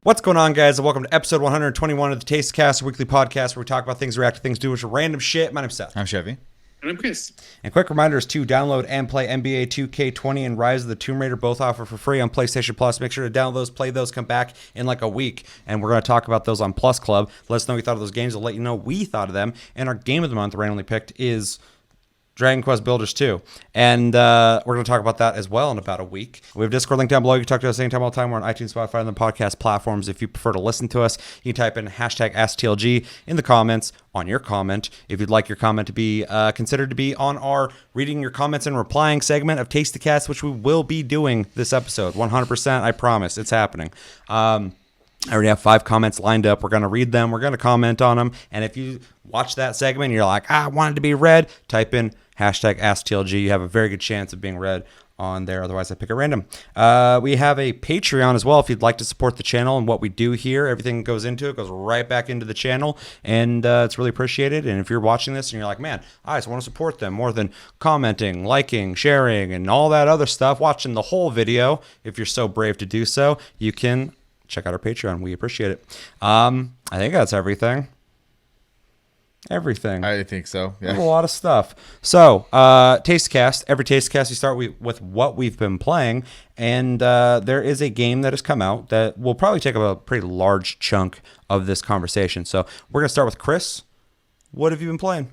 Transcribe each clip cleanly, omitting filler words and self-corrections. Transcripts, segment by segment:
What's going on, guys? And welcome to episode 121 of the Taste Cast, a weekly podcast where we talk about things, react to things, do a bunch of random shit. My name's Seth. I'm Chevy. And I'm Chris. And quick reminders to download and play NBA 2K20 and Rise of the Tomb Raider, both offer for free on PlayStation Plus. Make sure to download those, play those, come back in like a week. And we're going to talk about those on Plus Club. Let us know what you thought of those games. We'll let you know what we thought of them. And our game of the month randomly picked is Dragon Quest Builders 2. And we're going to talk about that as well in about a week. We have a Discord link down below. You can talk to us anytime, all the time. We're on iTunes, Spotify, and the podcast platforms. If you prefer to listen to us, you can type in hashtag AskTLG in the comments on your comment. If you'd like your comment to be considered to be on our reading your comments and replying segment of Taste the Cast, which we will be doing this episode. 100%, I promise. It's happening. I already have 5 comments lined up. We're going to read them. We're going to comment on them. And if you watch that segment and you're like, I want it to be read, type in hashtag AskTLG. You have a very good chance of being read on there. Otherwise, I pick at random. We have a Patreon as well if you'd like to support the channel and what we do here. Everything goes into it, goes right back into the channel, and it's really appreciated. And if you're watching this and you're like, man, I just want to support them more than commenting, liking, sharing, and all that other stuff, watching the whole video, if you're so brave to do so, you can check out our Patreon. We appreciate it. I think that's everything. Everything. I think so. Yeah. A lot of stuff. So, Tastecast. Every Tastecast, we start with what we've been playing, and there is a game that has come out that will probably take up a pretty large chunk of this conversation. So, we're gonna start with Chris. What have you been playing?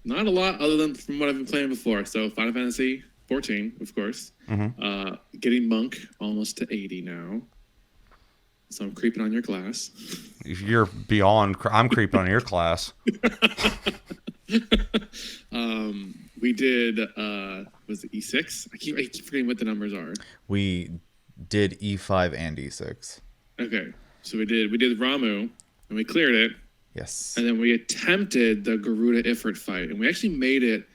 Not a lot other than from what I've been playing before. So Final Fantasy 14, of course. Mm-hmm. Getting Monk almost to 80 now. So I'm creeping on your class. You're beyond. I'm creeping on your class. We did, was it E6? I keep forgetting what the numbers are. We did E5 and E6. Okay. So we did Ramu, and we cleared it. Yes. And then we attempted the Garuda Ifrit fight, and we actually made it.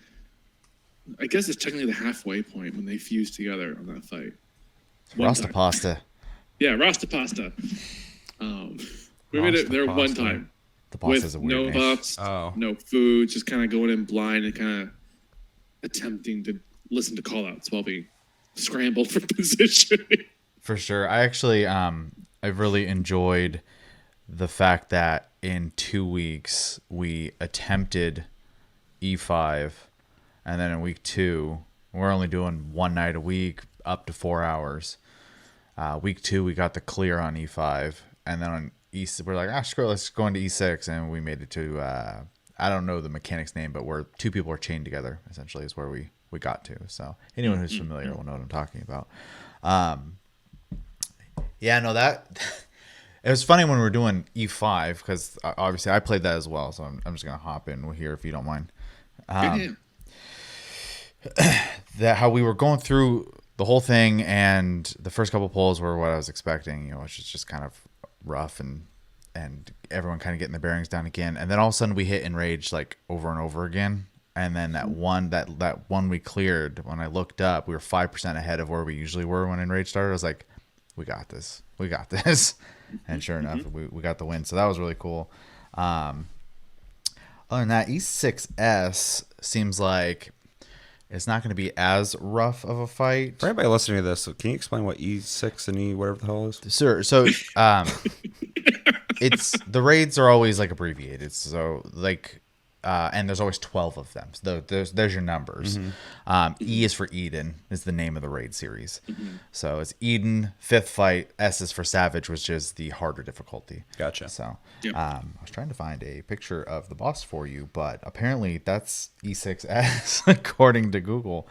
I guess it's technically the halfway point when they fused together on that fight. Rasta pasta. Yeah, Rasta Pasta. We made it there one time. The boss is a weird no name. buffs, no food, just kind of going in blind and kind of attempting to listen to call-outs while we scrambled for position. For sure. I actually, I've really enjoyed the fact that in 2 weeks we attempted E5, and then in week 2 we're only doing one night a week, up to 4 hours. Week 2 we got the clear on E5, and then on E6 we're like, screw it, let's go into E6, and we made it to I don't know the mechanic's name, but where 2 people are chained together essentially is where we got to. So anyone who's familiar will know what I'm talking about. That it was funny when we were doing E5 because obviously I played that as well, so I'm just gonna hop in here if you don't mind. That how we were going through the whole thing, and the first couple polls were what I was expecting, which is just kind of rough and everyone kind of getting their bearings down again. And then all of a sudden we hit Enrage like over and over again. And then that one we cleared, when I looked up, we were 5% ahead of where we usually were when Enrage started. I was like, we got this. And sure enough, we got the win. So that was really cool. Other than that, E6S seems like it's not going to be as rough of a fight. For anybody listening to this, can you explain what E6 and E whatever the hell is? Sure. So it's the raids are always like abbreviated. So like and there's always 12 of them. So there's your numbers. Mm-hmm. E is for Eden, is the name of the raid series. Mm-hmm. So it's Eden, 5th fight. S is for Savage, which is the harder difficulty. Gotcha. So yep. I was trying to find a picture of the boss for you, but apparently that's E6S according to Google.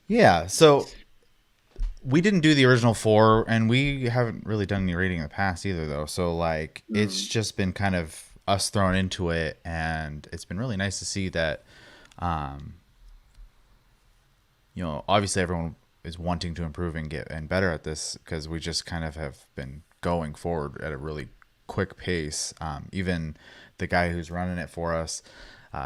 Yeah, so we didn't do the original 4, and we haven't really done any raiding in the past either, though. So like it's just been kind of us thrown into it, and it's been really nice to see that obviously everyone is wanting to improve and get better at this, because we just kind of have been going forward at a really quick pace. Even the guy who's running it for us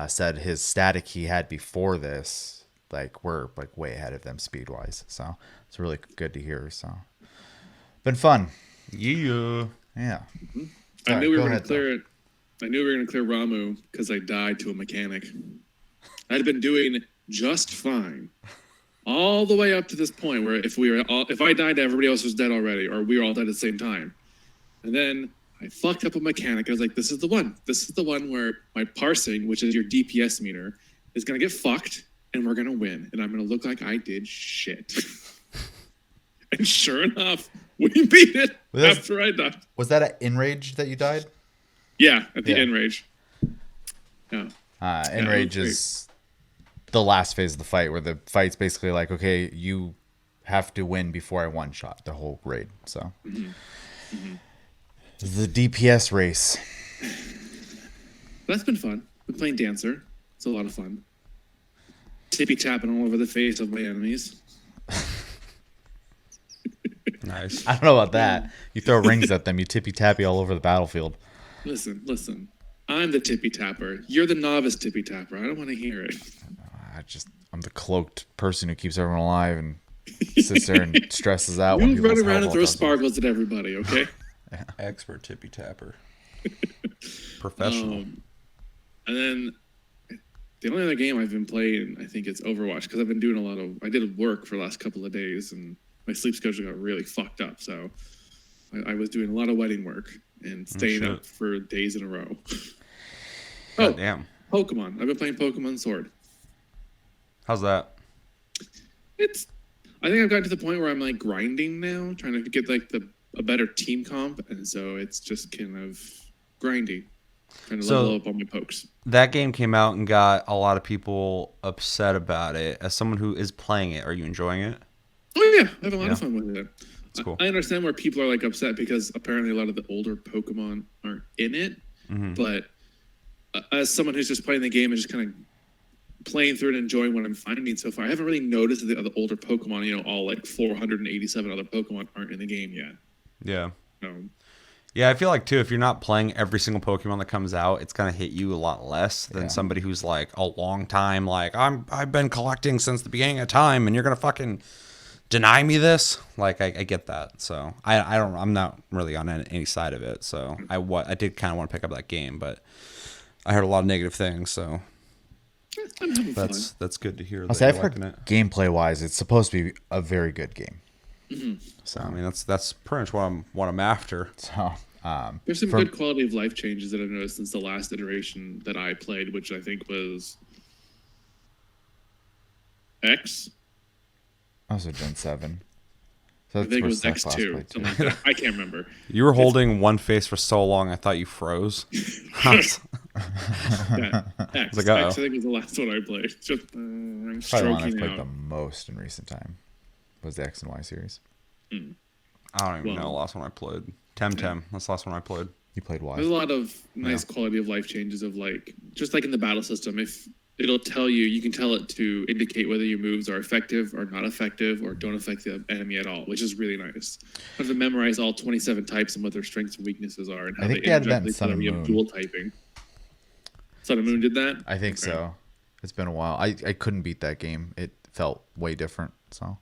said his static he had before this, like we're like way ahead of them speed wise, so it's really good to hear. So been fun. Yeah. I knew we were going to clear it. I knew we were going to clear Ramu because I died to a mechanic. I'd been doing just fine all the way up to this point where if I died, everybody else was dead already, or we were all dead at the same time. And then I fucked up a mechanic. I was like, this is the one. This is the one where my parsing, which is your DPS meter, is gonna get fucked, and we're gonna win, and I'm gonna look like I did shit. And sure enough, we beat it after I died. Was that at Enrage that you died? Yeah, at the Enrage. Yeah. Enrage is the last phase of the fight, where the fight's basically like, okay, you have to win before I one shot the whole raid. So the DPS race. That's been fun. Been playing Dancer. It's a lot of fun. Tippy tapping all over the face of my enemies. Nice. I don't know about that. You throw rings at them, you tippy tappy all over the battlefield. Listen. I'm the tippy tapper. You're the novice tippy tapper. I don't want to hear it. I'm the cloaked person who keeps everyone alive and sits there and stresses out. You run around and throw sparkles at everybody, okay? Expert tippy tapper. Professional. And then the only other game I've been playing, I think it's Overwatch, because I've been doing I did work for the last couple of days, and my sleep schedule got really fucked up. So I was doing a lot of wedding work and staying up for days in a row. Damn. Pokemon. I've been playing Pokemon Sword. How's that? I think I've gotten to the point where I'm like grinding now, trying to get like a better team comp, and so it's just kind of grinding, trying to level up on my pokes. That game came out and got a lot of people upset about it. As someone who is playing it, are you enjoying it? Oh yeah, I have a lot of fun with it. That's cool. I understand where people are like upset because apparently a lot of the older Pokemon aren't in it, but as someone who's just playing the game and just kind of playing through it and enjoying what I'm finding so far, I haven't really noticed that the older Pokemon, all like 487 other Pokemon aren't in the game yet. Yeah. So, yeah, I feel like, too, if you're not playing every single Pokemon that comes out, it's going to hit you a lot less than somebody who's like a long time, like, I've been collecting since the beginning of time, and you're going to fucking deny me this. Like, I get that. So I'm not really on any side of it. So I did kind of want to pick up that game, but I heard a lot of negative things. So I'm having fun. That's good to hear. I've heard gameplay wise, it's supposed to be a very good game. So I mean, that's pretty much what I'm after. So there's some good quality of life changes that I've noticed since the last iteration that I played, which I think was X. Also Gen 7. So I think it was X2. Something like that. I can't remember. You were holding one face for so long, I thought you froze. X. Like, X, I think was the last one I played. Just probably the one I've stroking played out. the most in recent time was the X and Y series. I don't even know the last one I played. Temtem. That's the last one I played. You played Y. There's a lot of nice quality of life changes of like, just like in the battle system, if it'll tell you can tell it to indicate whether your moves are effective or not effective or don't affect the enemy at all, which is really nice. You have to memorize all 27 types and what their strengths and weaknesses are and how they interact with each other. You have dual typing. Sun and Moon did that? I think so. It's been a while. I couldn't beat that game. It felt way different. So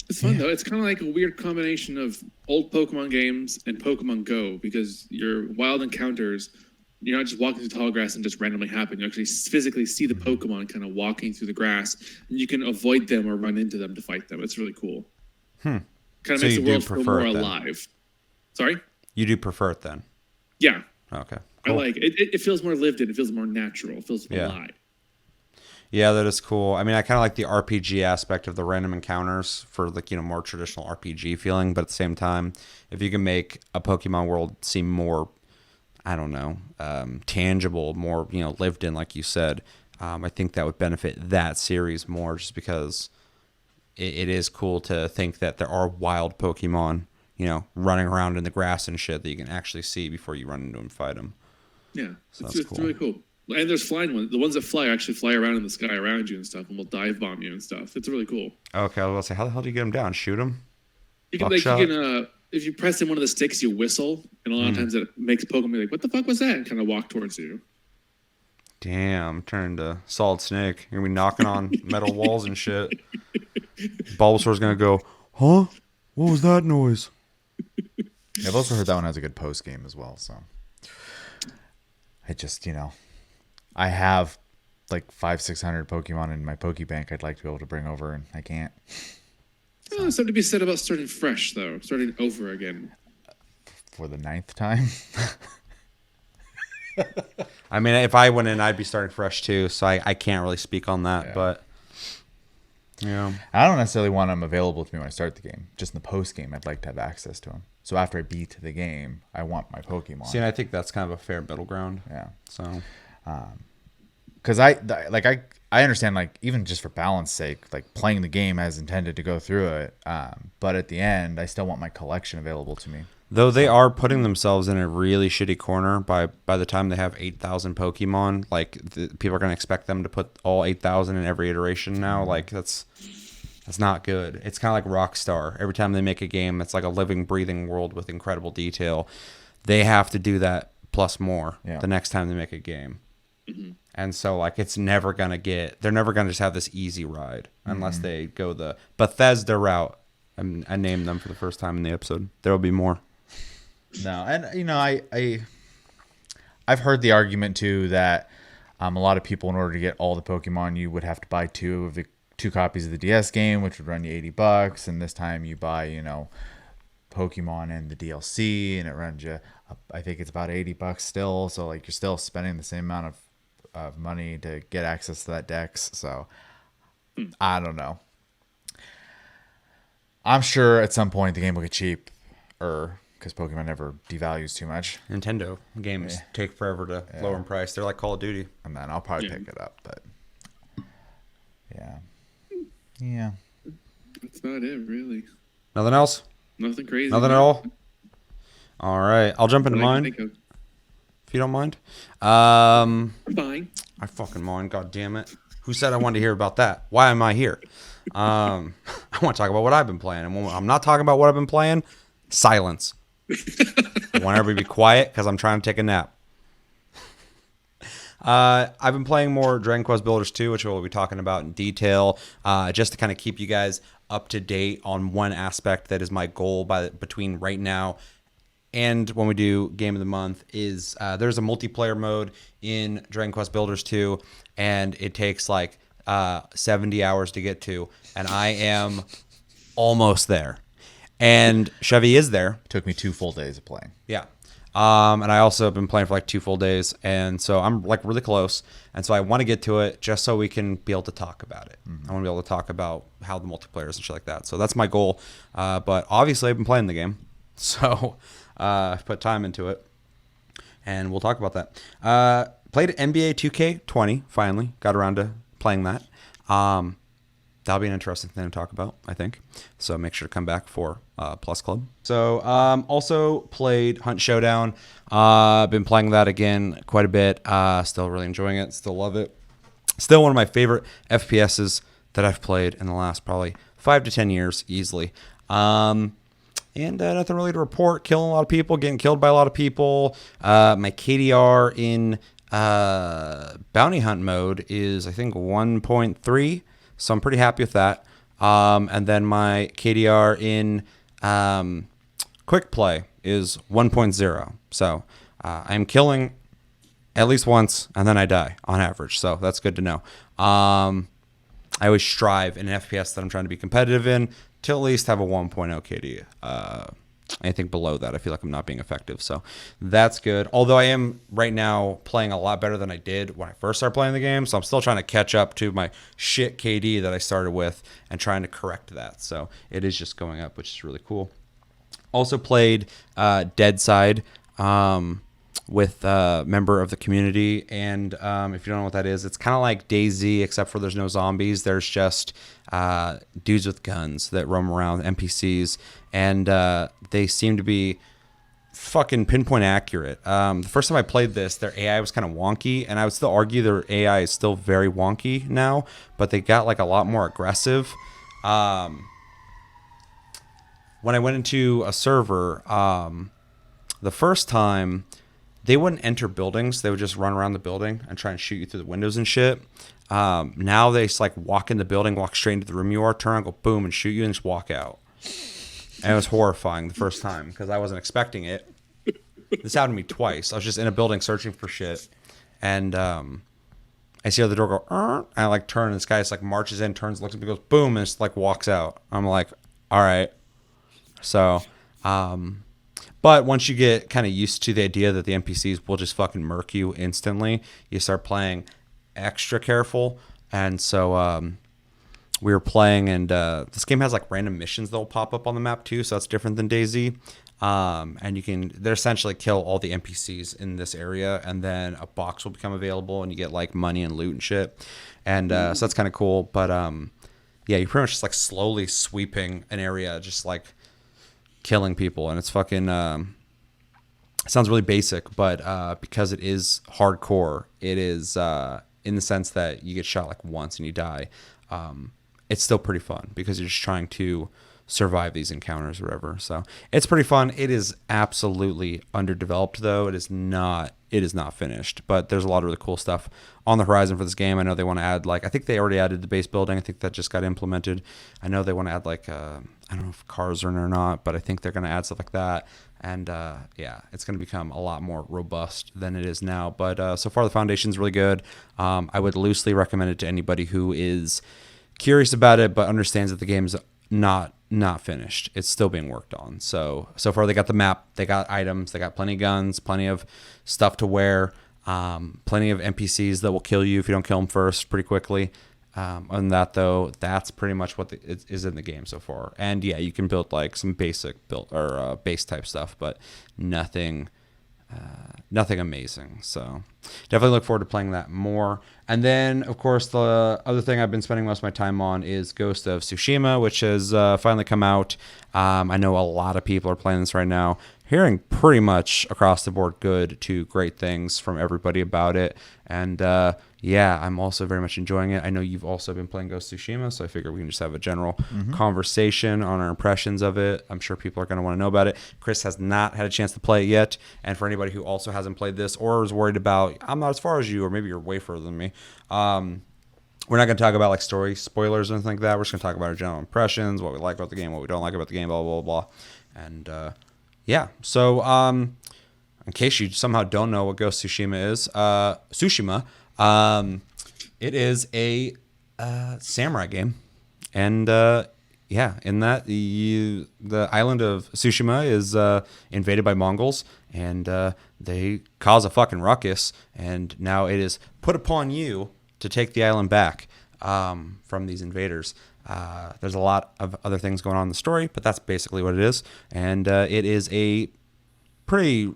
it's fun though. It's kind of like a weird combination of old Pokemon games and Pokemon Go, because your wild encounters, you're not just walking through tall grass and just randomly happen. You actually physically see the Pokemon kind of walking through the grass, and you can avoid them or run into them to fight them. It's really cool. Kind of makes the world feel more alive. Sorry? You do prefer it then? Yeah. Okay. Cool. I like it. It feels more lived in. It feels more natural. It feels alive. Yeah, that is cool. I mean, I kind of like the RPG aspect of the random encounters for like, more traditional RPG feeling. But at the same time, if you can make a Pokemon world seem more, I don't know, tangible, more, lived in, like you said, I think that would benefit that series more, just because it is cool to think that there are wild Pokemon, running around in the grass and shit that you can actually see before you run into them and fight them. Yeah, So it's that's just cool. really cool. And there's flying ones. The ones that fly actually fly around in the sky around you and stuff, and will dive bomb you and stuff. It's really cool. Okay, I was going to say, how the hell do you get them down? Shoot them? You can if you press in one of the sticks, you whistle, and a lot of times it makes Pokemon be like, "What the fuck was that?" and kind of walk towards you. Damn, turning to Solid Snake. You're going to be knocking on metal walls and shit. Bulbasaur's going to go, huh? What was that noise? Yeah, I've also heard that one has a good post game as well. So I just, I have like 500-600 Pokemon in my Pokebank I'd like to be able to bring over, and I can't. Oh, something to be said about starting fresh, though. Starting over again. For the 9th time. I mean, if I went in, I'd be starting fresh too, so I can't really speak on that. Yeah. But yeah, I don't necessarily want them available to me when I start the game. Just in the post game, I'd like to have access to them. So after I beat the game, I want my Pokemon. see, and I think that's kind of a fair middle ground. Yeah. So, Because I understand, like, even just for balance sake, like playing the game as intended to go through it. But at the end, I still want my collection available to me. though they are putting themselves in a really shitty corner by the time they have 8,000 Pokemon, like people are going to expect them to put all 8,000 in every iteration now. Like that's not good. It's kind of like Rockstar. Every time they make a game, it's like a living, breathing world with incredible detail. They have to do that plus more the next time they make a game. Mm-hmm. And so, like, it's never going to they're never going to just have this easy ride unless they go the Bethesda route. I named them for the first time in the episode. There will be more. No, and you know, I've heard the argument too that a lot of people, in order to get all the Pokemon, you would have to buy two copies of the DS game, which would run you $80, and this time you buy, you know, Pokemon and the DLC, and it runs you, I think it's about $80 still. So like you're still spending the same amount of money to get access to that dex. So I don't know. I'm sure at some point the game will get cheap, because Pokemon never devalues too much. Nintendo games take forever to lower in price. They're like Call of Duty. And then I'll probably pick it up, but yeah. That's about it, really. Nothing else? Nothing crazy. Nothing at all? All right. I'll jump into That I can mine, think of. if you don't mind. Fine. I fucking mind. God damn it. Who said I wanted to hear about that? Why am I here? I want to talk about what I've been playing. And when I'm not talking about what I've been playing, silence. I want everybody to be quiet because I'm trying to take a nap. I've been playing more Dragon Quest Builders 2, which we'll be talking about in detail, just to kind of keep you guys up to date on one aspect that is my goal between right now and when we do Game of the Month is there's a multiplayer mode in Dragon Quest Builders 2, and it takes like 70 hours to get to, and I am almost there. And Chevy is there. Took me 2 full days of playing. Yeah. And I also have been playing for like 2 full days, and so I'm like really close, and so I want to get to it just so we can be able to talk about it. Mm-hmm. I want to be able to talk about how the multiplayer is and shit like that. So that's my goal. But obviously I've been playing the game, so I've put time into it, and we'll talk about that. Played NBA 2K20, finally got around to playing that. That'll be an interesting thing to talk about, I think. So make sure to come back for Plus Club. So also played Hunt Showdown. Been playing that again quite a bit. Still really enjoying it. Still love it. Still one of my favorite FPSs that I've played in the last probably 5 to 10 years easily. And nothing really to report. Killing a lot of people, getting killed by a lot of people. My KDR in bounty hunt mode is, I think, 1.3. So I'm pretty happy with that. And then my KDR in quick play is 1.0. So I'm killing at least once, and then I die on average. So that's good to know. I always strive in an FPS that I'm trying to be competitive in to at least have a 1.0 KD. Anything below that, I feel like I'm not being effective. So that's good. Although I am right now playing a lot better than I did when I first started playing the game. So I'm still trying to catch up to my shit KD that I started with and trying to correct that. So it is just going up, which is really cool. Also played Dead Side with a member of the community. And if you don't know what that is, it's kind of like DayZ, except for there's no zombies. There's just dudes with guns that roam around, NPCs. And they seem to be fucking pinpoint accurate. The first time I played this, their AI was kind of wonky, and I would still argue their AI is still very wonky now, but they got like a lot more aggressive. When I went into a server, the first time, they wouldn't enter buildings. They would just run around the building and try and shoot you through the windows and shit. Now they just like walk in the building, walk straight into the room you are, turn around, go boom, and shoot you and just walk out. And it was horrifying the first time because I wasn't expecting it. This happened to me twice. I was just in a building searching for shit, and I I see how the door go, and I like turn, and this guy just like marches in, turns, looks at me, goes boom, and just like walks out. I'm like, all right. So, but once you get kind of used to the idea that the NPCs will just fucking murk you instantly, you start playing extra careful. And so we were playing, and this game has like random missions that will pop up on the map too, so that's different than DayZ. And they essentially kill all the NPCs in this area, and then a box will become available, and you get like money and loot and shit. And so that's kind of cool. But yeah, you're pretty much just like slowly sweeping an area, just like killing people, and it's fucking sounds really basic, but because it is hardcore, it is in the sense that you get shot like once and you die. It's still pretty fun because you're just trying to survive these encounters or whatever. So it's pretty fun. It is absolutely underdeveloped though. It is not finished, but there's a lot of really cool stuff on the horizon for this game. I know they want to add, like, I think they already added the base building. I think that just got implemented. I know they want to add like I don't know if cars are in or not, but I think they're going to add stuff like that. And yeah, it's going to become a lot more robust than it is now. But so far the foundation's really good. I would loosely recommend it to anybody who is curious about it but understands that the game's not finished. It's still being worked on. So far they got the map, they got items, they got plenty of guns, plenty of stuff to wear, plenty of NPCs that will kill you if you don't kill them first pretty quickly. Other than that though, that's pretty much what is in the game so far. And yeah, you can build like some basic build or base type stuff, but nothing amazing. So definitely look forward to playing that more. And then of course the other thing I've been spending most of my time on is Ghost of Tsushima, which has finally come out. I know a lot of people are playing this right now, hearing pretty much across the board good to great things from everybody about it. And yeah, I'm also very much enjoying it. I know you've also been playing Ghost of Tsushima, so I figure we can just have a general conversation on our impressions of it. I'm sure people are going to want to know about it. Chris has not had a chance to play it yet. And for anybody who also hasn't played this or is worried about, I'm not as far as you, or maybe you're way further than me, we're not going to talk about like story spoilers or anything like that. We're just going to talk about our general impressions, what we like about the game, what we don't like about the game, blah, blah, blah. And yeah, so in case you somehow don't know what Ghost of Tsushima is, Tsushima, it is a samurai game. And yeah, in that the island of Tsushima is invaded by Mongols, and they cause a fucking ruckus, and now it is put upon you to take the island back from these invaders. There's a lot of other things going on in the story, but that's basically what it is. And it is a pretty,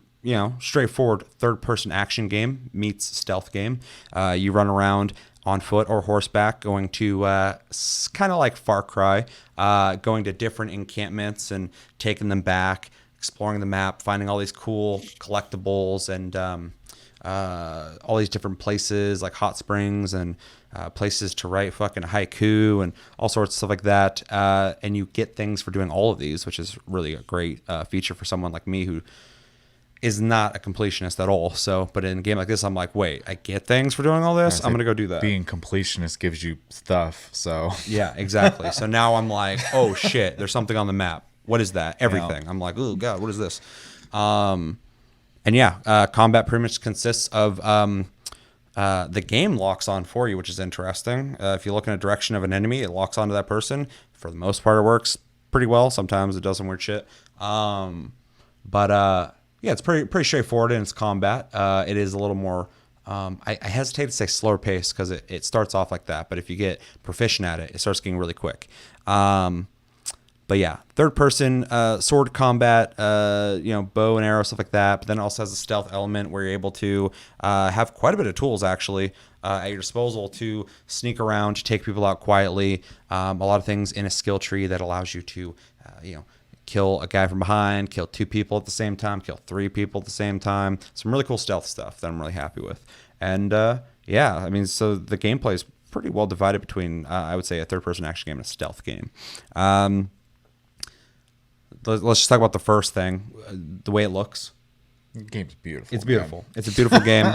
straightforward third-person action game meets stealth game. You run around on foot or horseback, going to kind of like Far Cry, going to different encampments and taking them back, exploring the map, finding all these cool collectibles and all these different places like hot springs and places to write fucking haiku and all sorts of stuff like that. And you get things for doing all of these, which is really a great feature for someone like me who is not a completionist at all. So, but in a game like this, I'm like, wait, I get things for doing all this? I'm going to go do that. Being completionist gives you stuff, so. Yeah, exactly. So now I'm like, oh shit, there's something on the map. What is that? Everything. Yeah. I'm like, oh god, what is this? And yeah, combat pretty much consists of the game locks on for you, which is interesting. If you look in a direction of an enemy, it locks onto that person. For the most part, it works pretty well. Sometimes it does some weird shit. But yeah, it's pretty straightforward in its combat. It is a little more, I hesitate to say slower pace because it starts off like that. But if you get proficient at it, it starts getting really quick. But yeah, third person sword combat, bow and arrow, stuff like that. But then it also has a stealth element where you're able to have quite a bit of tools actually at your disposal to sneak around, to take people out quietly. A lot of things in a skill tree that allows you to, kill a guy from behind, kill 2 people at the same time, kill 3 people at the same time. Some really cool stealth stuff that I'm really happy with. And yeah, I mean, so the gameplay is pretty well divided between, I would say, a third-person action game and a stealth game. Let's just talk about the first thing, the way it looks. The game's beautiful. It's beautiful. Man. It's a beautiful game.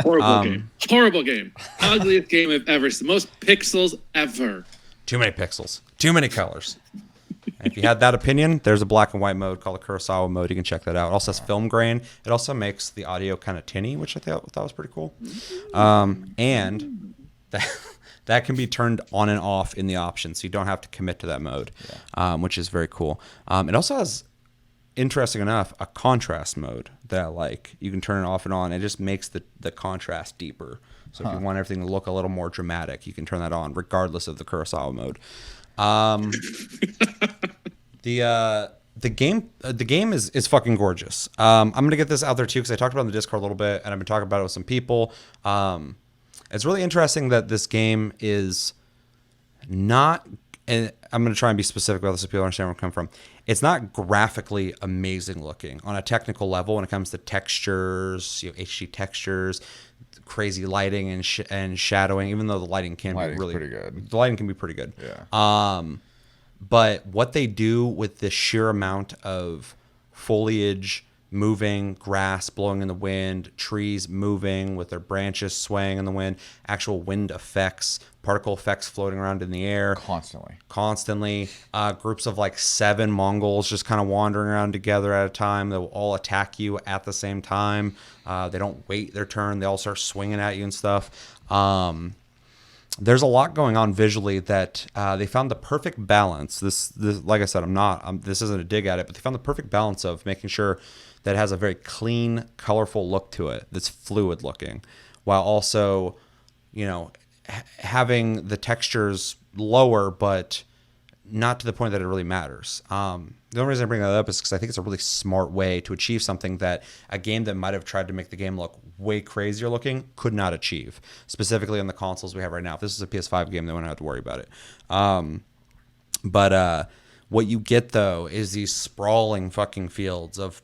Horrible game. Ugliest game I've ever seen. Most pixels ever. Too many pixels. Too many colors. And if you had that opinion, there's a black and white mode called the Kurosawa mode. You can check that out. It also has film grain. It also makes the audio kind of tinny, which I thought was pretty cool. And that can be turned on and off in the options, so you don't have to commit to that mode, which is very cool. It also has, interesting enough, a contrast mode that like you can turn it off and on. It just makes the contrast deeper. So if you want everything to look a little more dramatic, you can turn that on regardless of the Kurosawa mode. The game is fucking gorgeous. I'm gonna get this out there too because I talked about it on the Discord a little bit, and I've been talking about it with some people. It's really interesting that this game is not, and I'm going to try and be specific about this so people understand where I'm coming from. It's not graphically amazing looking on a technical level when it comes to textures, HD textures, crazy lighting and shadowing. Even though the lighting can be really pretty good. The lighting can be pretty good. Yeah. But what they do with the sheer amount of foliage moving, grass blowing in the wind, trees moving with their branches swaying in the wind, actual wind effects, particle effects floating around in the air constantly, groups of like 7 Mongols just kind of wandering around together at a time. They'll all attack you at the same time. They don't wait their turn. They all start swinging at you and stuff. There's a lot going on visually that they found the perfect balance. This like I said, this isn't a dig at it, but they found the perfect balance of making sure that has a very clean, colorful look to it that's fluid looking, while also, having the textures lower, but not to the point that it really matters. The only reason I bring that up is because I think it's a really smart way to achieve something that a game that might have tried to make the game look way crazier looking could not achieve, specifically on the consoles we have right now. If this is a PS5 game, they wouldn't have to worry about it. But what you get, though, is these sprawling fucking fields of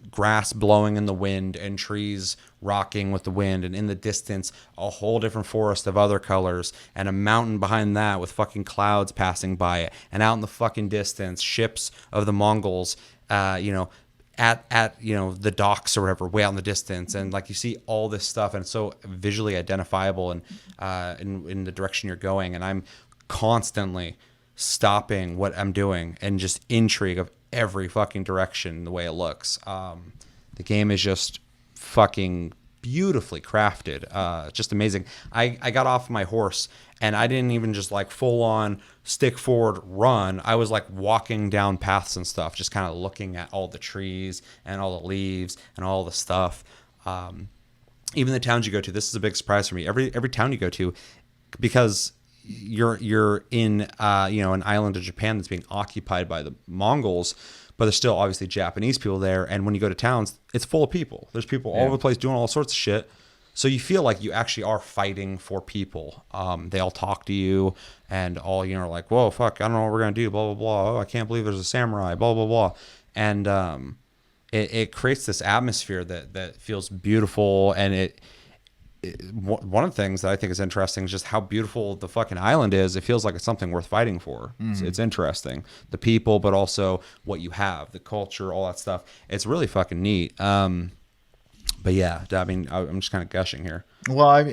grass blowing in the wind and trees rocking with the wind, and in the distance a whole different forest of other colors, and a mountain behind that with fucking clouds passing by it, and out in the fucking distance ships of the Mongols at the docks or whatever, way out in the distance, and like you see all this stuff, and it's so visually identifiable and in the direction you're going, and I'm constantly stopping what I'm doing and just intrigue of every fucking direction the way it looks. The game is just fucking beautifully crafted, just amazing. I got off my horse and I didn't even just like full on stick forward run. I was like walking down paths and stuff, just kind of looking at all the trees and all the leaves and all the stuff. Even the towns you go to, this is a big surprise for me. Every town you go to, because you're in an island of Japan that's being occupied by the Mongols, but there's still obviously Japanese people there. And when you go to towns, it's full of people. There's people all over the place doing all sorts of shit. So you feel like you actually are fighting for people. They all talk to you, and all are like, whoa, fuck, I don't know what we're gonna do, blah blah blah. Oh, I can't believe there's a samurai, blah blah blah. And it creates this atmosphere that feels beautiful, and one of the things that I think is interesting is just how beautiful the fucking island is. It feels like it's something worth fighting for. It's interesting. The people, but also what you have, the culture, all that stuff. It's really fucking neat. But yeah, I mean, I'm just kind of gushing here. Well, I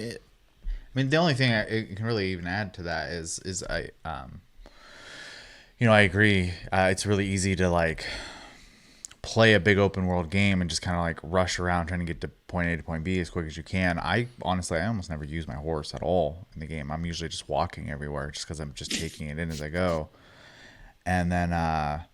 mean, the only thing I can really even add to that is I agree. It's really easy to like play a big open world game and just kind of like rush around trying to get to point A to point B as quick as you can. I almost never use my horse at all in the game. I'm usually just walking everywhere just because I'm just taking it in as I go. And then,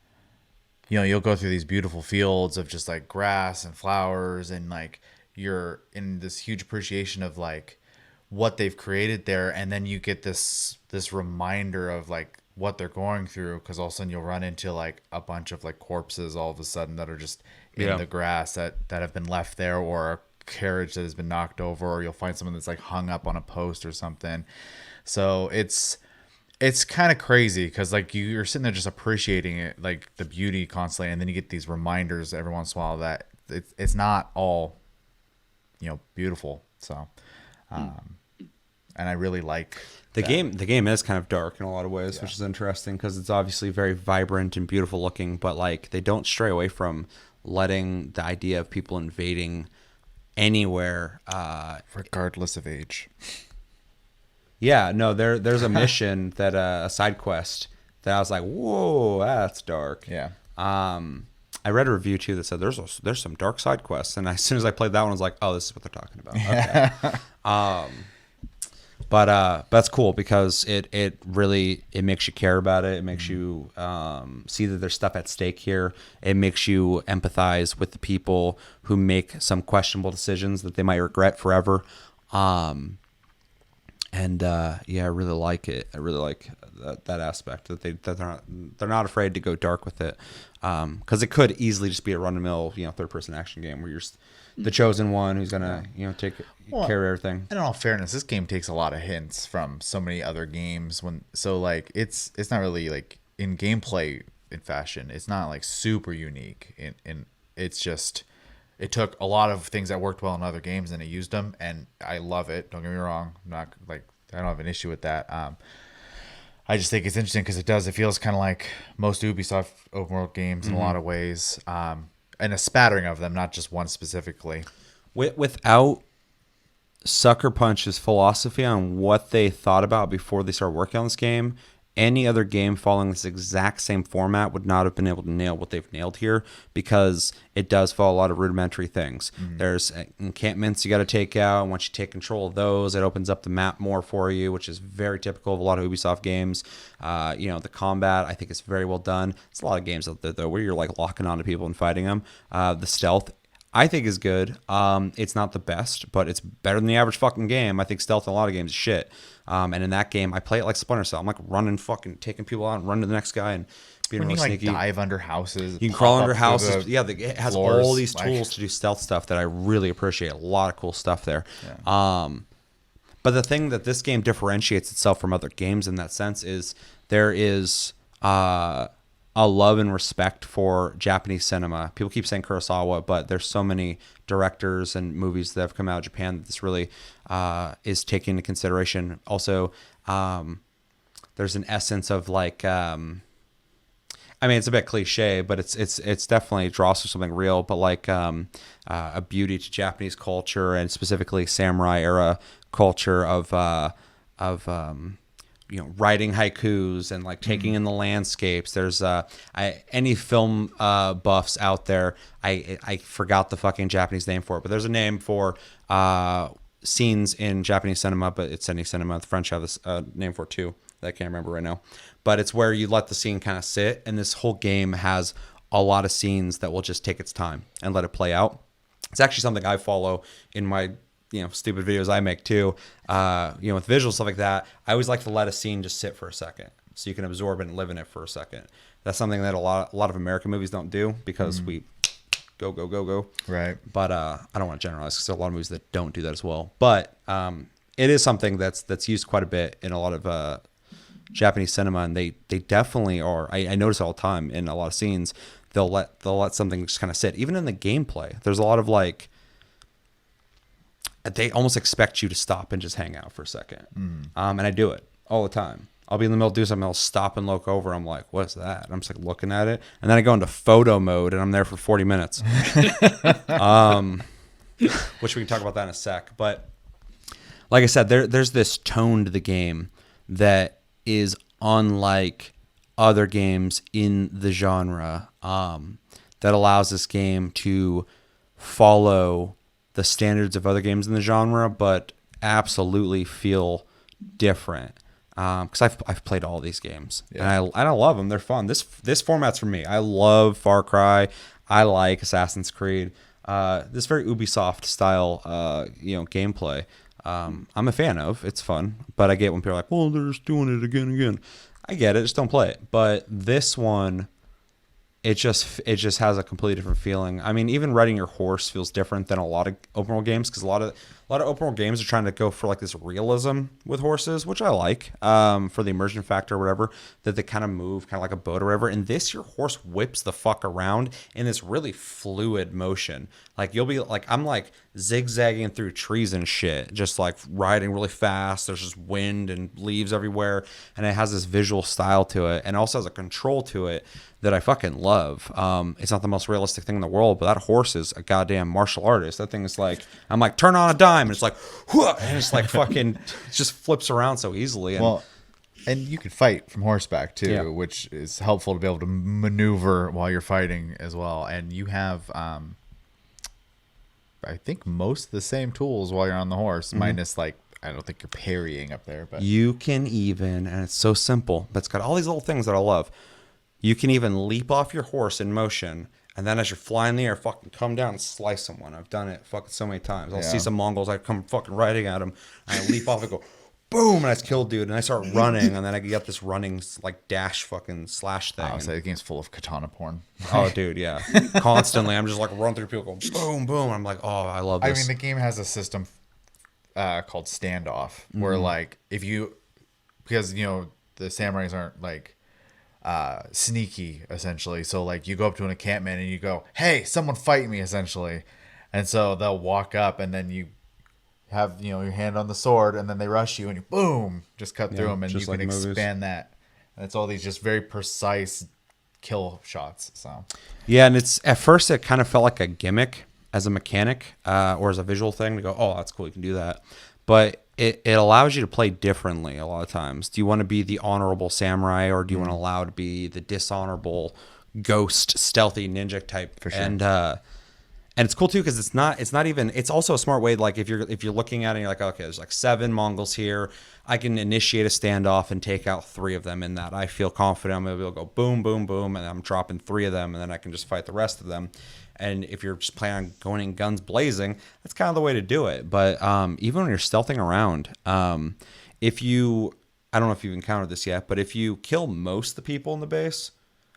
you'll go through these beautiful fields of just like grass and flowers, and like you're in this huge appreciation of like what they've created there. And then you get this reminder of like what they're going through, because all of a sudden you'll run into like a bunch of like corpses all of a sudden that are just in the grass that have been left there, or a carriage that has been knocked over, or you'll find someone that's like hung up on a post or something. So it's kind of crazy because like you're sitting there just appreciating it, like the beauty constantly, and then you get these reminders every once in a while that it's not all beautiful. So and I really like the game. The game is kind of dark in a lot of ways, which is interesting because it's obviously very vibrant and beautiful looking, but like they don't stray away from letting the idea of people invading anywhere, regardless of age. Yeah, no, there's a mission that a side quest that I was like, whoa, that's dark. Yeah. I read a review too that said there's some dark side quests, and as soon as I played that one, I was like, oh, this is what they're talking about. Okay. But that's cool because it really it makes you care about it. It makes you see that there's stuff at stake here. It makes you empathize with the people who make some questionable decisions that they might regret forever. Yeah, I really like it. I really like that aspect that they're not afraid to go dark with it, because it could easily just be a run of the mill, third person action game where you're just the chosen one who's gonna take care of everything. And in all fairness, this game takes a lot of hints from so many other games. It's not really like in gameplay in fashion. It's not like super unique. It's just. It took a lot of things that worked well in other games and it used them, and I love it. Don't get me wrong. I don't have an issue with that. I just think it's interesting because it feels kind of like most Ubisoft open world games in a lot of ways, and a spattering of them, not just one specifically. Without Sucker Punch's philosophy on what they thought about before they started working on this game, any other game following this exact same format would not have been able to nail what they've nailed here, because it does follow a lot of rudimentary things. There's encampments you got to take out, and once you take control of those, it opens up the map more for you, which is very typical of a lot of Ubisoft games. The combat, I think, is very well done. There's a lot of games out there, though, where you're like locking onto people and fighting them. The stealth, I think, is good. It's not the best, but it's better than the average fucking game. I think stealth in a lot of games is shit. And in that game, I play it like Splinter Cell. I'm like running, fucking taking people out and running to the next guy and being really sneaky. Dive under houses. You can crawl under houses. Yeah, it has floors, all these tools to do stealth stuff that I really appreciate. A lot of cool stuff there. Yeah. But the thing that this game differentiates itself from other games in that sense is there is a love and respect for Japanese cinema. People keep saying Kurosawa, but there's so many directors and movies that have come out of Japan that this really is taken into consideration. Also, there's an essence of like, it's a bit cliche, but it's definitely draws to something real, but like a beauty to Japanese culture, and specifically samurai era culture of writing haikus and like taking in the landscapes. There's any film buffs out there. I forgot the fucking Japanese name for it, but there's a name for scenes in Japanese cinema, but it's any cinema. The French have this name for it too that I can't remember right now. But it's where you let the scene kind of sit, and this whole game has a lot of scenes that will just take its time and let it play out. It's actually something I follow in my stupid videos I make too, with visuals, stuff like that. I always like to let a scene just sit for a second so you can absorb it and live in it for a second. That's something that a lot of American movies don't do, because we go. Right. But I don't want to generalize, because there are a lot of movies that don't do that as well. But it is something that's used quite a bit in a lot of Japanese cinema, and they definitely are. I notice all the time in a lot of scenes, they'll let something just kind of sit. Even in the gameplay, there's a lot of like, they almost expect you to stop and just hang out for a second. And I do it all the time. I'll be in the middle of doing something, I'll stop and look over. I'm like, what's that? And I'm just like looking at it. And then I go into photo mode and I'm there for 40 minutes. Which we can talk about that in a sec. But like I said, there's this tone to the game that is unlike other games in the genre, that allows this game to follow the standards of other games in the genre, but absolutely feel different. Because I've played all these games, and I love them. They're fun. This format's for me. I love Far Cry. I like Assassin's Creed. This very Ubisoft style, gameplay. I'm a fan of. It's fun, but I get when people are like, "Well, they're just doing it again." I get it. Just don't play it. But this one, it just has a completely different feeling. I mean, even riding your horse feels different than a lot of open world games, because a lot of open world games are trying to go for like this realism with horses, which I like, for the immersion factor or whatever, that they kind of move kind of like a boat or whatever. And this, your horse whips the fuck around in this really fluid motion. Like you'll be like, I'm like zigzagging through trees and shit, just like riding really fast. There's just wind and leaves everywhere, and it has this visual style to it, and also has a control to it that I fucking love. It's not the most realistic thing in the world, but that horse is a goddamn martial artist. That thing is like, I'm like, turn on a dime, and it's like, whoa, and it's like fucking, it just flips around so easily. And, and you can fight from horseback too, Yeah. which is helpful to be able to maneuver while you're fighting as well. And you have, I think, most of the same tools while you're on the horse, minus like I don't think you're parrying up there, but You can even, and it's so simple, but it's got all these little things that I love. You can even leap off your horse in motion, and then as you're flying in the air, fucking come down and slice someone. I've done it fucking so many times. I'll see some Mongols, I come fucking riding at them, and I leap off and go, boom, and I just kill dude, and I start running, and then I get this running like dash fucking slash thing. I would say the game's full of katana porn. Oh, dude, yeah. Constantly, I'm just like running through people, going boom, boom. I'm like, oh, I love this. I mean, the game has a system called standoff, where like if you, because you know the samurais aren't like sneaky essentially, so like you go up to an encampment and you go, hey, someone fight me essentially, and so they'll walk up and then you have your hand on the sword and then they rush you and you boom just cut through them and you can expand that, and it's all these just very precise kill shots. So yeah, and it's at first it kind of felt like a gimmick as a mechanic or as a visual thing to go, oh, that's cool, you can do that, but it allows you to play differently a lot of times. Do you want to be the honorable samurai, or do you want to allow to be the dishonorable ghost stealthy ninja type? For sure. And it's cool too because it's not even, it's also a smart way. Like if you're looking at it and you're like, okay, there's like 7 Mongols here, I can initiate a standoff and take out 3 of them in that. I feel confident I'm gonna be able to go boom, boom, boom, and I'm dropping 3 of them, and then I can just fight the rest of them. And if you're just planning on going in guns blazing, that's kind of the way to do it. But even when you're stealthing around, if you, I don't know if you've encountered this yet, but if you kill most of the people in the base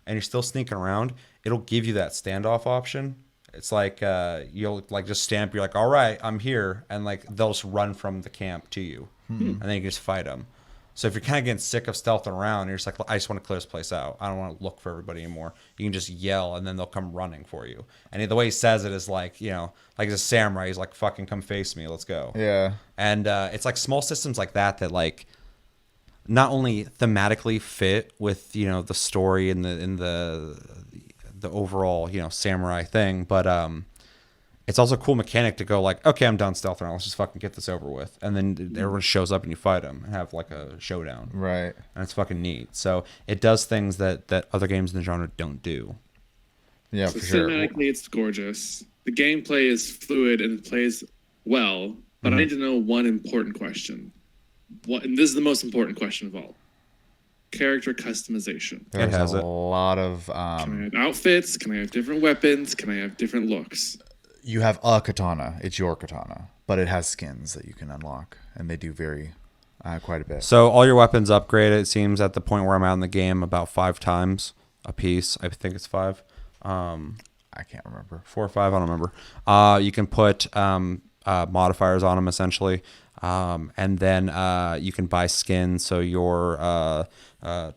and you're still sneaking around, it'll give you that standoff option. It's like you'll like just stand up, you're like, all right, I'm here, and like they'll just run from the camp to you, and then you can just fight them. So if you're kind of getting sick of stealthing around, and you're just like, I just want to clear this place out, I don't want to look for everybody anymore, you can just yell, and then they'll come running for you. And the way he says it is like, like he's a samurai, he's like, fucking come face me, let's go. yeah, And it's like small systems like that like not only thematically fit with the story and the overall samurai thing, but it's also a cool mechanic to go like, okay, I'm done stealthing, let's just fucking get this over with, and then everyone shows up and you fight them and have like a showdown, right? And it's fucking neat. So it does things that other games in the genre don't do. Yeah, so for sure. Cinematically, it's gorgeous. The gameplay is fluid and plays well, but I need to know one important question. And this is the most important question of all. Character customization. There's a lot of can I have outfits? Can I have different weapons? Can I have different looks? You have a katana. It's your katana, but it has skins that you can unlock, and they do vary quite a bit. So all your weapons upgrade, it seems, at the point where I'm at in the game, about 5 times a piece. I think it's 5. I can't remember. 4 or 5, I don't remember. You can put modifiers on them, essentially. And then you can buy skins, so your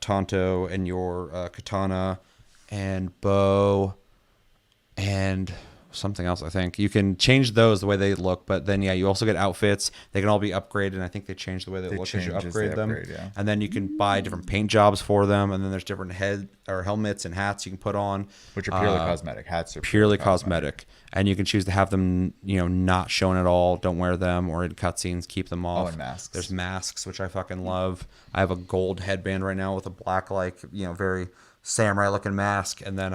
Tonto and your katana and bow and something else, I think. You can change those the way they look, but then, you also get outfits. They can all be upgraded, and I think they change the way they look as you upgrade them. Yeah. And then you can buy different paint jobs for them, and then there's different head or helmets and hats you can put on. Which are purely cosmetic. Hats are purely cosmetic. And you can choose to have them, not shown at all, don't wear them, or in cutscenes, keep them off. Oh, and masks. There's masks, which I fucking love. I have a gold headband right now with a black, very samurai-looking mask, and then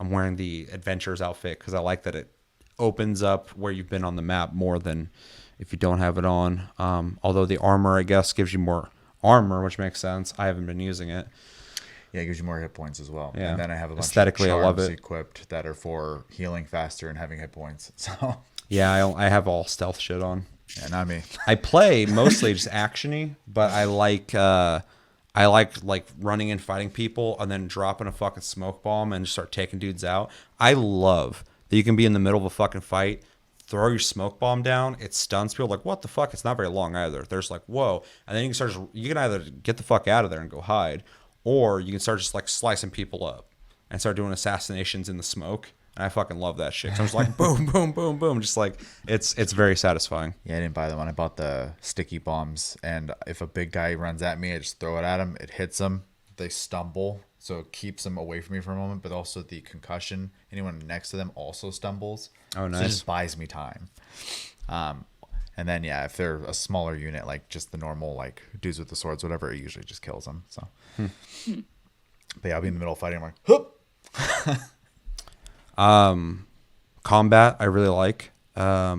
I'm wearing the adventurers outfit because I like that it opens up where you've been on the map more than if you don't have it on. Although the armor, I guess, gives you more armor, which makes sense. I haven't been using it. Yeah, it gives you more hit points as well. Yeah. And then I have a bunch Aesthetically, of I love charms it. equipped that are for healing faster and having hit points. So Yeah, I have all stealth shit on. yeah, not me. I play mostly just actiony, but I like running and fighting people and then dropping a fucking smoke bomb and just start taking dudes out. I love that you can be in the middle of a fucking fight, throw your smoke bomb down, it stuns people. Like, what the fuck? It's not very long either. There's like, whoa, and then you can either get the fuck out of there and go hide, or you can start just like slicing people up and start doing assassinations in the smoke. And I fucking love that shit. So I'm just like boom, boom, boom, boom. Just like it's very satisfying. Yeah, I didn't buy the one. I bought the sticky bombs, and if a big guy runs at me, I just throw it at him. It hits them. They stumble, so it keeps them away from me for a moment. But also the concussion, anyone next to them also stumbles. Oh, nice. So it just buys me time. And then if they're a smaller unit, like just the normal like dudes with the swords, whatever, it usually just kills them. So, but yeah, I'll be in the middle of fighting. I'm like, whoop. Combat I really like. Yeah,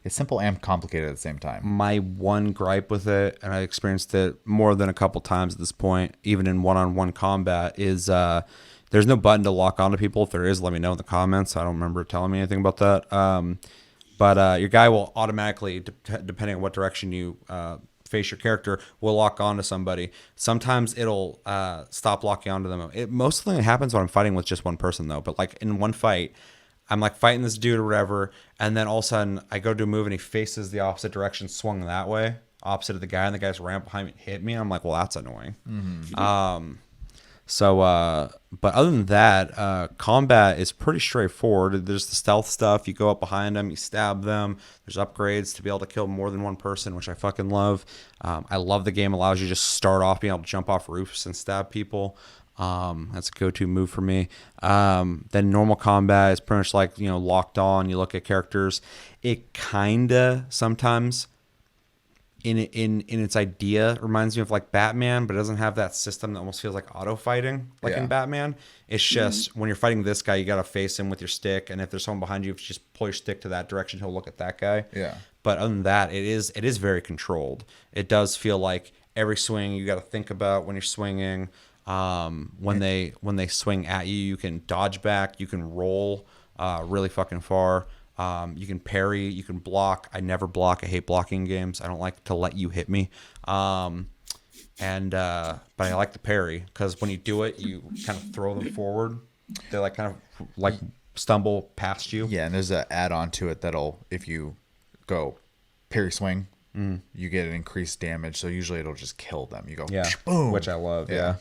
It's simple and complicated at the same time. My one gripe with it, and I experienced it more than a couple times at this point, even in one-on-one combat, is there's no button to lock onto people. If there is, let me know in the comments. I don't remember it telling me anything about that. But your guy will automatically, depending on what direction you face your character, will lock onto somebody. Sometimes it'll stop locking onto them. It mostly happens when I'm fighting with just one person, though. But like in one fight, I'm like fighting this dude or whatever, and then all of a sudden I go to a move and he faces the opposite direction, swung that way, opposite of the guy, and the guy's ran behind me and hit me. And I'm like, well, that's annoying. But other than that, combat is pretty straightforward. There's the stealth stuff. You go up behind them, you stab them. There's upgrades to be able to kill more than one person, which I fucking love. I love the game allows you to just start off being able to jump off roofs and stab people. That's a go-to move for me. Then normal combat is pretty much like, locked on. You look at characters. It kinda sometimes in its idea reminds me of like Batman, but it doesn't have that system that almost feels like auto fighting like in Batman. It's just when you're fighting this guy, you got to face him with your stick, and if there's someone behind you, if you just pull your stick to that direction, he'll look at that guy. Yeah. But other than that, it is very controlled. It does feel like every swing you got to think about when you're swinging. When they swing at you, you can dodge back, you can roll really fucking far. You can parry, you can block. I never block. I hate blocking games. I don't like to let you hit me. But I like the parry because when you do it, you kind of throw them forward. They like kind of like stumble past you. Yeah, and there's an add-on to it that'll, if you go parry swing, you get an increased damage. So usually it'll just kill them. You go, boom, which I love. Yeah.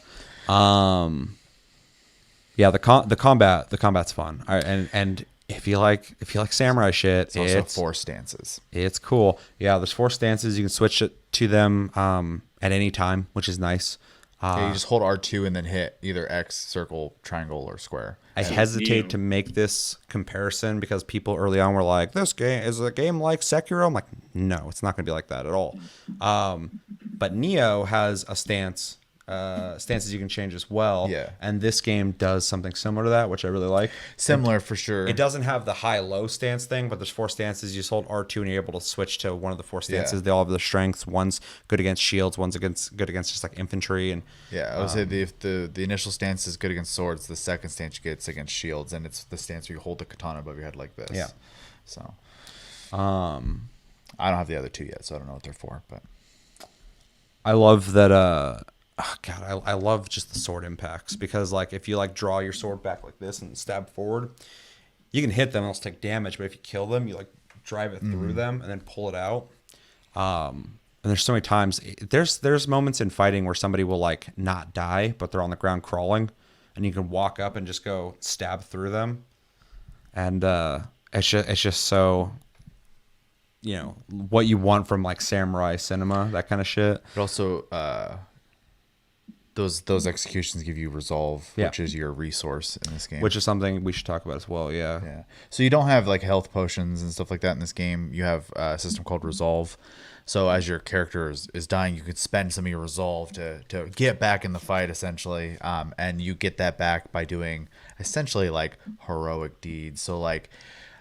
The combat's fun. And if you like samurai shit, it's also 4 stances. It's cool. Yeah, there's 4 stances. You can switch it to them at any time, which is nice. You just hold R2 and then hit either X, circle, triangle, or square. I hesitate to make this comparison because people early on were like, "This game is a game like Sekiro." I'm like, no, it's not going to be like that at all. But Neo has a stances you can change as well. Yeah. And this game does something similar to that, which I really like. Similar for sure. It doesn't have the high-low stance thing, but there's 4 stances. You just hold R2 and you're able to switch to one of the 4 stances. They all have their strengths. One's good against shields. One's good against just like infantry. And I would say the initial stance is good against swords. The second stance gets against shields, and it's the stance where you hold the katana above your head like this. Yeah. So, I don't have the other 2 yet, so I don't know what they're for. But I love that. I love just the sword impacts because like if you like draw your sword back like this and stab forward, you can hit them and they'll take damage. But if you kill them, you like drive it through them and then pull it out. And there's so many times there's moments in fighting where somebody will like not die, but they're on the ground crawling, and you can walk up and just go stab through them. And it's just so, what you want from like samurai cinema, that kind of shit. But also, those executions give you resolve, which is your resource in this game. Which is something we should talk about as well, yeah. So you don't have like health potions and stuff like that in this game. You have a system called resolve. So as your character is dying, you could spend some of your resolve to get back in the fight, essentially. And you get that back by doing essentially like heroic deeds. So like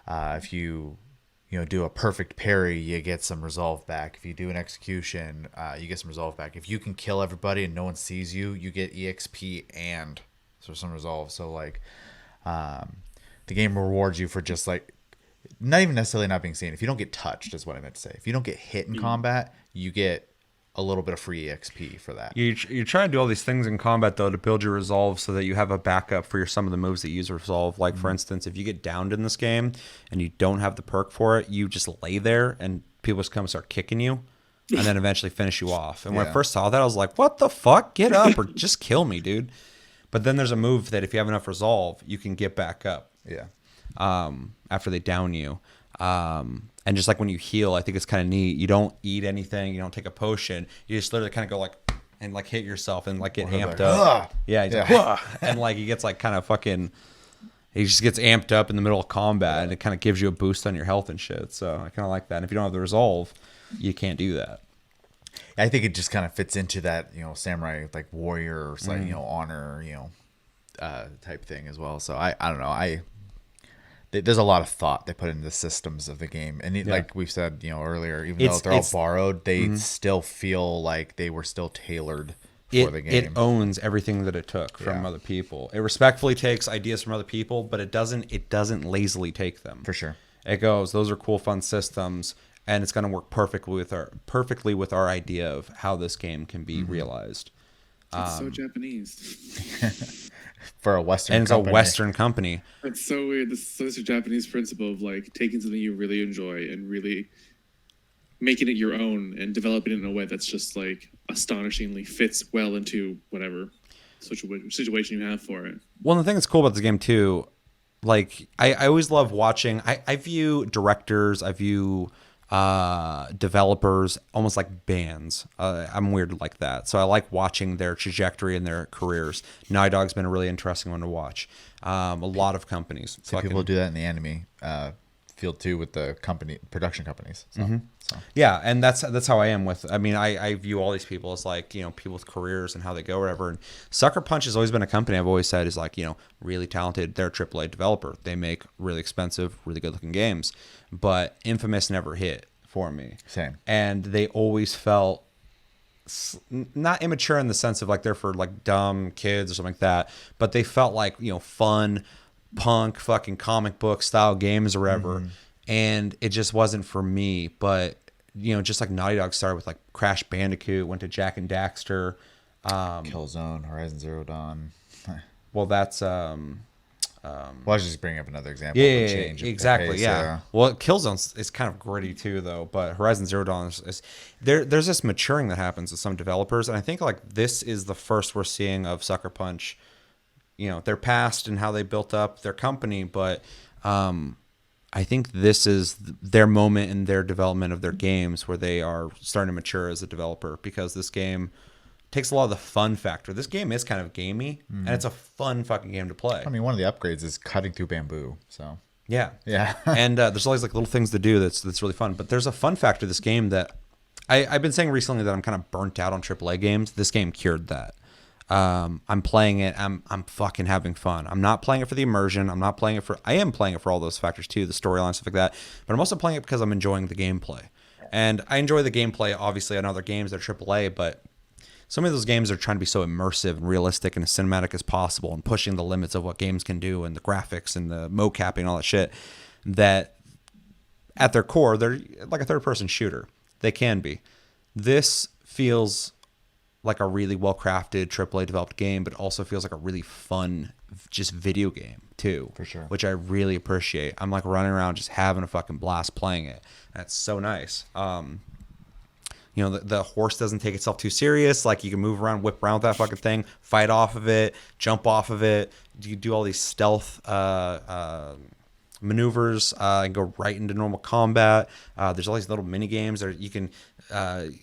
if you do a perfect parry, you get some resolve back. If you do an execution, you get some resolve back. If you can kill everybody and no one sees you, you get EXP and some resolve. So like, the game rewards you for just like, not even necessarily not being seen. If you don't get touched, is what I meant to say. If you don't get hit in combat, you get a little bit of free EXP for that. You try to do all these things in combat though to build your resolve so that you have a backup for some of the moves that use resolve. Like for instance, if you get downed in this game and you don't have the perk for it, you just lay there and people just come and start kicking you and then eventually finish you off. And when I first saw that, I was like, what the fuck? Get up or just kill me, dude. But then there's a move that if you have enough resolve, you can get back up. Yeah. After they down you. And just like when you heal, I think it's kind of neat. You don't eat anything. You don't take a potion. You just literally kind of go like, and like hit yourself and like get amped up. Yeah. He's like, and like he gets like kind of fucking, he just gets amped up in the middle of combat and it kind of gives you a boost on your health and shit. So I kind of like that. And if you don't have the resolve, you can't do that. I think it just kind of fits into that, samurai, like warrior, like, honor, type thing as well. So I don't know. there's a lot of thought they put into the systems of the game, and like we've said, earlier, even though they're all borrowed, they still feel like they were still tailored for the game. It owns everything that it took from other people. It respectfully takes ideas from other people, but it doesn't lazily take them. For sure. It goes, those are cool, fun systems, and it's going to work perfectly with our idea of how this game can be realized. It's so Japanese. For a Western and it's company. a Western company. It's so weird. This is such a Japanese principle of like taking something you really enjoy and really making it your own and developing it in a way that's just like astonishingly fits well into whatever situation you have for it. Well, the thing that's cool about this game too, like I always love watching. I view directors, I view developers almost like bands. I'm weird like that, so I like watching their trajectory and their careers. Naughty Dog's been a really interesting one to watch. A lot of companies. So people do that in the anime field too, with the production companies. So. Yeah, and that's how I am with. I mean, I view all these people as like people with careers and how they go, whatever. And Sucker Punch has always been a company I've always said is like really talented. They're a AAA developer. They make really expensive, really good looking games. But Infamous never hit for me. Same. And they always felt not immature in the sense of like they're for like dumb kids or something like that, but they felt like fun, punk, fucking comic book style games or whatever. And it just wasn't for me. But just like Naughty Dog started with like Crash Bandicoot, went to Jak and Daxter, Killzone, Horizon Zero Dawn. Well, that's I was just bringing up another example. Yeah, of a change of exactly. pace, Yeah. Well, Killzone is kind of gritty too, though. But Horizon Zero Dawn is there's this maturing that happens with some developers, and I think like this is the first we're seeing of Sucker Punch. Their past and how they built up their company, but I think this is their moment in their development of their games where they are starting to mature as a developer, because this game takes a lot of the fun factor. This game is kind of gamey, and it's a fun fucking game to play. I mean, one of the upgrades is cutting through bamboo. So yeah. And there's always like little things to do that's really fun. But there's a fun factor to this game that I've been saying recently that I'm kind of burnt out on AAA games. This game cured that. I'm playing it. I'm fucking having fun. I'm not playing it for the immersion. I am playing it for all those factors too, the storyline, stuff like that. But I'm also playing it because I'm enjoying the gameplay. And I enjoy the gameplay, obviously, on other games that are AAA, but some of those games are trying to be so immersive and realistic and as cinematic as possible and pushing the limits of what games can do and the graphics and the mocapping and all that shit, that at their core, they're like a third-person shooter. They can be. This feels like a really well-crafted AAA developed game, but also feels like a really fun just video game too. For sure. Which I really appreciate. I'm like running around just having a fucking blast playing it. That's so nice. The horse doesn't take itself too serious. Like you can move around, whip around with that fucking thing, fight off of it, jump off of it. You do all these stealth maneuvers and go right into normal combat. There's all these little mini games that you can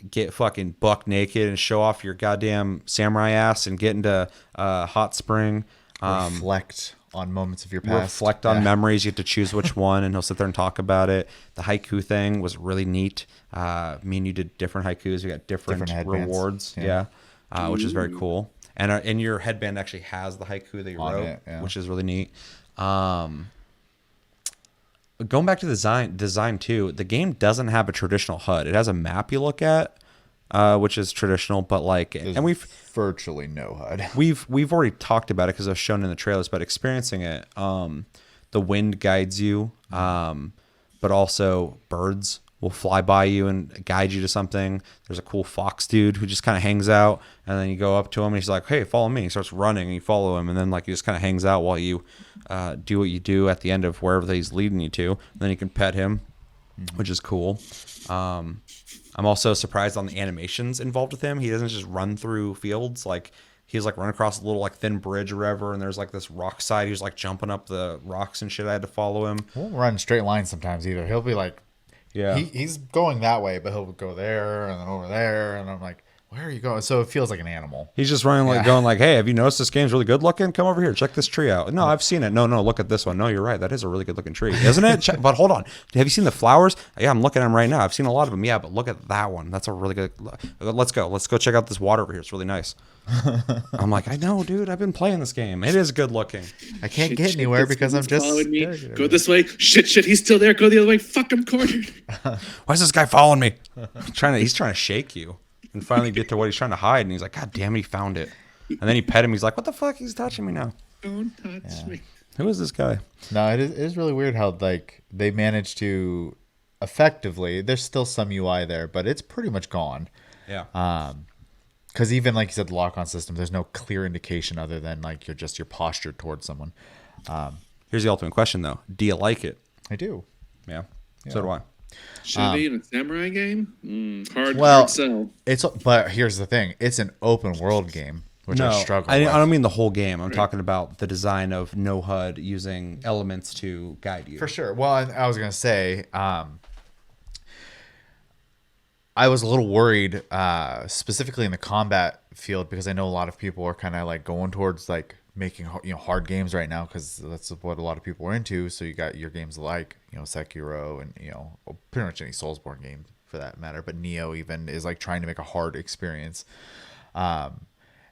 get fucking buck naked and show off your goddamn samurai ass and get into hot spring. Reflect on moments of your past. Reflect on memories. You have to choose which one, and he'll sit there and talk about it. The haiku thing was really neat. Me and you did different haikus. We got different rewards. Which is very cool. And your headband actually has the haiku that you wrote, which is really neat. Going back to the design too, the game doesn't have a traditional HUD. It has a map you look at, which is traditional, but like, and we've virtually no HUD. We've already talked about it because it was shown in the trailers, but experiencing it, the wind guides you, but also birds will fly by you and guide you to something. There's a cool fox dude who just kind of hangs out, and then you go up to him and he's like, "Hey, follow me." He starts running and you follow him, and then like he just kind of hangs out while you do what you do at the end of wherever he's leading you to. And then you can pet him, which is cool. I'm also surprised on the animations involved with him. He doesn't just run through fields. Like he's like run across a little like thin bridge or whatever, and there's like this rock side. He's like jumping up the rocks and shit. I had to follow him. He won't run straight lines sometimes either. He'll be like, he's going that way, but he'll go there and then over there, and I'm like, Where are you going? So it feels like an animal. He's just running like going like, hey, have you noticed this game's really good looking? Come over here, check this tree out. No, I've seen it. No, look at this one. No, you're right. That is a really good looking tree, isn't it? But hold on. Have you seen the flowers? Yeah, I'm looking at them right now. I've seen a lot of them. Yeah, but look at that one. That's a really good. Let's go check out this water over here. It's really nice. I'm like, I know, dude. I've been playing this game. It is good looking. I can't get anywhere because I'm just following me. Go this way. Shit. He's still there. Go the other way. Fuck, I'm cornered. Why is this guy following me? He's trying to shake you. And finally get to what he's trying to hide, and he's like, God damn it, he found it. And then he pet him. He's like, what the fuck? He's touching me now. Don't touch me. Who is this guy? No, it is really weird how like they managed to effectively. There's still some UI there, but it's pretty much gone. Yeah. Because even like you said, the lock-on system, there's no clear indication other than like your posture towards someone. Here's the ultimate question, though. Do you like it? I do. Yeah. So do I. Should it be in a samurai game? Hard sell. But here's the thing: it's an open world game, which I struggle with. I don't mean the whole game. I'm talking about the design of no HUD using elements to guide you. For sure. Well, I was gonna say, I was a little worried, specifically in the combat field, because I know a lot of people are kind of like going towards like making hard games right now because that's what a lot of people are into. So you got your games like Sekiro and pretty much any Soulsborne game for that matter, but Neo even is like trying to make a hard experience. And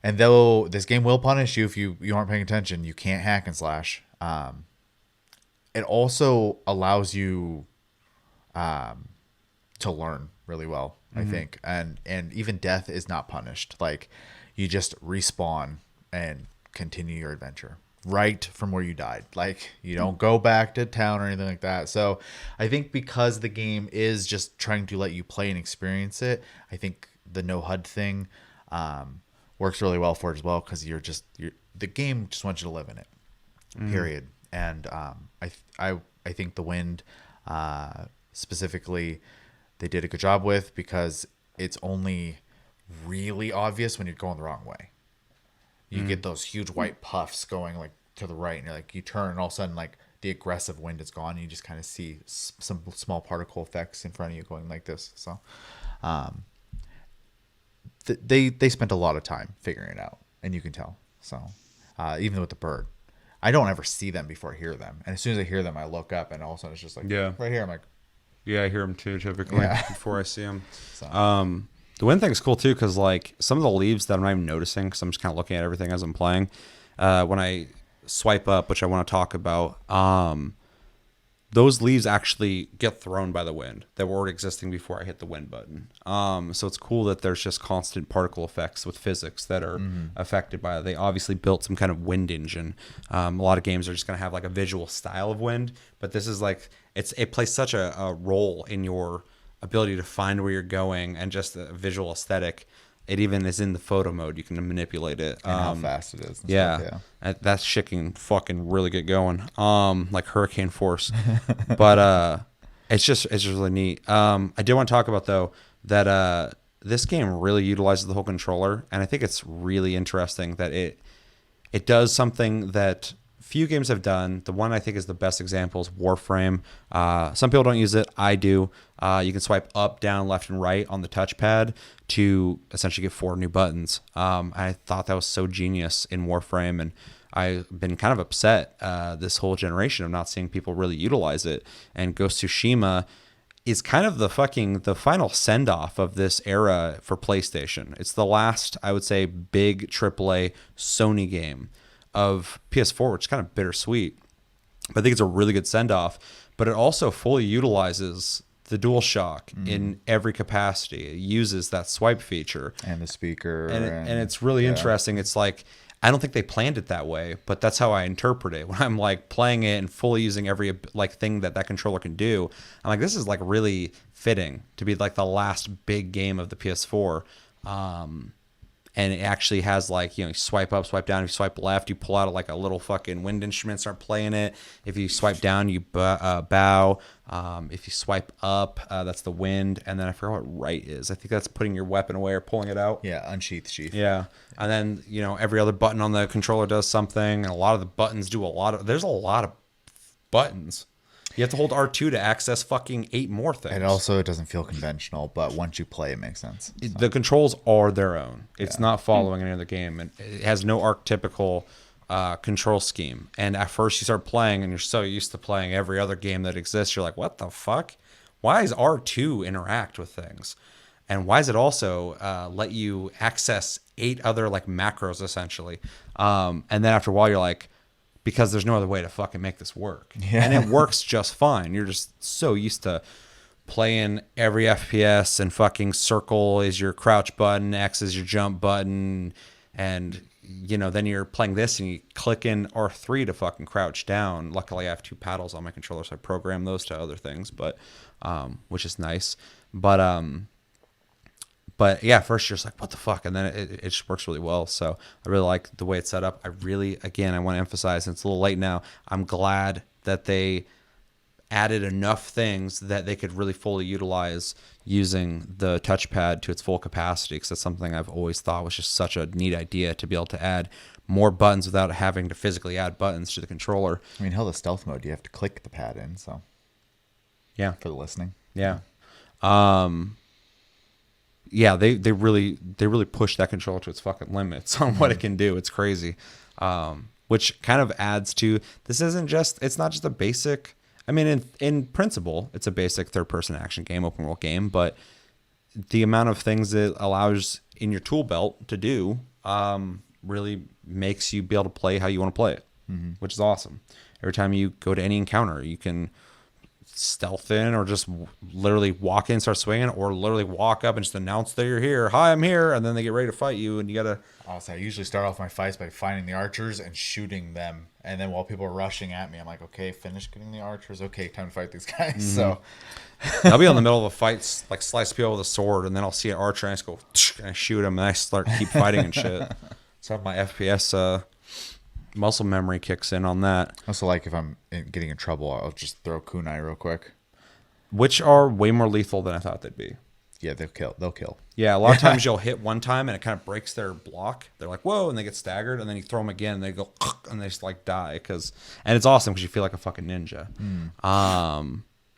though this game will punish you if you aren't paying attention, you can't hack and slash. It also allows you to learn really well, I think, and even death is not punished. Like you just respawn and continue your adventure right from where you died. Like you don't go back to town or anything like that. So I think because the game is just trying to let you play and experience it, I think the no HUD thing works really well for it as well, because the game just wants you to live in it, period. And I think the wind specifically they did a good job with, because it's only really obvious when you're going the wrong way. You get those huge white puffs going like to the right, and you're like, you turn, and all of a sudden like the aggressive wind is gone, and you just kind of see some small particle effects in front of you going like this. So they spent a lot of time figuring it out, and you can tell. So even with the bird, I don't ever see them before I hear them, and as soon as I hear them, I look up, and all of a sudden it's just like right here. I'm like, yeah, I hear them too typically before I see them. So. The wind thing's cool too, because like some of the leaves that I'm not even noticing, because I'm just kind of looking at everything as I'm playing. When I swipe up, which I want to talk about, those leaves actually get thrown by the wind that were already existing before I hit the wind button. So it's cool that there's just constant particle effects with physics that are affected by it. They obviously built some kind of wind engine. A lot of games are just going to have like a visual style of wind, but this is like it plays such a role in your ability to find where you're going, and just the visual aesthetic. It even is in the photo mode. You can manipulate it. And how fast it is. Yeah. That shit can fucking really get going. Like hurricane force. But it's just really neat. I did want to talk about though that this game really utilizes the whole controller, and I think it's really interesting that it does something that few games have done. The one I think is the best example is Warframe. Some people don't use it. I do. You can swipe up, down, left, and right on the touchpad to essentially get 4 new buttons. I thought that was so genius in Warframe, and I've been kind of upset this whole generation of not seeing people really utilize it. And Ghost of Tsushima is kind of the final send-off of this era for PlayStation. It's the last, I would say, big AAA Sony game of PS4, which is kind of bittersweet. But I think it's a really good send-off. But it also fully utilizes the DualShock in every capacity. It uses that swipe feature. And the speaker. And it's really interesting. It's like, I don't think they planned it that way, but that's how I interpret it. When I'm like playing it and fully using every like thing that controller can do, I'm like, this is like really fitting to be like the last big game of the PS4. And it actually has like, you swipe up, swipe down. If you swipe left, you pull out like a little fucking wind instrument, start playing it. If you swipe down, you bow. If you swipe up, that's the wind. And then I forgot what right is. I think that's putting your weapon away or pulling it out. Yeah, unsheath, sheath. Yeah. And then, every other button on the controller does something. And a lot of the buttons do there's a lot of buttons. You have to hold R2 to access fucking 8 more things. And also, it doesn't feel conventional, but once you play, it makes sense. So. The controls are their own. It's not following any other game, and it has no archetypical control scheme. And at first, you start playing, and you're so used to playing every other game that exists. You're like, what the fuck? Why does R2 interact with things? And why does it also let you access 8 other like macros essentially? And then after a while, you're like, because there's no other way to fucking make this work. Yeah. And it works just fine. You're just so used to playing every FPS, and fucking circle is your crouch button, X is your jump button, and then you're playing this and you click in R3 to fucking crouch down. Luckily, I have 2 paddles on my controller, so I program those to other things, but which is nice. But yeah, first you're just like, what the fuck? And then it just works really well. So I really like the way it's set up. Again, I want to emphasize, and it's a little late now, I'm glad that they added enough things that they could really fully utilize using the touchpad to its full capacity, because that's something I've always thought was just such a neat idea, to be able to add more buttons without having to physically add buttons to the controller. I mean, hell, the stealth mode, you have to click the pad in, so yeah, for the listening. Yeah. Yeah, they really push that controller to its fucking limits on what it can do. It's crazy. Which kind of adds to, it's not just a basic, I mean, in principle, it's a basic third-person action game, open world game, but the amount of things it allows in your tool belt to do really makes you be able to play how you want to play it, which is awesome. Every time you go to any encounter, you can stealth in, or just literally walk in, start swinging, or literally walk up and just announce that you're here. Hi, I'm here. And then they get ready to fight you, and you gotta. Also, I usually start off my fights by finding the archers and shooting them, and then while people are rushing at me, I'm like, okay, finish getting the archers. Okay, time to fight these guys. So I'll be in the middle of a fight, like slice people with a sword, and then I'll see an archer and I just go and I shoot him, and I keep fighting and shit. So my FPS muscle memory kicks in on that. Also, like, if I'm getting in trouble, I'll just throw kunai real quick. Which are way more lethal than I thought they'd be. Yeah, they'll kill. Yeah, a lot of times you'll hit one time and it kind of breaks their block. They're like, whoa, and they get staggered, and then you throw them again and they go, and they just like die. And it's awesome because you feel like a fucking ninja.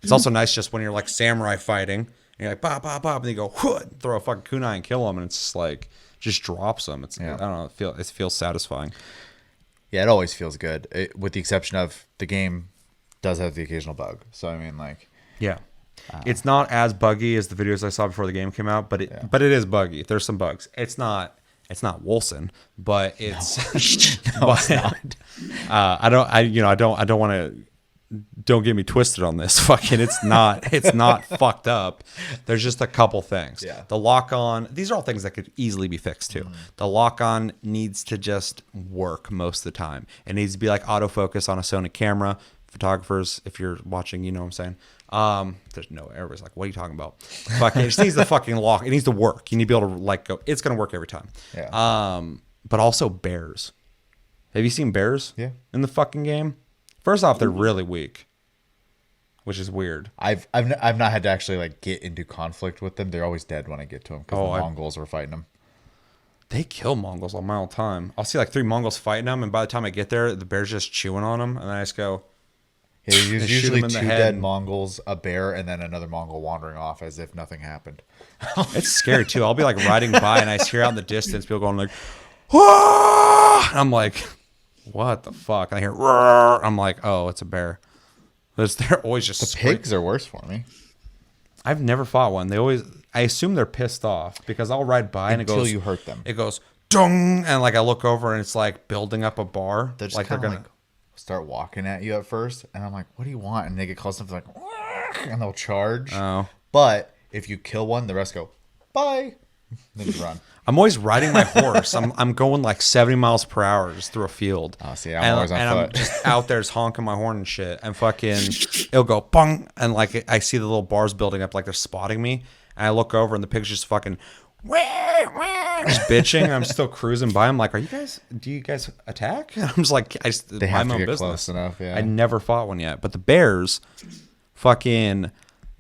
It's also nice just when you're like samurai fighting, and you're like, bop, bop, bop, and you go, throw a fucking kunai and kill them, and it's just like, just drops them. I don't know, it feels satisfying. Yeah, it always feels good, with the exception of the game does have the occasional bug. So, I mean, like... Yeah. It's not as buggy as the videos I saw before the game came out, but it is buggy. There's some bugs. It's not Wolsen, but it's... No, it's not. I don't want to... Don't get me twisted on this. Fucking, it's not fucked up. There's just a couple things. Yeah. The lock on, these are all things that could easily be fixed too. The lock on needs to just work most of the time. It needs to be like autofocus on a Sony camera. Photographers, if you're watching, you know what I'm saying. There's no, everybody's like, what are you talking about? Fucking, it just needs to fucking lock. It needs to work. You need to be able to like go, it's going to work every time. Yeah. But also bears. Have you seen bears? Yeah. In the fucking game? First off, they're really weak, which is weird. I've not had to actually like get into conflict with them. They're always dead when I get to them because the Mongols were fighting them. They kill Mongols on my old time. I'll see like 3 Mongols fighting them, and by the time I get there, the bear's just chewing on them, and then I just go. Yeah, there's usually 2 head. dead Mongols, a bear, and then another Mongol wandering off as if nothing happened. It's scary too. I'll be like riding by, and I hear out in the distance people going like, "Whoa!" And I'm like, what the fuck? And I hear, roar. I'm like, oh, it's a bear. They're always just the pigs are worse for me. I've never fought one. I assume they're pissed off because I'll ride by and it goes until you hurt them. It goes dung, and like I look over and it's like building up a bar. They're just like they're gonna start walking at you at first, and I'm like, what do you want? And they get close enough, like, and they'll charge. Oh. But if you kill one, the rest go bye. Then you run. I'm always riding my horse. I'm going like 70 miles per hour just through a field. Oh, see, I'm always on foot. I'm just out there just honking my horn and shit. And fucking, it'll go bong. And like, I see the little bars building up like they're spotting me. And I look over and the pig's just fucking, just bitching. And I'm still cruising by. I'm like, do you guys attack? And I'm just like, they have to get close enough, yeah. I never fought one yet. But the bears, fucking...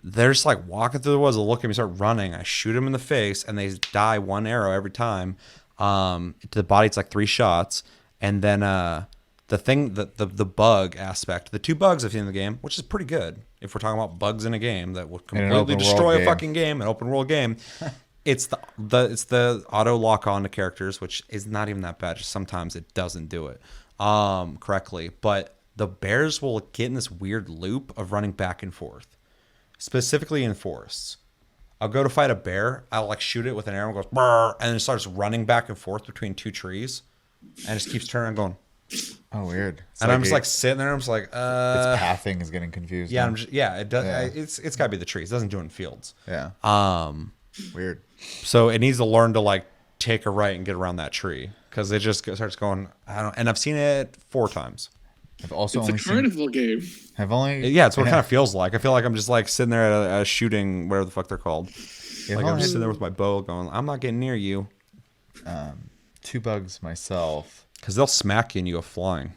They're just like walking through the woods. They'll look at me, start running. I shoot them in the face, and they die 1 arrow every time. To the body, it's like 3 shots, and then the bug aspect, the 2 bugs I've seen in the game, which is pretty good if we're talking about bugs in a game that will completely destroy a fucking game, an open world game. It's the auto lock on to characters, which is not even that bad. Just sometimes it doesn't do it correctly. But the bears will get in this weird loop of running back and forth, specifically in forests. I'll go to fight a bear. I'll like shoot it with an arrow, and goes brr, and then it starts running back and forth between 2 trees, and just keeps turning and going. Oh, weird. It's and I'm just like sitting there. I'm just like, its pathing is getting confused. Yeah, it does. Yeah. It's got to be the trees. It doesn't do it in fields. Yeah. Weird. So it needs to learn to like take a right and get around that tree because it just starts going. I don't. And I've seen it 4 times. I've also it's only a carnival game. I've only. Yeah, it's what it kind of feels like. I feel like I'm just like sitting there at a shooting, whatever the fuck they're called. Like I'm just sitting there with my bow going. I'm not getting near you. 2 bugs myself. Because they'll smack you and you go flying.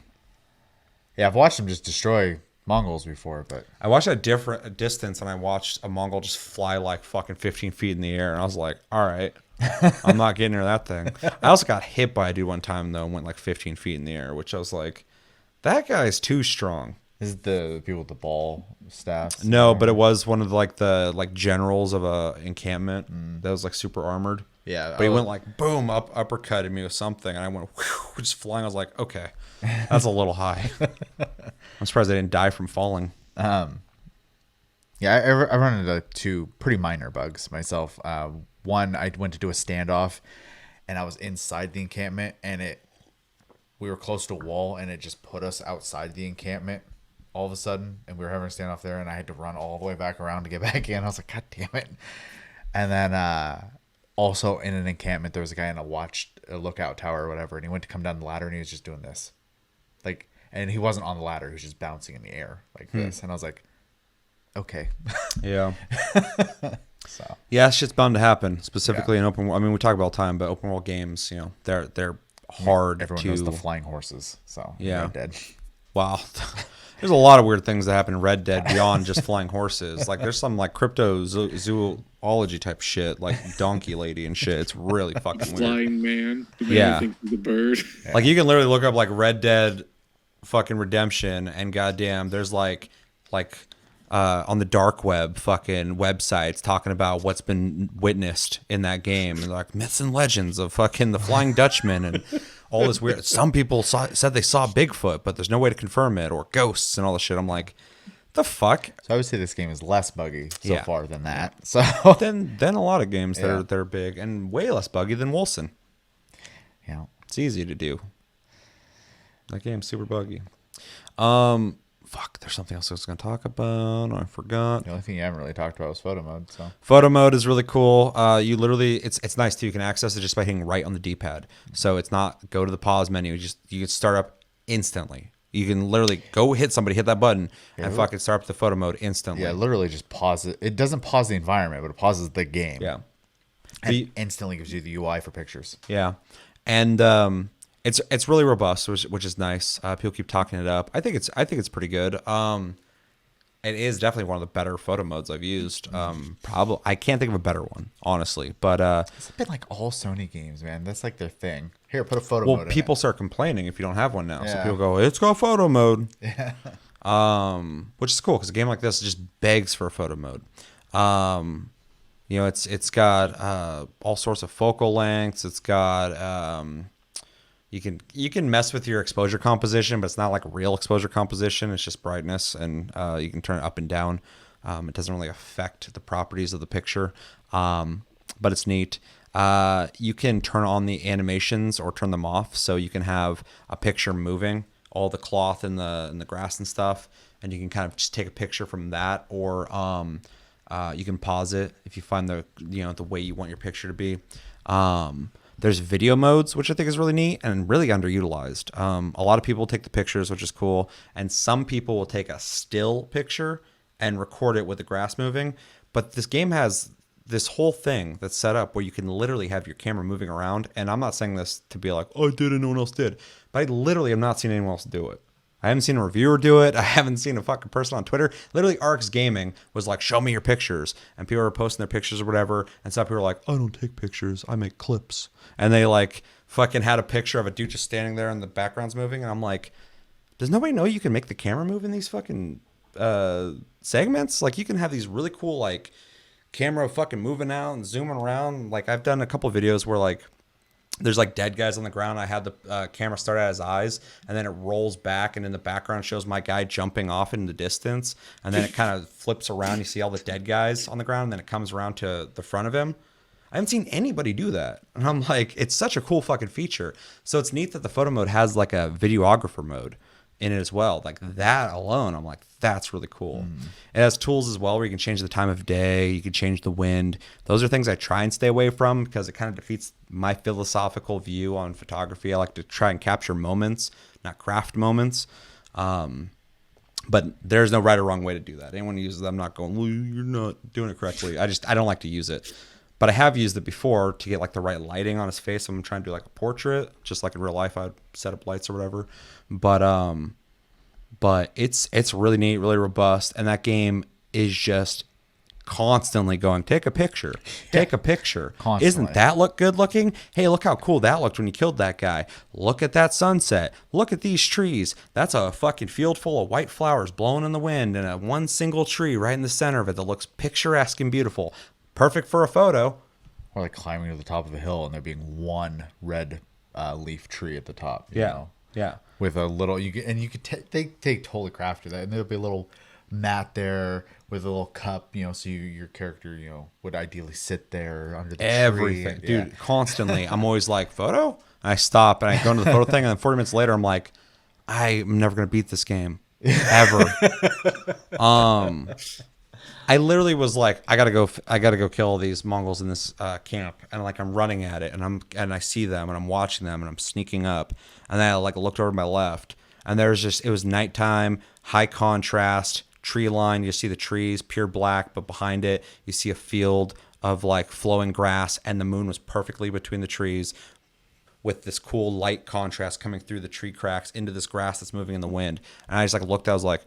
Yeah, I've watched them just destroy Mongols before, but I watched a different distance and I watched a Mongol just fly like fucking 15 feet in the air, and I was like, all right, I'm not getting near that thing. I also got hit by a dude one time though and went like 15 feet in the air, which I was like, that guy's too strong. Is it the people with the ball staffs? No, but it was one of the generals of a encampment that was like super armored. Yeah, but he went like boom, uppercutted me with something, and I went whew, just flying. I was like, okay, that's a little high. I'm surprised I didn't die from falling. Yeah, I run into 2 pretty minor bugs myself. One, I went to do a standoff, and I was inside the encampment, and we were close to a wall, and it just put us outside the encampment all of a sudden, and we were having a standoff there, and I had to run all the way back around to get back in. I was like, God damn it! And then also in an encampment, there was a guy in a lookout tower or whatever, and he went to come down the ladder, and he was just doing this, like, and he wasn't on the ladder; he was just bouncing in the air like this, and I was like, okay, yeah. So yeah, shit's bound to happen, specifically in open world. I mean, we talk about all the time, but open world games, you know, they're hard. Everyone knows the flying horses, so yeah. Red Dead. Wow. There's a lot of weird things that happen in Red Dead beyond just flying horses. Like there's some like cryptozoology type shit, like donkey lady and shit. It's really fucking weird. Flying man. Yeah. The bird. Like you can literally look up like Red Dead fucking Redemption and goddamn there's like on the dark web fucking websites talking about what's been witnessed in that game, and like myths and legends of fucking the Flying Dutchman and all this weird. Some people said they saw Bigfoot, but there's no way to confirm it, or ghosts and all this shit. I'm like, the fuck. So I would say this game is less buggy so far than that. So then a lot of games that are big and way less buggy than Wolcen. Yeah, it's easy to do. That game's super buggy. Fuck, there's something else I was going to talk about. I forgot. The only thing you haven't really talked about was photo mode. So photo mode is really cool. You literally, it's nice too. You can access it just by hitting right on the D-pad. So it's not go to the pause menu. You can start up instantly. You can literally go hit somebody, hit that button, and fucking start up the photo mode instantly. Yeah, literally just pause it. It doesn't pause the environment, but it pauses the game. Yeah, and instantly gives you the UI for pictures. Yeah, and It's really robust, which is nice. People keep talking it up. I think it's pretty good. It is definitely one of the better photo modes I've used. Probably I can't think of a better one, honestly. But it's been like all Sony games, man. That's like their thing. Here, put a photo mode. Well, people start complaining if you don't have one now. Yeah. So people go, "It's got photo mode." Yeah. Which is cool because a game like this just begs for a photo mode. You know, it's got all sorts of focal lengths. It's got you can mess with your exposure composition, but it's not like real exposure composition. It's just brightness, and you can turn it up and down. It doesn't really affect the properties of the picture, but it's neat. You can turn on the animations or turn them off, so you can have a picture moving, all the cloth and the grass and stuff, and you can kind of just take a picture from that, or you can pause it if you find the way you want your picture to be. There's video modes, which I think is really neat and really underutilized. A lot of people take the pictures, which is cool, and some people will take a still picture and record it with the grass moving. But this game has this whole thing that's set up where you can literally have your camera moving around. And I'm not saying this to be like, oh, I did it, no one else did. But I literally have not seen anyone else do it. I haven't seen a reviewer do it. I haven't seen a fucking person on Twitter. Literally, Arx Gaming was like, show me your pictures. And people were posting their pictures or whatever. And some people were like, I don't take pictures. I make clips. And they like fucking had a picture of a dude just standing there and the background's moving. And I'm like, does nobody know you can make the camera move in these fucking segments? Like you can have these really cool like camera fucking moving out and zooming around. Like I've done a couple videos where like there's like dead guys on the ground. I had the camera start at his eyes, and then it rolls back, and in the background shows my guy jumping off in the distance, and then it kind of flips around. You see all the dead guys on the ground, and then it comes around to the front of him. I haven't seen anybody do that, and I'm like, it's such a cool fucking feature. So it's neat that the photo mode has like a videographer mode in it as well. Like that alone, I'm like, that's really cool. It has tools as well where you can change the time of day, you can change the wind. Those are things I try and stay away from because it kind of defeats my philosophical view on photography. I like to try and capture moments, not craft moments. But there's no right or wrong way to do that. Anyone who uses it, I'm not going, well, you're not doing it correctly. I don't like to use it. But I have used it before to get like the right lighting on his face. I'm trying to do like a portrait, just like in real life. I'd set up lights or whatever. But it's really neat, really robust, and that game is just constantly going, take a picture. Constantly. Isn't that look good looking? Hey, look how cool that looked when you killed that guy. Look at that sunset. Look at these trees. That's a fucking field full of white flowers blowing in the wind and a one single tree right in the center of it that looks picturesque and beautiful. Perfect for a photo. Or like climbing to the top of a hill and there being one red leaf tree at the top. You know? Yeah. With a little, they totally crafted that, and there'll be a little mat there with a little cup, so your character, would ideally sit there under the everything, tree. dude. Constantly, I'm always like, photo. And I stop and I go into the photo thing, and then 40 minutes later, I'm like, I'm never gonna beat this game ever. I literally was like, I gotta go kill these Mongols in this camp, and like I'm running at it, and I see them, and I'm watching them, and I'm sneaking up, and then I like looked over to my left, and it was nighttime, high contrast, tree line. You see the trees, pure black, but behind it you see a field of like flowing grass, and the moon was perfectly between the trees, with this cool light contrast coming through the tree cracks into this grass that's moving in the wind. And I just like looked, I was like,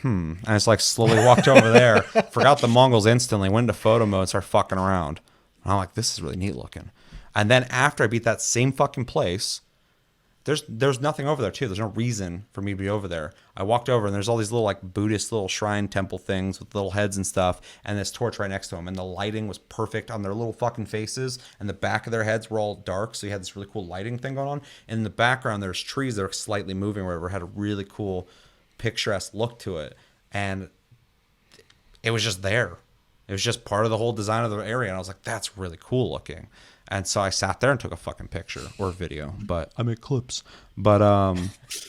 And I just like slowly walked over there, forgot the Mongols instantly, went into photo mode, and started fucking around. And I'm like, this is really neat looking. And then after I beat that same fucking place, there's nothing over there too. There's no reason for me to be over there. I walked over and there's all these little like Buddhist little shrine temple things with little heads and stuff, and this torch right next to them. And the lighting was perfect on their little fucking faces, and the back of their heads were all dark, so you had this really cool lighting thing going on. And in the background, there's trees that are slightly moving, where it had a really cool picturesque look to it, and it was just there. It was just part of the whole design of the area, and I was like, that's really cool looking. And so I sat there and took a fucking picture or video, but I make clips. But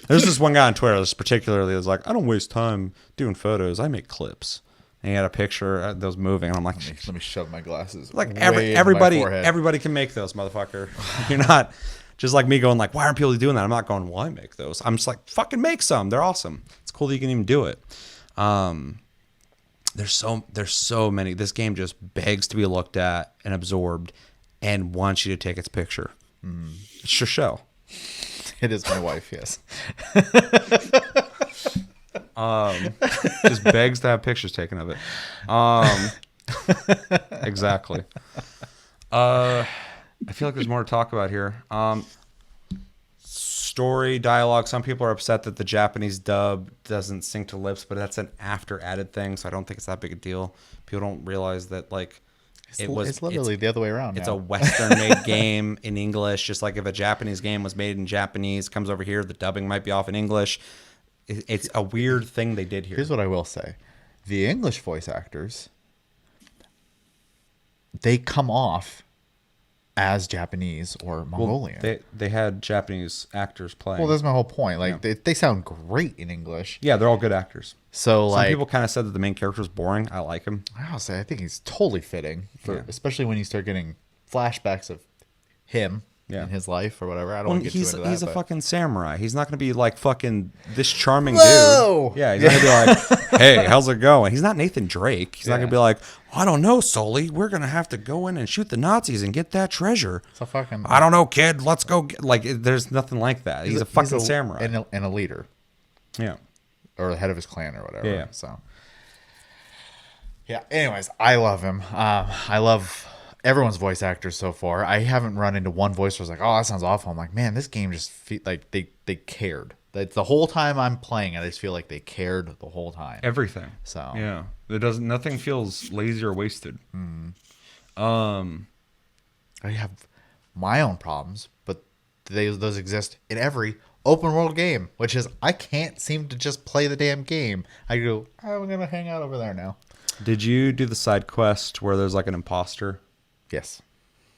there's this one guy on Twitter that's particularly was like, I don't waste time doing photos, I make clips. And he had a picture that was moving, and I'm like, let me shove my glasses. Like everybody can make those, motherfucker. You're not just like me going like, why aren't people doing that? I'm not going, well, I make those. I'm just like, fucking make some. They're awesome. It's cool that you can even do it. There's so many. This game just begs to be looked at and absorbed, and wants you to take its picture. It's your show. It is my wife, yes. Just begs to have pictures taken of it. Exactly. I feel like there's more to talk about here. Story, dialogue. Some people are upset that the Japanese dub doesn't sync to lips, but that's an after added thing, so I don't think it's that big a deal. People don't realize that like it's literally the other way around. It's a Western-made game in English, just like if a Japanese game was made in Japanese, comes over here, the dubbing might be off in English. It's a weird thing they did here. Here's what I will say. The English voice actors, they come off as Japanese or Mongolian. Well, they had Japanese actors playing. Well, that's my whole point. Like they sound great in English. Yeah, they're all good actors. So some people kind of said that the main character is boring. I like him. I think he's totally fitting for, especially when you start getting flashbacks of him in his life or whatever. I don't want to get too into that. He's a fucking samurai. He's not going to be like fucking this charming Whoa! dude. Yeah, he's not going to be like, hey, how's it going? He's not Nathan Drake. He's not going to be like, I don't know, Sully. We're going to have to go in and shoot the Nazis and get that treasure. So fucking, I don't know, kid. Let's go. There's nothing like that. He's a fucking samurai. And a leader. Yeah. Or the head of his clan or whatever. Yeah. So, yeah. Anyways, I love him. I love everyone's voice actors so far. I haven't run into one voice where I was like, oh, that sounds awful. I'm like, man, this game just like they cared. It's the whole time I'm playing, I just feel like they cared the whole time. Everything. So yeah, it doesn't. Nothing feels lazy or wasted. I have my own problems, but those exist in every open world game, which is I can't seem to just play the damn game. I go, oh, I'm gonna hang out over there now. Did you do the side quest where there's like an imposter? Yes.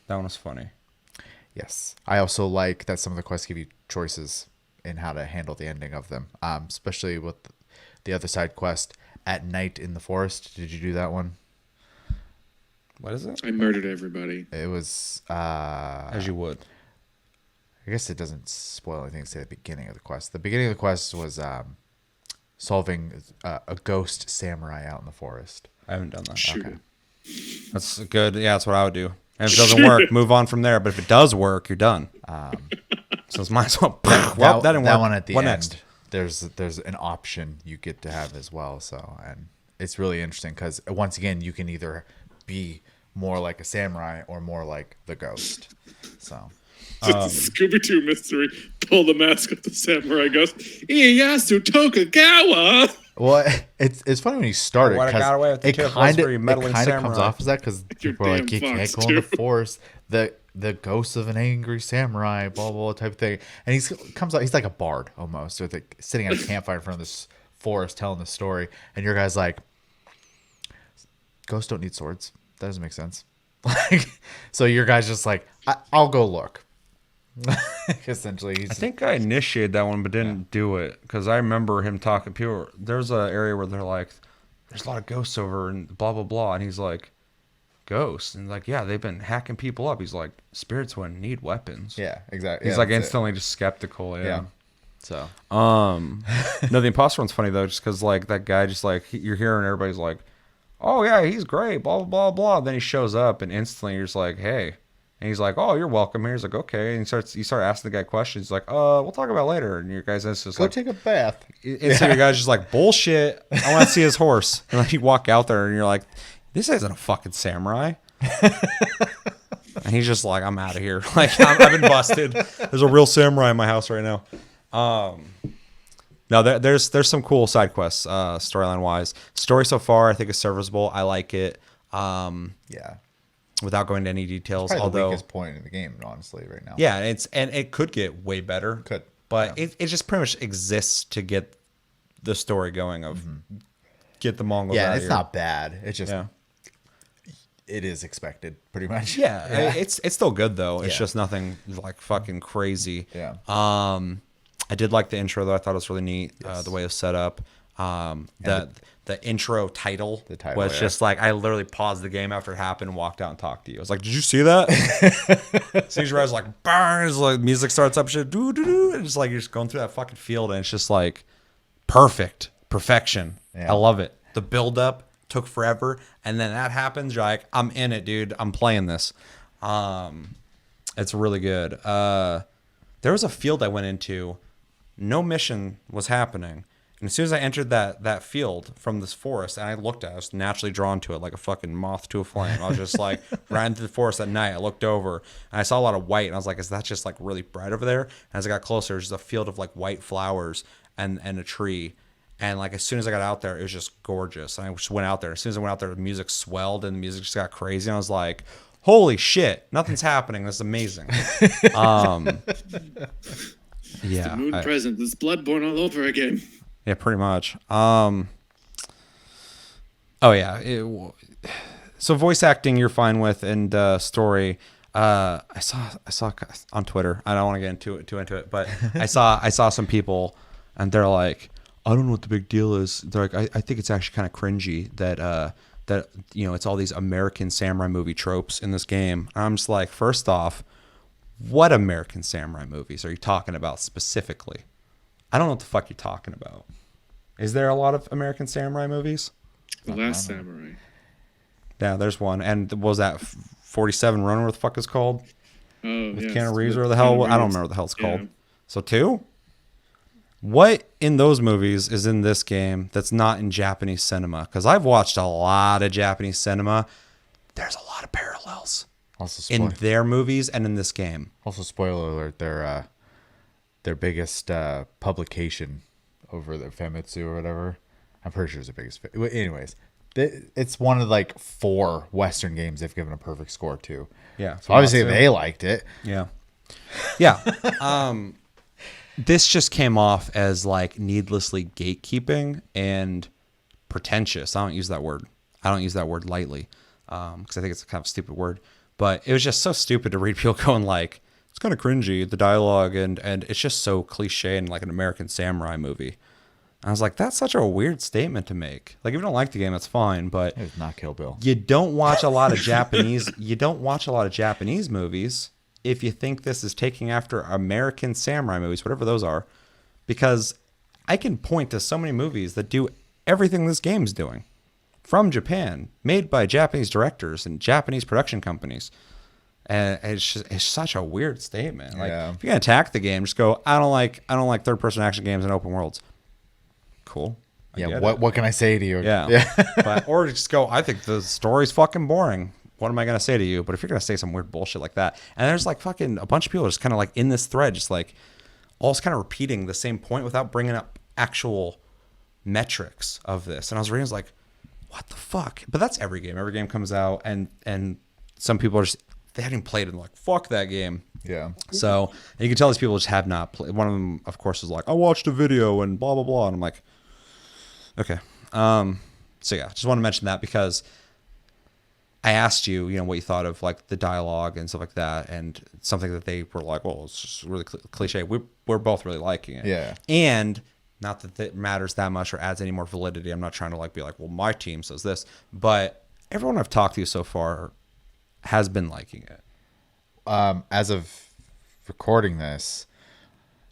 That one was funny. Yes. I also like that some of the quests give you choices in how to handle the ending of them, especially with the other side quest at night in the forest. Did you do that one? What is it? I murdered everybody. It was As you would. I guess it doesn't spoil anything to say the beginning of the quest. The beginning of the quest was solving a ghost samurai out in the forest. I haven't done that. Shoot Okay. it. That's good. Yeah, that's what I would do. And if it doesn't work, move on from there. But if it does work, you're done. So it's might as well. Well, that didn't work. That one at the what end. next? There's an option you get to have as well. So, and it's really interesting because once again, you can either be more like a samurai or more like the ghost. So. Just a Scooby-Doo mystery. Pull the mask of the samurai goes, Ieyasu Tokugawa! Well, it's funny when you start it What I got away with the because two it of us kind where you of meddling comes samurai. off as that because people are like, you damn can't fox, go in the too. forest. The ghost of an angry samurai, blah blah, blah type of thing. And he's like a bard almost, or like sitting at a campfire in front of this forest telling the story. And your guy's like, ghosts don't need swords. That doesn't make sense. Like, so your guy's just like, I'll go look. Essentially, I think I initiated that one, but didn't do it because I remember him talking. People, there's an area where they're like, "There's a lot of ghosts over," and blah blah blah, and he's like, "Ghosts," and like, "Yeah, they've been hacking people up." He's like, "Spirits wouldn't need weapons." yeah, exactly. He's Yeah, like that's it. instantly just skeptical. Yeah. Yeah. So No, the imposter one's funny though, just because like that guy, just like you're hearing everybody's like, "Oh yeah, he's great," blah blah blah blah. Then he shows up, and instantly you're just like, "Hey." And he's like, "Oh, you're welcome here." He's like, "Okay." And you start asking the guy questions. He's like, "We'll talk about it later." And your guy's just go like, take a bath. and so your guy's just like, "Bullshit. I want to see his horse." And then you walk out there and you're like, "This isn't a fucking samurai." And he's just like, "I'm out of here. Like, I've been busted. There's a real samurai in my house right now." No, there's some cool side quests, storyline wise. Story so far, I think is serviceable. I like it. Yeah. Without going into any details, Probably the although weakest point in the game, honestly, right now. yeah, it could get way better. Could. But it just pretty much exists to get the story going of get the Mongols out Yeah, of it's here. not bad. It's just Yeah. it is expected, pretty much. Yeah, it's still good though. It's Yeah. just nothing like fucking crazy. Yeah. I did like the intro though. I thought it was really neat. The way it was set up. The intro title, title, was yeah. just like I literally paused the game after it happened and walked out and talked to you. I was like, "Did you see that?" Sees your eyes like burns, like music starts up, shit, doo doo doo, and it's like you're just going through that fucking field, and it's just like perfection. Yeah. I love it. The build up took forever, and then that happens. You're like, "I'm in it, dude. I'm playing this." It's really good. There was a field I went into, no mission was happening. And as soon as I entered that field from this forest, and I looked at it, I was naturally drawn to it like a fucking moth to a flame. I was just like, riding through the forest at night, I looked over, and I saw a lot of white, and I was like, is that just like really bright over there? And as I got closer, there's just a field of like white flowers and a tree. And like as soon as I got out there, it was just gorgeous. And I just went out there. As soon as I went out there, the music swelled, and the music just got crazy. And I was like, holy shit, nothing's happening. This is amazing. Yeah. The moon present. It's Bloodborne all over again. Yeah, pretty much. Oh yeah. So voice acting you're fine with, and story. I saw on Twitter. I don't want to get too into it, but I saw some people, and they're like, I don't know what the big deal is. They're like, I think it's actually kind of cringy that it's all these American samurai movie tropes in this game. I'm just like, first off, what American samurai movies are you talking about specifically? I don't know what the fuck you're talking about. Is there a lot of American samurai movies? The Last Samurai. Yeah, there's one. And what was that 47 Runner? What the fuck is called? Oh, With yes. Keanu Reeves, With or the hell? Keanu I don't Reeves. remember what the hell it's called. Yeah. So 2? What in those movies is in this game that's not in Japanese cinema? Because I've watched a lot of Japanese cinema. There's a lot of parallels Also, in their movies and in this game. spoiler alert: their biggest publication over the Famitsu or whatever. I'm pretty sure it's the biggest. Anyways, it's one of like 4 Western games they've given a perfect score to. Yeah. So obviously they liked it. Yeah. Yeah. This just came off as like needlessly gatekeeping and pretentious. I don't use that word lightly, because I think it's a kind of stupid word. But it was just so stupid to read people going like, it's kind of cringy, the dialogue, and it's just so cliche and like an American Samurai movie. I was like, that's such a weird statement to make. Like, if you don't like the game, that's fine, but It's not Kill Bill. you don't watch a lot of Japanese. You don't watch a lot of Japanese movies if you think this is taking after American samurai movies, whatever those are, because I can point to so many movies that do everything this game's doing from Japan, made by Japanese directors and Japanese production companies. And it's such a weird statement. Like, if you're gonna attack the game, just go, I don't like third-person action games and open worlds. Cool. Yeah. What can I say to you? Yeah. Or just go, I think the story's fucking boring. What am I going to say to you? But if you're going to say some weird bullshit like that, and there's like fucking a bunch of people just kind of like in this thread, just like all kind of repeating the same point without bringing up actual metrics of this. And I was reading, I was like, what the fuck? But that's every game. Every game comes out, and some people are just, they haven't even played it and like, fuck that game. Yeah. So and you can tell these people just have not played. One of them, of course, is like, I watched a video and blah, blah, blah. And I'm like, okay. So yeah, just want to mention that because I asked you, what you thought of like the dialogue and stuff like that, and something that they were like, well, it's just really cliche. We're both really liking it. Yeah. And not that it matters that much or adds any more validity. I'm not trying to like be like, well, my team says this, but everyone I've talked to so far has been liking it. As of recording this,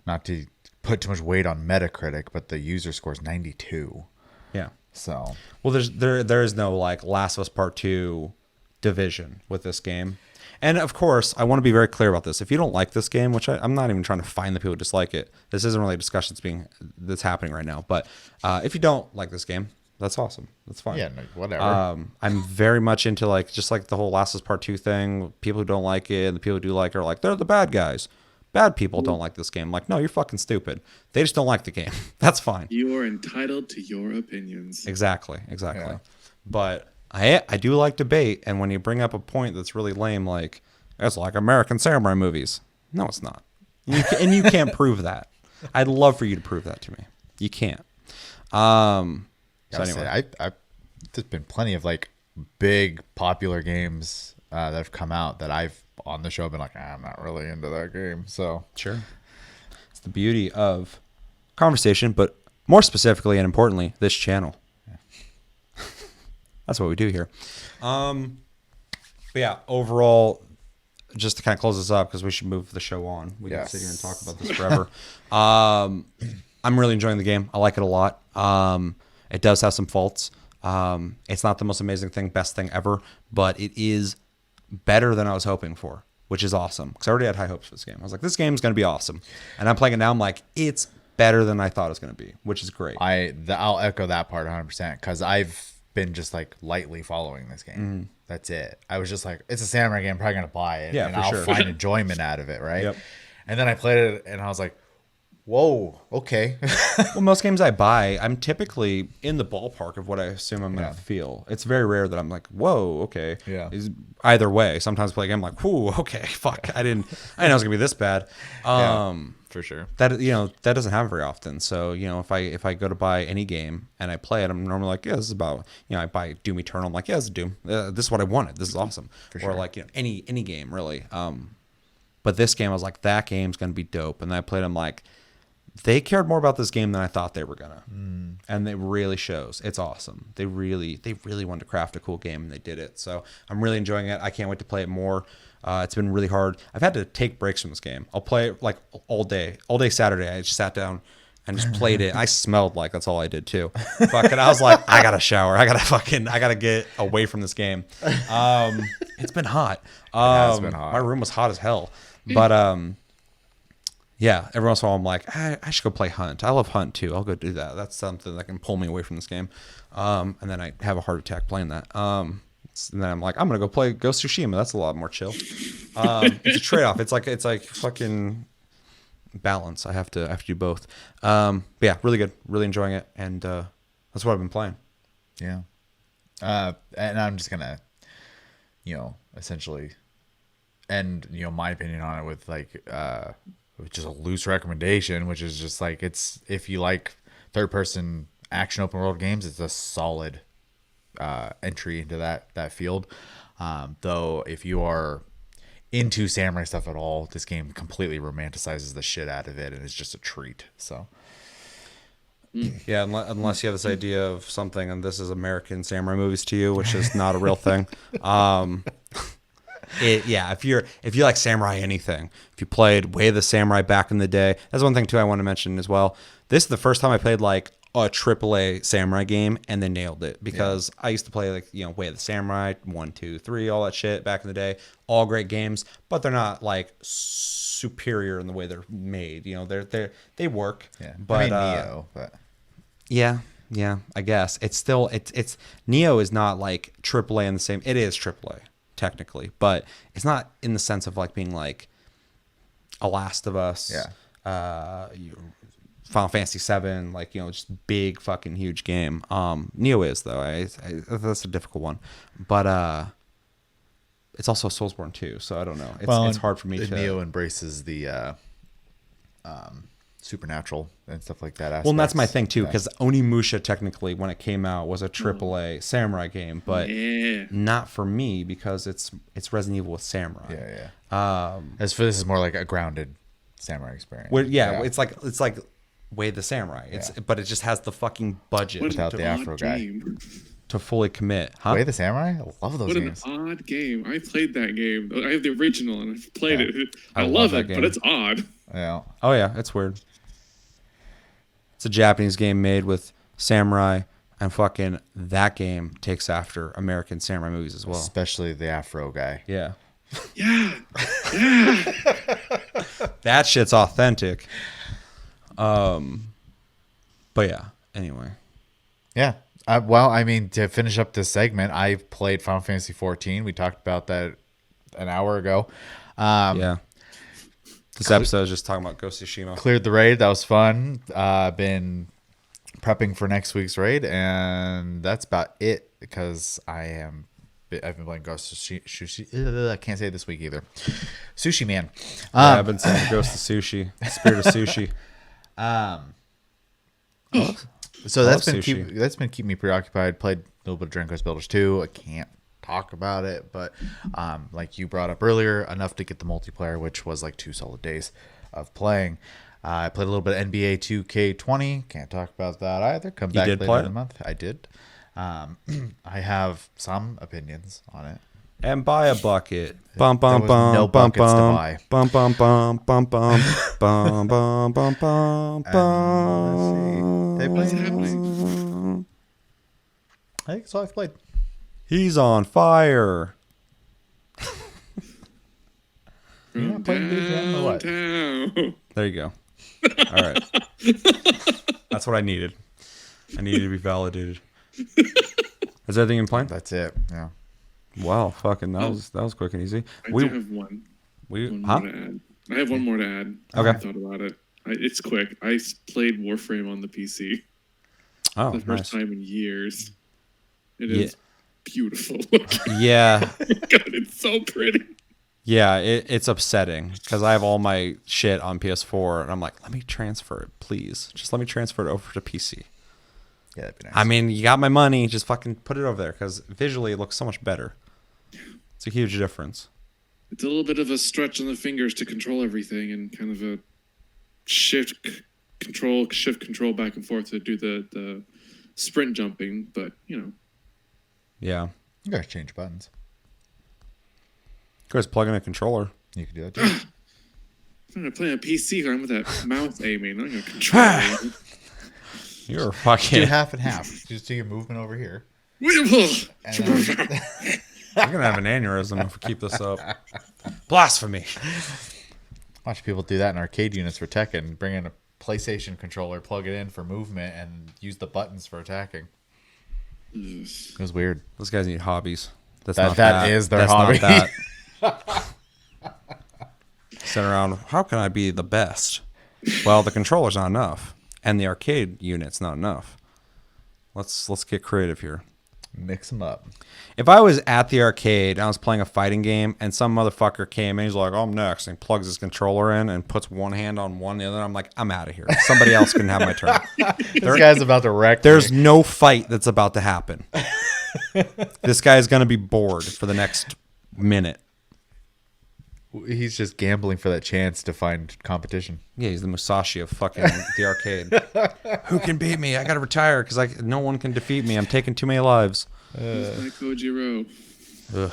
not to put too much weight on Metacritic, but the user score is 92. Yeah. So, well, there is no like Last of Us Part 2 division with this game. And of course, I want to be very clear about this. If you don't like this game, which I'm not even trying to find the people who dislike it. This isn't really a discussion that's happening right now. But if you don't like this game, that's awesome. That's fine. yeah, no, whatever. I'm very much into like just like the whole Last of Us Part 2 thing. People who don't like it and the people who do like it are like, they're the bad guys. Bad people don't like this game. Like, no, you're fucking stupid. They just don't like the game. That's fine. You are entitled to your opinions. Exactly. Yeah. But I do like debate, and when you bring up a point that's really lame, like, it's like American samurai movies. No, it's not. And you can't prove that. I'd love for you to prove that to me. You can't. So anyway. There's been plenty of like big popular games that have come out that I've on the show been like, I'm not really into that game. So sure, it's the beauty of conversation, but more specifically and importantly, this channel. Yeah. That's what we do here. But yeah, overall, just to kind of close this up because we should move the show on. We can sit here and talk about this forever. I'm really enjoying the game. I like it a lot. It does have some faults. It's not the most amazing thing, best thing ever, but it is better than I was hoping for, which is awesome. Because I already had high hopes for this game. I was like, this game is going to be awesome. And I'm playing it now. I'm like, it's better than I thought it was going to be, which is great. I'll echo that part 100% because I've been just like lightly following this game. That's it. I was just like, it's a samurai game. I'm probably going to buy it. Yeah, and for I'll sure. find enjoyment out of it, right? Yep. And then I played it and I was like, whoa, okay. Well, most games I buy, I'm typically in the ballpark of what I assume I'm going to feel. It's very rare that I'm like, whoa, okay. Yeah. Either way, sometimes I play a game like, whoo, okay, fuck. I didn't know it was going to be this bad. For sure. That that doesn't happen very often. So if I go to buy any game and I play it, I'm normally like, yeah, this is about I buy Doom Eternal. I'm like, yeah, this is Doom. This is what I wanted. This is awesome. sure. Or like any game really. But this game, I was like, that game's gonna be dope. And then I played. I'm like, they cared more about this game than I thought they were gonna, and it really shows. It's awesome. They really wanted to craft a cool game, and they did it. So I'm really enjoying it. I can't wait to play it more. It's been really hard. I've had to take breaks from this game. I'll play it like all day Saturday. I just sat down and just played it. I smelled like that's all I did too. Fucking, I was like, I gotta shower. I gotta get away from this game. It's been hot. It has been hot. My room was hot as hell, but yeah, every once in a while I'm like, I should go play Hunt. I love Hunt too. I'll go do that. That's something that can pull me away from this game. And then I have a heart attack playing that. And then I'm like, I'm gonna go play Ghost of Tsushima. That's a lot more chill. It's a trade-off. It's like fucking balance. I have to do both. But yeah, really good. Really enjoying it, and that's what I've been playing. Yeah. And I'm just gonna, essentially end, my opinion on it with like just a loose recommendation, which is just like, it's, if you like third person action open world games, it's a solid entry into that field. Though if you are into samurai stuff at all, this game completely romanticizes the shit out of it, and it's just a treat. So yeah, unless you have this idea of something, and this is American samurai movies to you, which is not a real thing. If you like samurai anything, if you played Way of the Samurai back in the day, that's one thing too I want to mention as well. This is the first time I played like a AAA samurai game and then nailed it, because I used to play like, Way of the Samurai 1, 2, 3, all that shit back in the day. All great games, but they're not like superior in the way they're made. They work. yeah, But Neo, but yeah, I guess it's still it's Neo is not like AAA in the same. It is AAA technically, but it's not in the sense of like being like a Last of Us. Yeah. Final Fantasy 7, like, just big fucking huge game. Neo is though. That's a difficult one, but it's also Soulsborne too. So I don't know. It's hard for me to. Neo embraces the supernatural and stuff like that. Well, and that's my thing too, because Onimusha technically, when it came out, was a AAA samurai game, but not for me because it's Resident Evil with samurai. Yeah. As for this is more like a grounded samurai experience. It's like Way of the Samurai. But it just has the fucking budget without the Afro guy to fully commit. Huh? Way of the Samurai? I love those games. What an odd game. I played that game. I have the original and I've played it. I love love that it, game. but it's odd. Yeah. Oh yeah, it's weird. It's a Japanese game made with samurai, and fucking that game takes after American samurai movies as well. Especially the Afro guy. Yeah. Yeah. That shit's authentic. But yeah, anyway. Yeah. To finish up this segment, I played Final Fantasy 14. We talked about that an hour ago. Yeah. This episode is just talking about Ghost of Tsushima. Cleared the raid. That was fun. Been prepping for next week's raid, and that's about it because I've been playing Ghost of Sushi. I can't say it this week either. Sushi Man. I've been saying Ghost of Sushi. Spirit of Sushi. So that's been keeping me preoccupied. Played a little bit of Dragon Quest Builders 2. I can't talk about it, but like you brought up earlier, enough to get the multiplayer, which was like 2 solid days of playing. I played a little bit of NBA 2K20. Can't talk about that either. Come back later in the month. I did. I have some opinions on it. And buy a bucket. Bum There bum was bum no bum buckets to bum buy. bum bum bum bum bum bum bum bum bum bum. Let's see. What's happening? I think that's all I've played. He's on fire. You're not playing BGM or what? Downtown. There you go. All right. That's what I needed. I needed to be validated. Is everything in plan? That's it. Yeah. Wow, fucking that was quick and easy. I do have one. One Huh? more to add. I have one more to add. Okay. I thought about it. It's quick. I played Warframe on the PC. Oh, The first nice. time in years. It is beautiful. Yeah. God, it's so pretty. Yeah, it's upsetting because I have all my shit on PS4 and I'm like, let me transfer it, please. Just let me transfer it over to PC. Yeah, that'd be nice. I mean, you got my money, just fucking put it over there because visually it looks so much better. It's a huge difference. It's a little bit of a stretch on the fingers to control everything and kind of a shift control back and forth to do the sprint jumping, but Yeah. You gotta change buttons. Of course, plug in a controller. You can do that too. I'm gonna play on PC. I'm with that mouse aiming. I'm gonna control. You're Do fucking. half and half. Just do your movement over here. it. And then, You're gonna have an aneurysm if we keep this up. Blasphemy. watch people do that in arcade units for Tekken. Bring in a PlayStation controller, plug it in for movement, and use the buttons for attacking. It was weird. Those guys need hobbies. That's That- not that that. is their That's hobby. Not that. Sit around. How can I be the best? Well, the controller's not enough, and the arcade unit's not enough. Let's get creative here. Mix them up. If I was at the arcade and I was playing a fighting game and some motherfucker came and he's like, I'm next, and he plugs his controller in and puts one hand on one, the other, I'm like, I'm out of here. Somebody else can have my turn. This guy's about to wreck There's me. no fight that's about to happen. This guy's going to be bored for the next minute. He's just gambling for that chance to find competition. Yeah, he's the Musashi of fucking the arcade. Who can beat me? I got to retire because no one can defeat me. I'm taking too many lives. Like Kojiro. Ugh.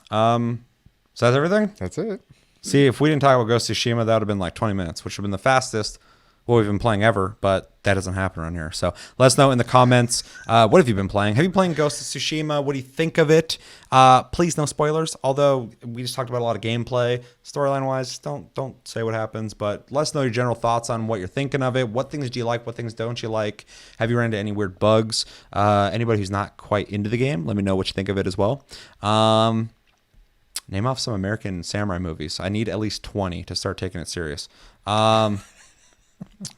So that's everything? That's it. See, if we didn't talk about Ghost of Tsushima, that would have been like 20 minutes, which would have been the fastest what we've been playing ever, but that doesn't happen around here. So let us know in the comments, what have you been playing? Have you played Ghost of Tsushima? What do you think of it? Please, no spoilers, although we just talked about a lot of gameplay. Storyline-wise, don't say what happens, but let us know your general thoughts on what you're thinking of it. What things do you like? What things don't you like? Have you run into any weird bugs? Anybody who's not quite into the game, let me know what you think of it as well. Name off some American samurai movies. I need at least 20 to start taking it serious.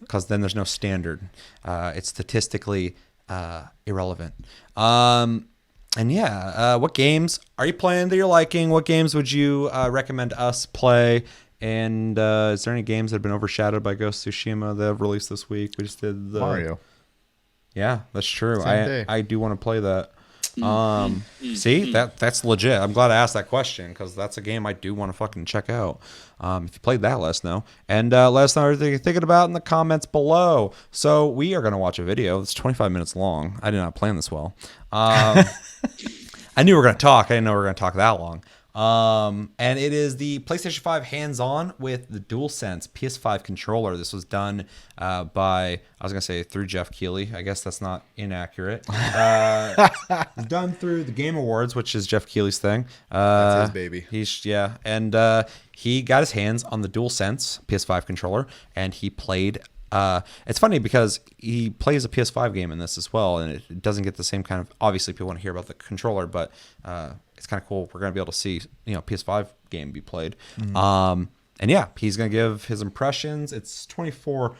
Because then there's no standard. It's statistically irrelevant. And yeah, what games are you playing that you're liking? What games would you recommend us play? And is there any games that have been overshadowed by Ghost of Tsushima that have released this week? We just did the Mario. Yeah, that's true. Same day. I do want to play that. See, that's legit. I'm glad I asked that question because that's a game I do want to fucking check out. If you played that, let us know. And let us know everything you're thinking about in the comments below. So we are going to watch a video. It's 25 minutes long. I did not plan this well. I knew we were going to talk. I didn't know we were going to talk that long. And it is the PlayStation 5 hands-on with the DualSense PS5 controller. This was done by, I was going to say through Jeff Keighley. I guess that's not inaccurate. Done through the Game Awards, which is Jeff Keighley's thing. That's his baby. And he got his hands on the DualSense PS5 controller, and he played. It's funny because he plays a PS5 game in this as well, and it doesn't get the same kind of. Obviously, people want to hear about the controller, but it's kind of cool. We're going to be able to see, PS5 game be played. And yeah, he's going to give his impressions. It's 24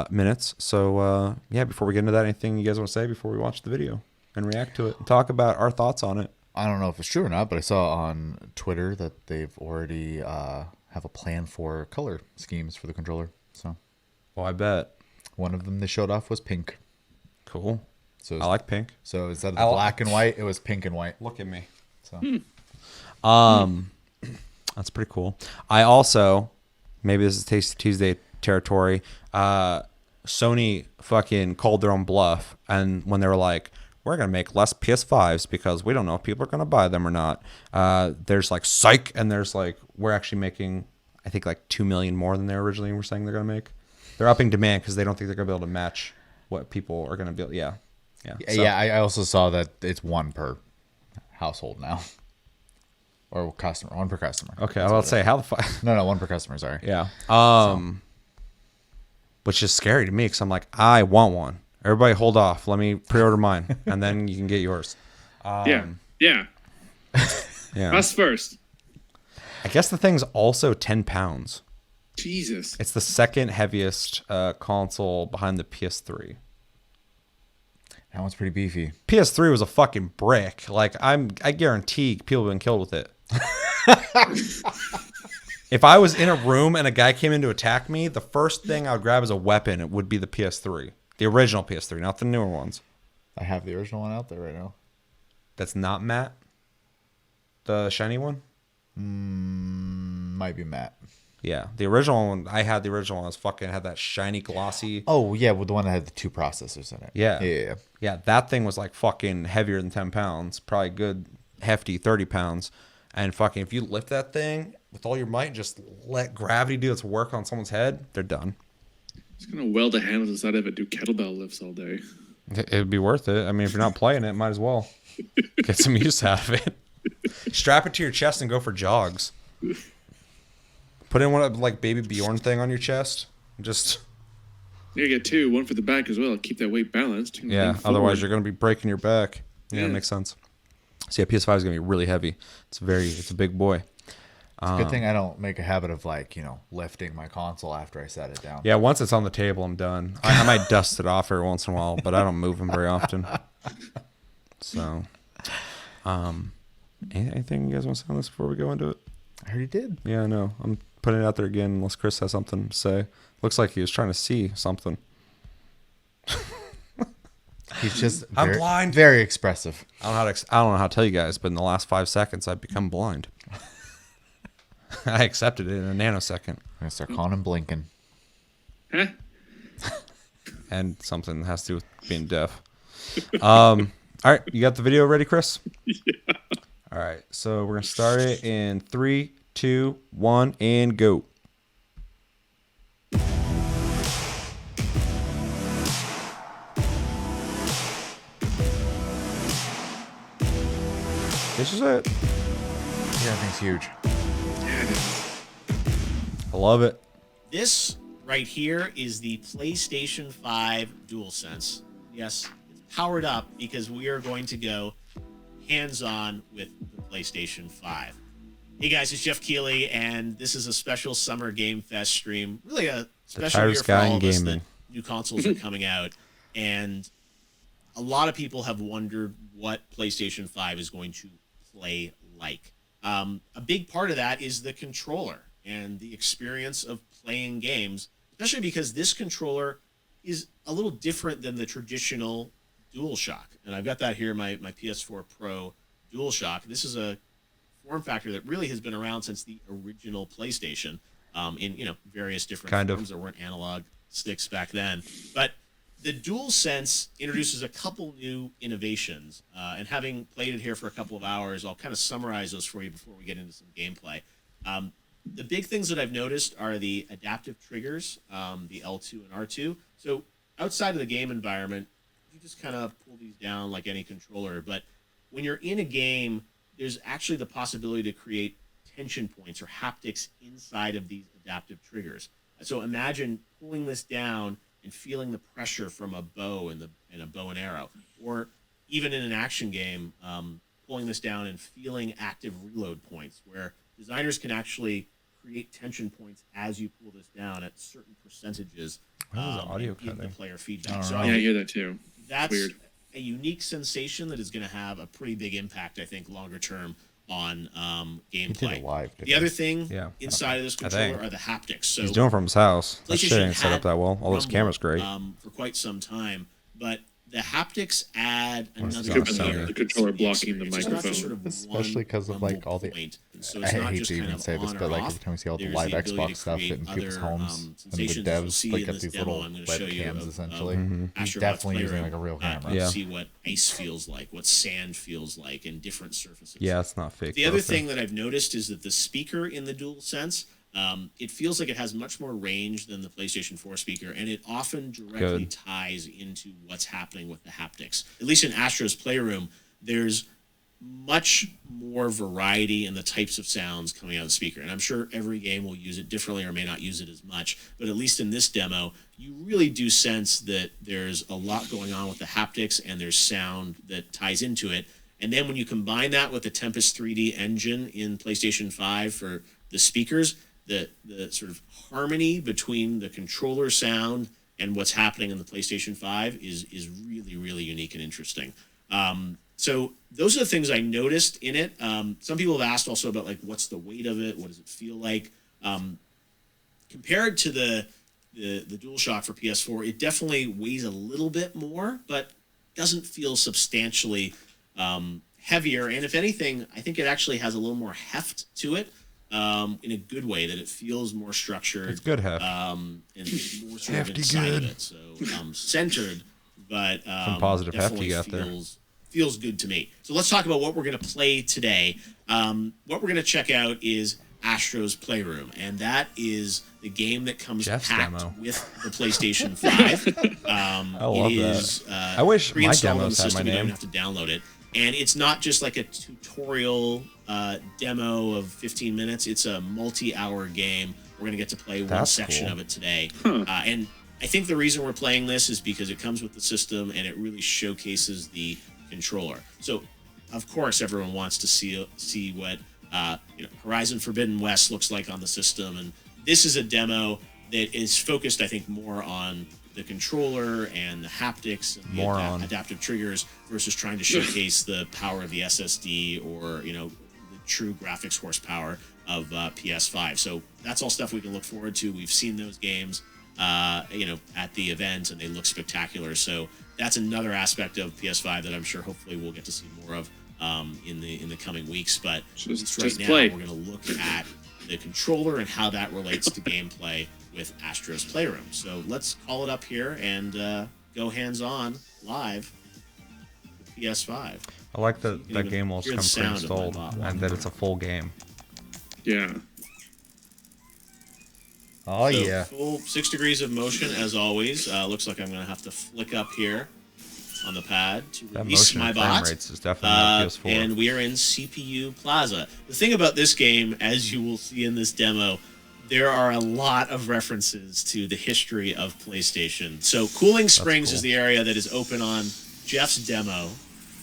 minutes. So yeah, before we get into that, anything you guys want to say before we watch the video and react to it and talk about our thoughts on it? I don't know if it's true or not, but I saw on Twitter that they've already have a plan for color schemes for the controller. So, Well, I bet. one of them they showed off was pink. Cool. So I like pink. So instead of the black and white, it was pink and white. Look at me. So That's pretty cool. I also, maybe this is Tasty Tuesday territory. Sony fucking called their own bluff, and when they were like, we're going to make less PS5s because we don't know if people are going to buy them or not. There's like psych, and there's like, we're actually making, I think like 2 million more than they originally were saying they're going to make. They're upping demand because they don't think they're going to be able to match what people are going to be. Yeah. So, I also saw that it's one per household now, or customer, one per customer. Okay, I was about to say, how the fuck? No, one per customer. Sorry. Yeah. Which is scary to me because I'm like, I want one. Everybody hold off. Let me pre-order mine, and then you can get yours. Yeah. Yeah. Us first. I guess the thing's also 10 pounds. Jesus. It's the second heaviest console behind the PS3. That one's pretty beefy. PS3 was a fucking brick. Like, I guarantee people have been killed with it. If I was in a room and a guy came in to attack me, the first thing I would grab as a weapon, it would be the PS3. The original PS3, not the newer ones. I have the original one out there right now. That's not matte? The shiny one? Might be matte. Yeah, the original one. I had the original one. Was fucking had that shiny, glossy. Oh yeah, well, the one that had the 2 processors in it. Yeah. That thing was like fucking heavier than 10 pounds. Probably good, hefty 30 pounds. And fucking, if you lift that thing with all your might, and just let gravity do its work on someone's head, they're done. Just gonna weld the handles inside of it, do kettlebell lifts all day. It'd be worth it. I mean, if you're not playing it, might as well get some use out of it. Strap it to your chest and go for jogs. Put in one like Baby Bjorn thing on your chest. Just You gotta get 2, one for the back as well. Keep that weight balanced. yeah. Otherwise, you're gonna be breaking your back. Yeah, it makes sense. So yeah, PS5 is gonna be really heavy. It's a big boy. It's a good thing I don't make a habit of like, lifting my console after I set it down. Yeah, once it's on the table, I'm done. I might dust it off every once in a while, but I don't move them very often. So, anything you guys want to say on this before we go into it? I already did. Yeah, I know. I'm putting it out there again unless Chris has something to say. Looks like he was trying to see something. He's just I'm blind. Very expressive. I don't know how to tell you guys, but in the last 5 seconds, I've become blind. I accepted it in a nanosecond. I'm gonna start calling him blinking. Huh? And something that has to do with being deaf. All right, you got the video ready, Chris? Yeah. All right, so we're gonna start it in 3, 2, 1, and go. This is it. Yeah, I think it's huge. Yeah, it is. I love it. This right here is the PlayStation 5 Dualsense. Yes, it's powered up because we are going to go hands-on with the PlayStation 5. Hey guys, it's Jeff Keighley, and this is a special Summer Game Fest stream. Really a special year tightest for guy all in of us gaming. that new consoles are coming out, and a lot of people have wondered what PlayStation 5 is going to play like. A big part of that is the controller and the experience of playing games, especially because this controller is a little different than the traditional DualShock. And I've got that here, my PS4 Pro DualShock. This is a form factor that really has been around since the original PlayStation, in various different forms. There weren't analog sticks back then. But the DualSense introduces a couple new innovations, and having played it here for a couple of hours, I'll kind of summarize those for you before we get into some gameplay. The big things that I've noticed are the adaptive triggers, the L2 and R2. So outside of the game environment, you just kind of pull these down like any controller. But when you're in a game, there's actually the possibility to create tension points or haptics inside of these adaptive triggers. So imagine pulling this down and feeling the pressure from a bow and a bow and arrow, or even in an action game, pulling this down and feeling active reload points, where designers can actually create tension points as you pull this down at certain percentages. Audio and give the cutting? player feedback. So Yeah, I hear that too. That's weird. a unique sensation that is going to have a pretty big impact, I think, longer term on He did gameplay. it live. didn't The other he? thing Yeah. inside of this I controller think. are the haptics. So He's doing it from his house. That shit PlayStation ain't set up had that well. All those Rumble, cameras great. for quite some time, but the haptics add What's another this on layer Sony? The controller to blocking the experience. It's not just microphone. sort of Especially one 'cause of, like, rumble all the- point. And so I it's not hate just to kind even of say this, on but or like off. every time we see all the There's live the ability Xbox to stuff create in people's other, homes, and the sensations that you'll devs see like in get this these demo little I'm gonna show you webcams of essentially. He's Astro definitely Bot using Playroom, like a real and camera. Yeah. see what ice feels like, what sand feels like, in different surfaces. Yeah, it's not fake. The other broken. thing that I've noticed is that the speaker in the DualSense, it feels like it has much more range than the PlayStation 4 speaker, and it often directly Good. ties into what's happening with the haptics. At least in Astro's Playroom, there's much more variety in the types of sounds coming out of the speaker. And I'm sure every game will use it differently or may not use it as much. But at least in this demo, you really do sense that there's a lot going on with the haptics and there's sound that ties into it. And then when you combine that with the Tempest 3D engine in PlayStation 5 for the speakers, the sort of harmony between the controller sound and what's happening in the PlayStation 5 is really, really unique and interesting. So those are the things I noticed in it. Some people have asked also about, like, what's the weight of it? What does it feel like? Compared to the DualShock for PS4, it definitely weighs a little bit more, but doesn't feel substantially heavier. And if anything, I think it actually has a little more heft to it, in a good way, that it feels more structured. It's good heft. And more sort of Hefty inside good. of it. So centered, but Some positive heft you definitely got there. feels good to me. So let's talk about what we're going to play today. What we're going to check out is Astro's Playroom, and that is the game that comes Jeff's packed demo. with the PlayStation 5. I love it is, I wish my pre-installed on the demos had my system. You don't name. have to download it. And it's not just like a tutorial demo of 15 minutes. It's a multi-hour game. We're going to get to play one That's section cool. of it today. And I think the reason we're playing this is because it comes with the system and it really showcases the controller. So, of course, everyone wants to see what Horizon Forbidden West looks like on the system, and this is a demo that is focused, I think, more on the controller and the haptics and the adaptive triggers versus trying to showcase the power of the SSD or the true graphics horsepower of PS5. So that's all stuff we can look forward to. We've seen those games, at the event, and they look spectacular. So that's another aspect of PS5 that I'm sure hopefully we'll get to see more of in the coming weeks. But Just right now, play. we're going to look at the controller and how that relates to gameplay with Astro's Playroom. So let's call it up here and go hands-on live with PS5. I like that game will hear come the sound of my pre-installed bot and that it's a full game. Yeah. Oh, So, yeah. Full 6 degrees of motion, as always. Looks like I'm going to have to flick up here on the pad to That release motion my and frame bot. rates is definitely not PS4. And we are in CPU Plaza. The thing about this game, as you will see in this demo, there are a lot of references to the history of PlayStation. So Cooling Springs is the area that is open on Jeff's demo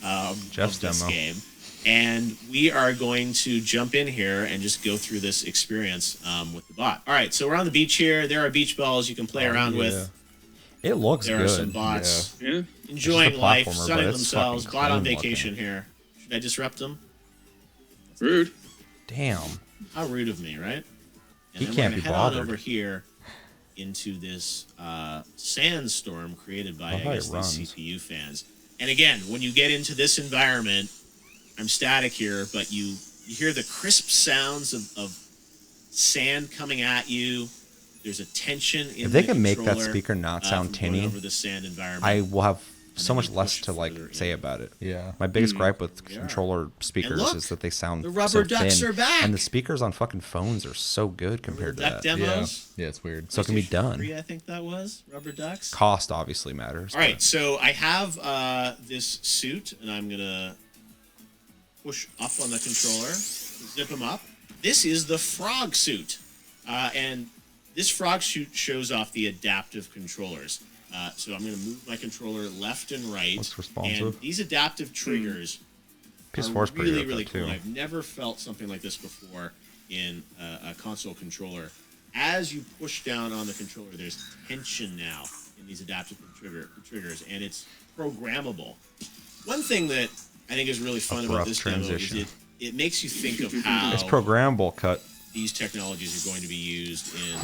of this game. And we are going to jump in here and just go through this experience with the bot. All right, so we're on the beach here. There are beach balls you can play around with. It looks There good. are some bots Yeah. enjoying It's just a life, platformer, sunning but it's themselves, fucking bot on clean vacation looking. here. Should I disrupt them? Rude. Damn. How rude of me, right? And He then can't we're be gonna head on bothered. over here into this sandstorm created by, Love how I it guess, runs. these CPU fans. And again, when you get into this environment, I'm static here, but you hear the crisp sounds of sand coming at you. There's a tension in If they the can make that controller, speaker not sound from going tinny, over the sand environment. I will have And so then much you less push to further say in. about it. Yeah. My biggest gripe with We are. controller speakers look, is that they sound the rubber so ducks thin, are back. and the speakers on fucking phones are so good compared to Duck that. demos. Yeah, it's weird. So it can be PlayStation done. 3, I think that was Rubber Ducks. Cost obviously matters. All right, so I have this suit, and I'm gonna push up on the controller, zip him up. This is the frog suit, and this frog suit shows off the adaptive controllers. So I'm gonna move my controller left and right. Looks responsive. And these adaptive triggers PS4 are is pretty really, good really though, cool. too. I've never felt something like this before in a console controller. As you push down on the controller, there's tension now in these adaptive triggers, and it's programmable. One thing that I think is really fun about Abrupt this transition. demo is it makes you think of how It's programmable. Cut. these technologies are going to be used in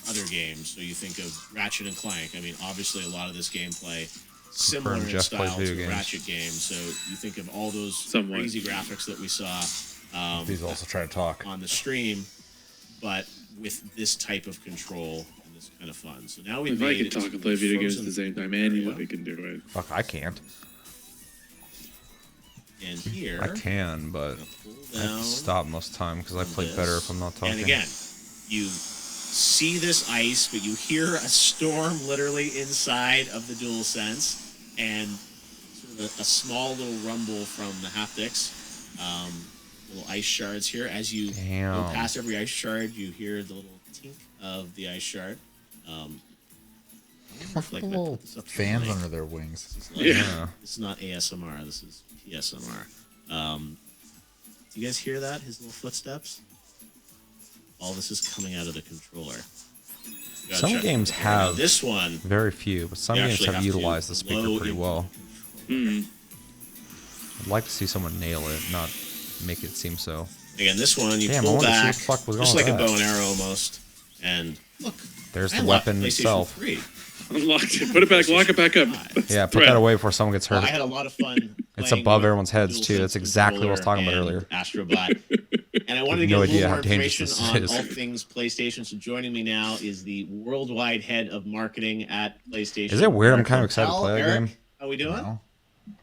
other games. So you think of Ratchet and Clank. I mean, obviously a lot of this gameplay similar in Jeff plays style to video a games. Ratchet game. So you think of all those Somewhat. crazy graphics that we saw Please also try to talk. on the stream, but with this type of control and this kind of fun. So now we've If I made could it talk to and play video games at frozen the same time, area. anybody can do it. Fuck, I can't. And here, I can, but pull I have down. to stop most time because I play this. better if I'm not talking. And again, you see this ice, but you hear a storm literally inside of the DualSense, and sort of a small little rumble from the haptics. Little ice shards here. As you go Damn. past every ice shard, you hear the little tink of the ice shard. I wonder if, like, I Little put this up to the fans mic. under their wings. It's like- Yeah. This is not ASMR. This is PSMR. Do you guys hear that? His little footsteps? All this is coming out of the controller. You gotta Some check games it. Now, have this one. very few, but some you games actually have have to utilized the speaker blow pretty into well. the controller. I'd like to see someone nail it, not make it seem so. Again, this one you Damn, I pull wanted to see what back, the fuck was just going like with a that. bow and arrow almost. And look, There's I the unlocked weapon PlayStation itself. 3. Unlock it. Put it back. Lock it back up. Yeah, put that away before someone gets hurt. I had a lot of fun. It's playing above with everyone's heads, too. DualSense That's exactly what I was talking about controller earlier. and Astrobot. And I wanted to No get a idea little how more dangerous information this on is. all things PlayStation. So joining me now is the worldwide head of marketing at PlayStation. Is it weird? I'm Eric kind of excited to Martel. play that Eric, game. How we doing? No.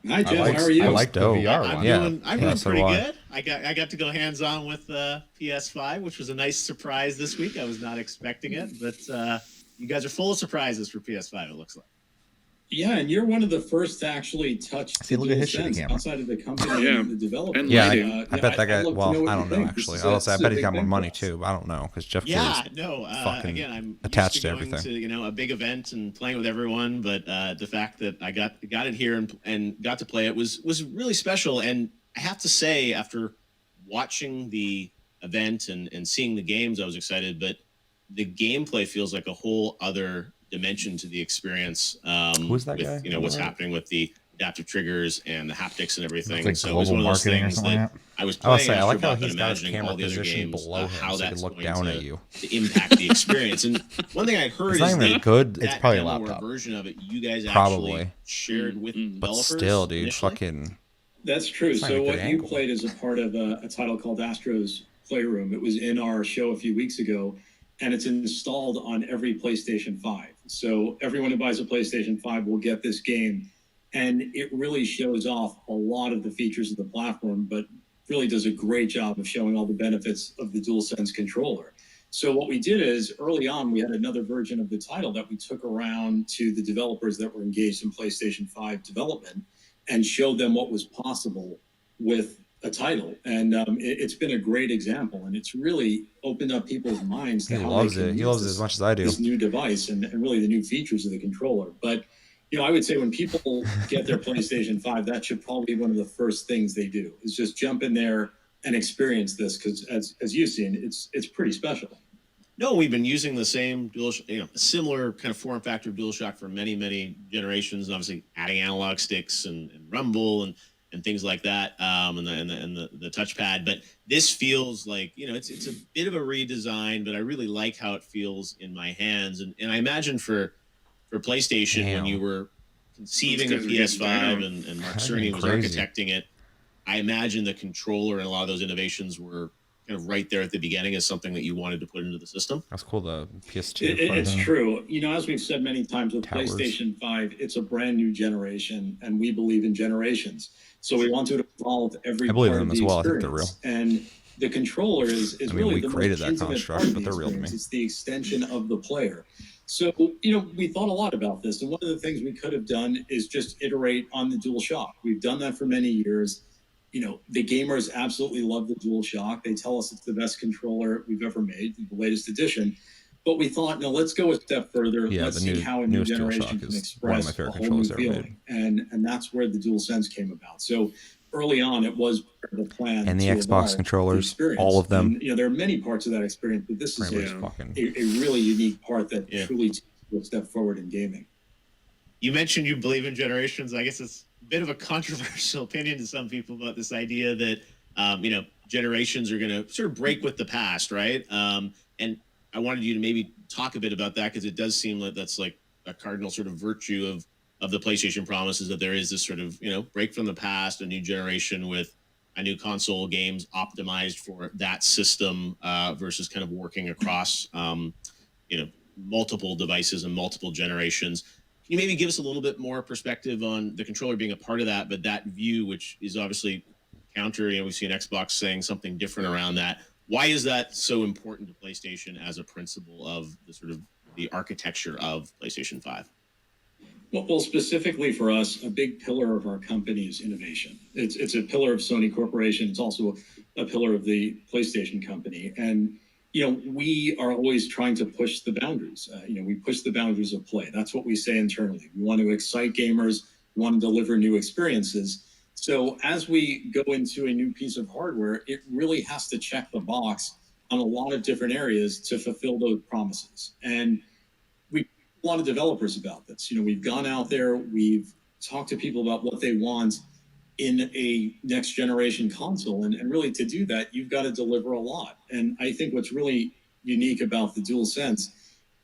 Hi, Jeff. How are you? I like the Dope. VR I'm one. Yeah. doing, I'm Yeah, doing so pretty do I. good. I got to go hands on with PS5, which was a nice surprise this week. I was not expecting it, but you guys are full of surprises for PS5. It looks like. Yeah, and you're one of the first to actually touch See, the look at his shitty DualSense camera. outside of the company Yeah. and the developer. And Yeah, lighting. I bet that guy. I'd love to Well, know what I you don't know think. actually. This is I a- will say I this is bet a he's got big more thing money for us. too. I don't know because Jeff Keighley Yeah, is no. fucking Again, I'm attached used to to going everything. to a big event and playing with everyone, but the fact that I got it here and got to play it was really special. And I have to say, after watching the event and seeing the games, I was excited, but the gameplay feels like a whole other dimension to the experience. Who's that with guy? what's happening with the adaptive triggers and the haptics and everything. like So it was global one of those marketing or things something that like that? I was I was playing saying, I after like how about, but he's got his imagining camera all the other positioned games, below him how so he that's can look going down to, at you. to impact the experience. And one thing I heard It's not is even that good. It's that probably a demo or laptop. version of it you guys Probably. actually shared with Mm-hmm. But developers still, dude, initially? fucking. That's true. It's not So a good what you angle. played is a part of a title called Astro's Playroom. It was in our show a few weeks ago, and it's installed on every PlayStation 5. So everyone who buys a PlayStation 5 will get this game, and it really shows off a lot of the features of the platform, but really does a great job of showing all the benefits of the DualSense controller. So what we did is early on, we had another version of the title that we took around to the developers that were engaged in PlayStation 5 development and showed them what was possible with a title. And it's been a great example, and it's really opened up people's minds to He how loves they can it. He use loves it this, as much as I do. this new device and really the new features of the controller. But I would say when people get their PlayStation 5, that should probably be one of the first things they do is just jump in there and experience this, because as you've seen, it's pretty special. No, we've been using the same similar kind of form factor of DualShock for many, many generations. Obviously, adding analog sticks and rumble and things like that, and the touchpad. But this feels like it's a bit of a redesign, but I really like how it feels in my hands. And I imagine for PlayStation, Damn. when you were conceiving the Those guys are getting PS5 down. and Mark That's Cerny was crazy. architecting it, I imagine the controller and a lot of those innovations were kind of right there at the beginning as something that you wanted to put into the system. That's cool. The PS2. It's fucking- true. As we've said many times with Towers. PlayStation 5, it's a brand new generation, and we believe in generations. So we want to evolve every I believe part in of them the as well. I think experience. they're real. And the controller is I mean, really we the created most that intimate construct, part of but the they're real to experience. me. It's the extension of the player. So, we thought a lot about this, and one of the things we could have done is just iterate on the DualShock. We've done that for many years. The gamers absolutely love the DualShock. They tell us it's the best controller we've ever made, the latest edition. But we thought, no, let's go a step further. Yeah, let's the see new- how a new newest generation DualShock can is express one of my favorite a whole new controllers ever feeling. And that's where the DualSense came about. So early on, it was part of the plan. And the to Xbox evolve controllers, the experience. all of them. And, there are many parts of that experience, but this is Pretty much Yeah. fucking. a really unique part that Yeah. truly takes a step forward in gaming. You mentioned you believe in generations. I guess it's a bit of a controversial opinion to some people about this idea that generations are going to sort of break with the past, right? And I wanted you to maybe talk a bit about that, because it does seem like that's like a cardinal sort of virtue of the PlayStation promise, is that there is this sort of break from the past, a new generation with a new console games optimized for that system versus kind of working across multiple devices and multiple generations. Can you maybe give us a little bit more perspective on the controller being a part of that, but that view, which is obviously counter, we see an Xbox saying something different around that. Why is that so important to PlayStation as a principle of the sort of the architecture of PlayStation 5? Well, specifically for us, a big pillar of our company is innovation. It's a pillar of Sony Corporation. It's also a pillar of the PlayStation company. And, we are always trying to push the boundaries. We push the boundaries of play. That's what we say internally. We want to excite gamers. We want to deliver new experiences. So as we go into a new piece of hardware, it really has to check the box on a lot of different areas to fulfill those promises. And we a lot of developers about this. We've gone out there, we've talked to people about what they want in a next generation console. And really to do that, you've got to deliver a lot. And I think what's really unique about the DualSense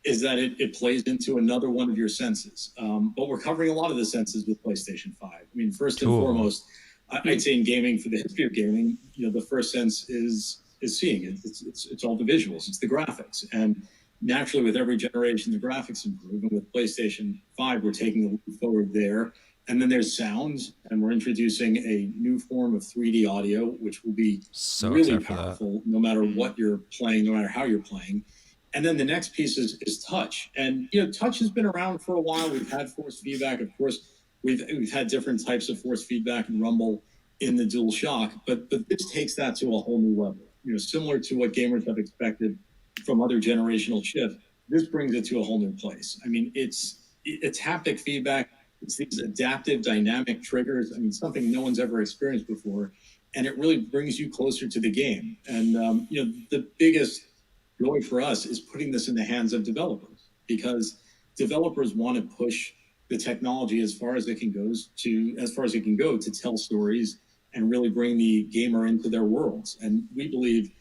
is that it plays into another one of your senses. But we're covering a lot of the senses with PlayStation 5. I mean, first and Cool. foremost, I'd say in gaming, for the history of gaming, the first sense is seeing. It's all the visuals, it's the graphics. And naturally, with every generation, the graphics improve. And with PlayStation 5, we're taking a leap forward there. And then there's sound, and we're introducing a new form of 3D audio, which will be So really excited for that. powerful no matter what you're playing, no matter how you're playing. And then the next piece is touch. And, touch has been around for a while. We've had force feedback. Of course, we've had different types of force feedback and rumble in the DualShock, but this takes that to a whole new level. Similar to what gamers have expected from other generational shifts, this brings it to a whole new place. I mean, it's haptic feedback. It's these adaptive dynamic triggers. I mean, something no one's ever experienced before. and it really brings you closer to the game. And the biggest joy for us is putting this in the hands of developers, because developers want to push the technology as far as it can go to tell stories and really bring the gamer into their worlds. And we believe,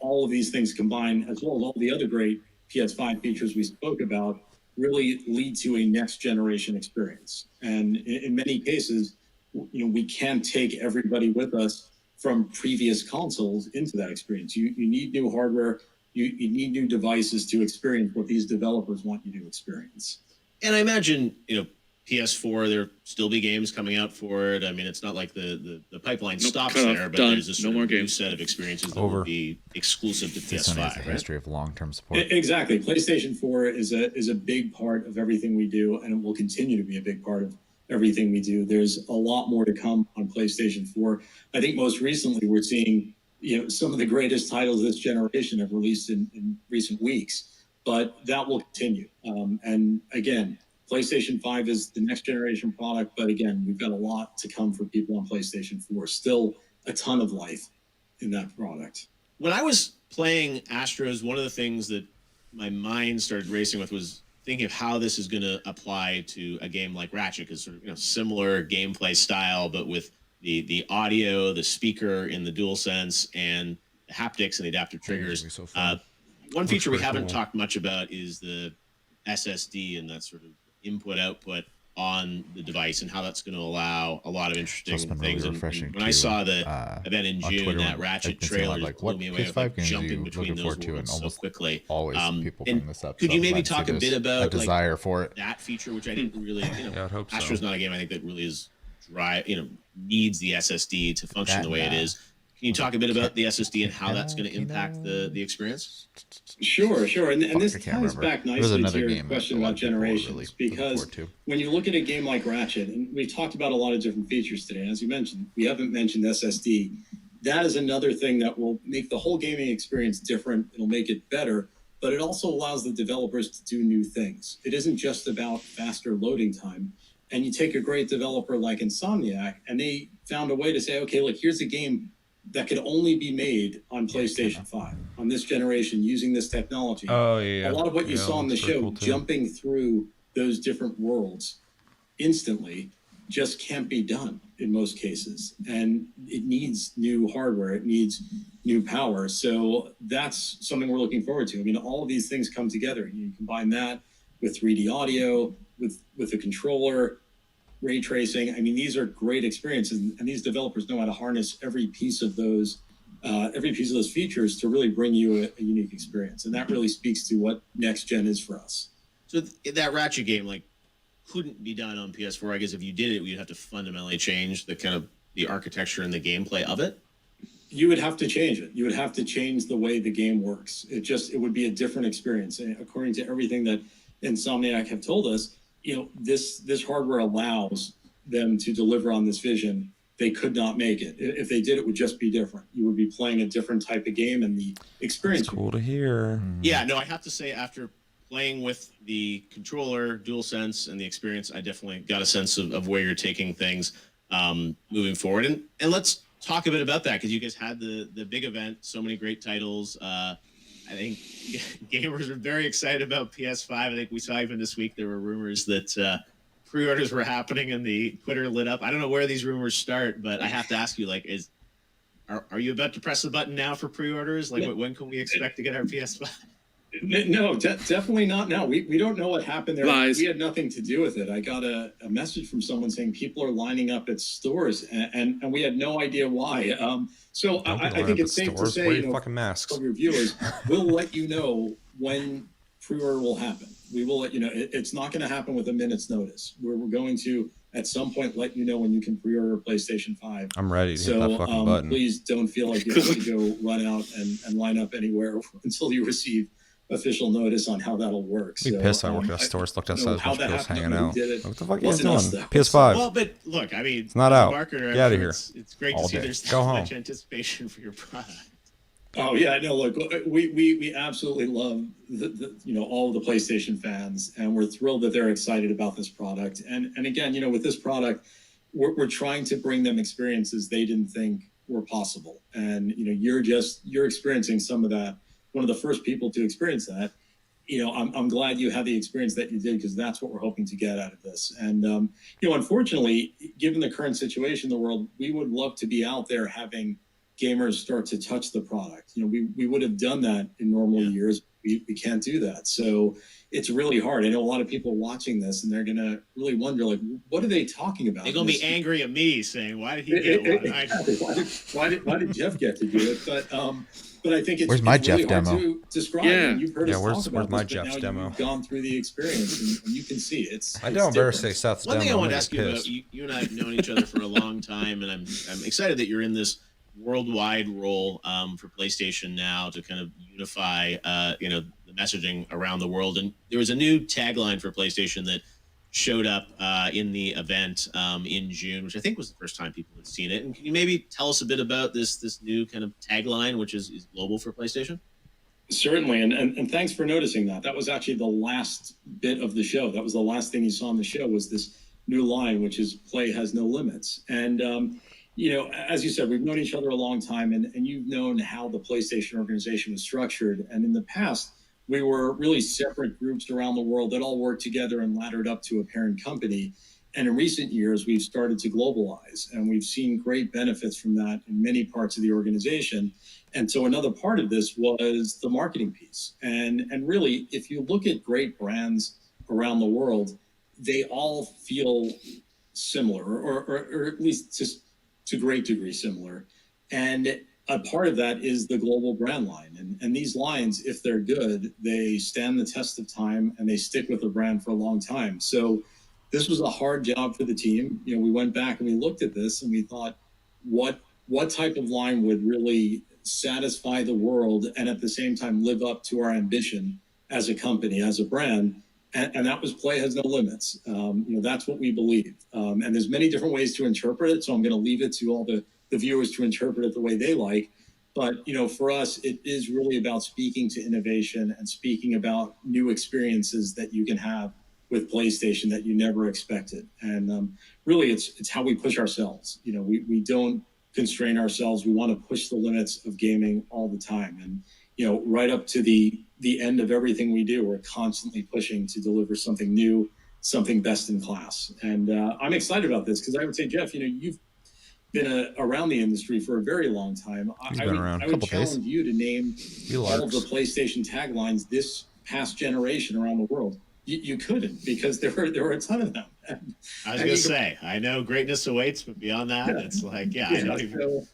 all of these things combined, as well as all the other great PS5 features we spoke about, really lead to a next generation experience. And in many cases, we can't take everybody with us from previous consoles into that experience. You need new hardware, you need new devices to experience what these developers want you to experience. And I imagine, PS4, there'll still be games coming out for it. I mean, it's not like the pipeline stops there, but there's a sort of new set of experiences that will be exclusive to PS5. Sony has a history of long-term support. Exactly. PlayStation 4 is a big part of everything we do, and it will continue to be a big part of everything we do. There's a lot more to come on PlayStation 4. I think most recently we're seeing, some of the greatest titles this generation have released in recent weeks, but that will continue. And again, PlayStation 5 is the next generation product, but again, we've got a lot to come for people on PlayStation 4. Still a ton of life in that product. When I was playing Astros, one of the things that my mind started racing with was thinking of how this is going to apply to a game like Ratchet, because sort of similar gameplay style, but with the audio, the speaker in the DualSense, and the haptics and the adaptive triggers. One feature we haven't talked much about is the SSD and that sort of input-output on the device, and how that's going to allow a lot of interesting things. Really and when I saw the event in June, Twitter, that Ratchet trailer like, blew me away, PS5 games jumping between those worlds so quickly. Always people bring this up. Could you maybe talk a bit about a desire for it? That feature, which I didn't really, Yeah, I'd hope so. Astro's not a game I think that really is needs the SSD to function the way it is. Can you talk a bit about the SSD and how that's going to impact the experience? Sure. And this ties back nicely to your game question about generations, because when you look at a game like Ratchet, and we talked about a lot of different features today, as you mentioned, we haven't mentioned SSD. That is another thing that will make the whole gaming experience different. It'll make it better, but it also allows the developers to do new things. It isn't just about faster loading time. And you take a great developer like Insomniac, and they found a way to say, okay, look, here's a game that could only be made on PlayStation 5 on this generation using this technology. Oh, yeah. A lot of what you saw on the show, cool jumping through those different worlds instantly, just can't be done in most cases. And it needs new hardware. It needs new power. So that's something we're looking forward to. I mean, all of these things come together. You combine that with 3D audio, with a controller, ray tracing. I mean, these are great experiences, and these developers know how to harness every piece of those features to really bring you a unique experience. And that really speaks to what next gen is for us. So that Ratchet game, couldn't be done on PS4. I guess if you did it, you'd have to fundamentally change the architecture and the gameplay of it. You would have to change it. You would have to change the way the game works. It would be a different experience. And according to everything that Insomniac have told us, this hardware allows them to deliver on this vision. They could not make it. If they did, it would just be different. You would be playing a different type of game, and the experience. It's cool to hear. Yeah, no, I have to say, after playing with the controller, DualSense, and the experience, I definitely got a sense of where you're taking things moving forward. And let's talk a bit about that, because you guys had the big event, so many great titles. I think gamers are very excited about PS5. I think we saw even this week there were rumors that pre-orders were happening and the Twitter lit up. I don't know where these rumors start, but I have to ask you, are you about to press the button now for pre-orders? When can we expect to get our PS5? No, definitely not now. We don't know what happened there. Lies. We had nothing to do with it. I got a message from someone saying people are lining up at stores, and we had no idea why. So I think it's safe to say, Wear your fucking masks. For your viewers, we'll let you know when pre-order will happen. We will let you know. It's not going to happen with a minute's notice. We're going to, at some point, let you know when you can pre-order a PlayStation 5. I'm ready to hit that fucking button. Please don't feel like you have to go run out and line up anywhere until you receive official notice on how that'll work. I'd be pissed if I worked at a store, looked outside, a bunch of girls hanging out. What the fuck are you guys doing? PS5. Well, but look, I mean, it's not out. Marketer, Get out of here. It's great to see there's Go home. much anticipation for your product. Oh yeah, no, look, we absolutely love all of the PlayStation fans, and we're thrilled that they're excited about this product. And again, with this product, we're trying to bring them experiences they didn't think were possible. And you're experiencing some of that. One of the first people to experience that. I'm glad you had the experience that you did, because that's what we're hoping to get out of this. And unfortunately, given the current situation in the world, we would love to be out there having gamers start to touch the product. We would have done that in normal years. We can't do that. So it's really hard. I know a lot of people watching this, and they're going to really wonder, like, what are they talking about? They're going to be angry at me saying, why did he get one? Why did Jeff get to do it? But I think it's Where's my it's really Jeff hard demo? to describe. Yeah. And you've heard us where's talk about my this, but Jeff's now demo? You've gone through the experience, and you can see it's. I don't different. say Seth's One thing I demo. wanted to I'm ask you about, pissed. you and I have known each other for a long time, and I'm excited that you're in this worldwide role for PlayStation now to kind of unify, the messaging around the world. And there was a new tagline for PlayStation that showed up in the event in June, which I think was the first time people had seen it. And can you maybe tell us a bit about this new kind of tagline, which is global for PlayStation? Certainly, and thanks for noticing that. That was actually the last bit of the show. That was the last thing you saw on the show, was this new line, which is "Play has no limits." And as you said, we've known each other a long time, and you've known how the PlayStation organization was structured. And in the past, we were really separate groups around the world that all worked together and laddered up to a parent company. And in recent years, we've started to globalize, and we've seen great benefits from that in many parts of the organization. And so another part of this was the marketing piece. And really, if you look at great brands around the world, they all feel similar, or at least just to a great degree similar. And a part of that is the global brand line. And these lines, if they're good, they stand the test of time, and they stick with the brand for a long time. So this was a hard job for the team. We went back and we looked at this, and we thought, what type of line would really satisfy the world and at the same time live up to our ambition as a company, as a brand? And that was Play has no limits. That's what we believe. And there's many different ways to interpret it. So I'm going to leave it to all the viewers to interpret it the way they like. But, for us, it is really about speaking to innovation and speaking about new experiences that you can have with PlayStation that you never expected. And really, it's how we push ourselves. We don't constrain ourselves. We want to push the limits of gaming all the time. And, right up to the end of everything we do, we're constantly pushing to deliver something new, something best in class. And I'm excited about this, because I would say, Jeff, you've been around the industry for a very long time. He's been around a I would couple days. challenge you to name all of the PlayStation taglines this past generation around the world. You couldn't, because there were a ton of them. I was going to say, I know greatness awaits, but beyond that, it's like, I don't even. So,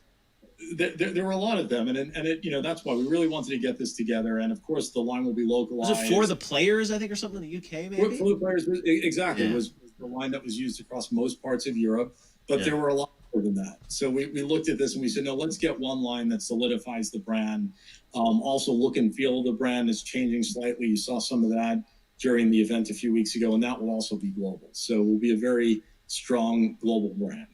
there were a lot of them, and that's why we really wanted to get this together. And of course, the line will be localized. Was it for the players, I think, or something in the UK, maybe? For the players, exactly. Yeah. Was the line that was used across most parts of Europe, but there were a lot more than that. So we looked at this and we said, no, let's get one line that solidifies the brand. Also, look and feel of the brand is changing slightly. You saw some of that during the event a few weeks ago, and that will also be global. So we'll be a very strong global brand.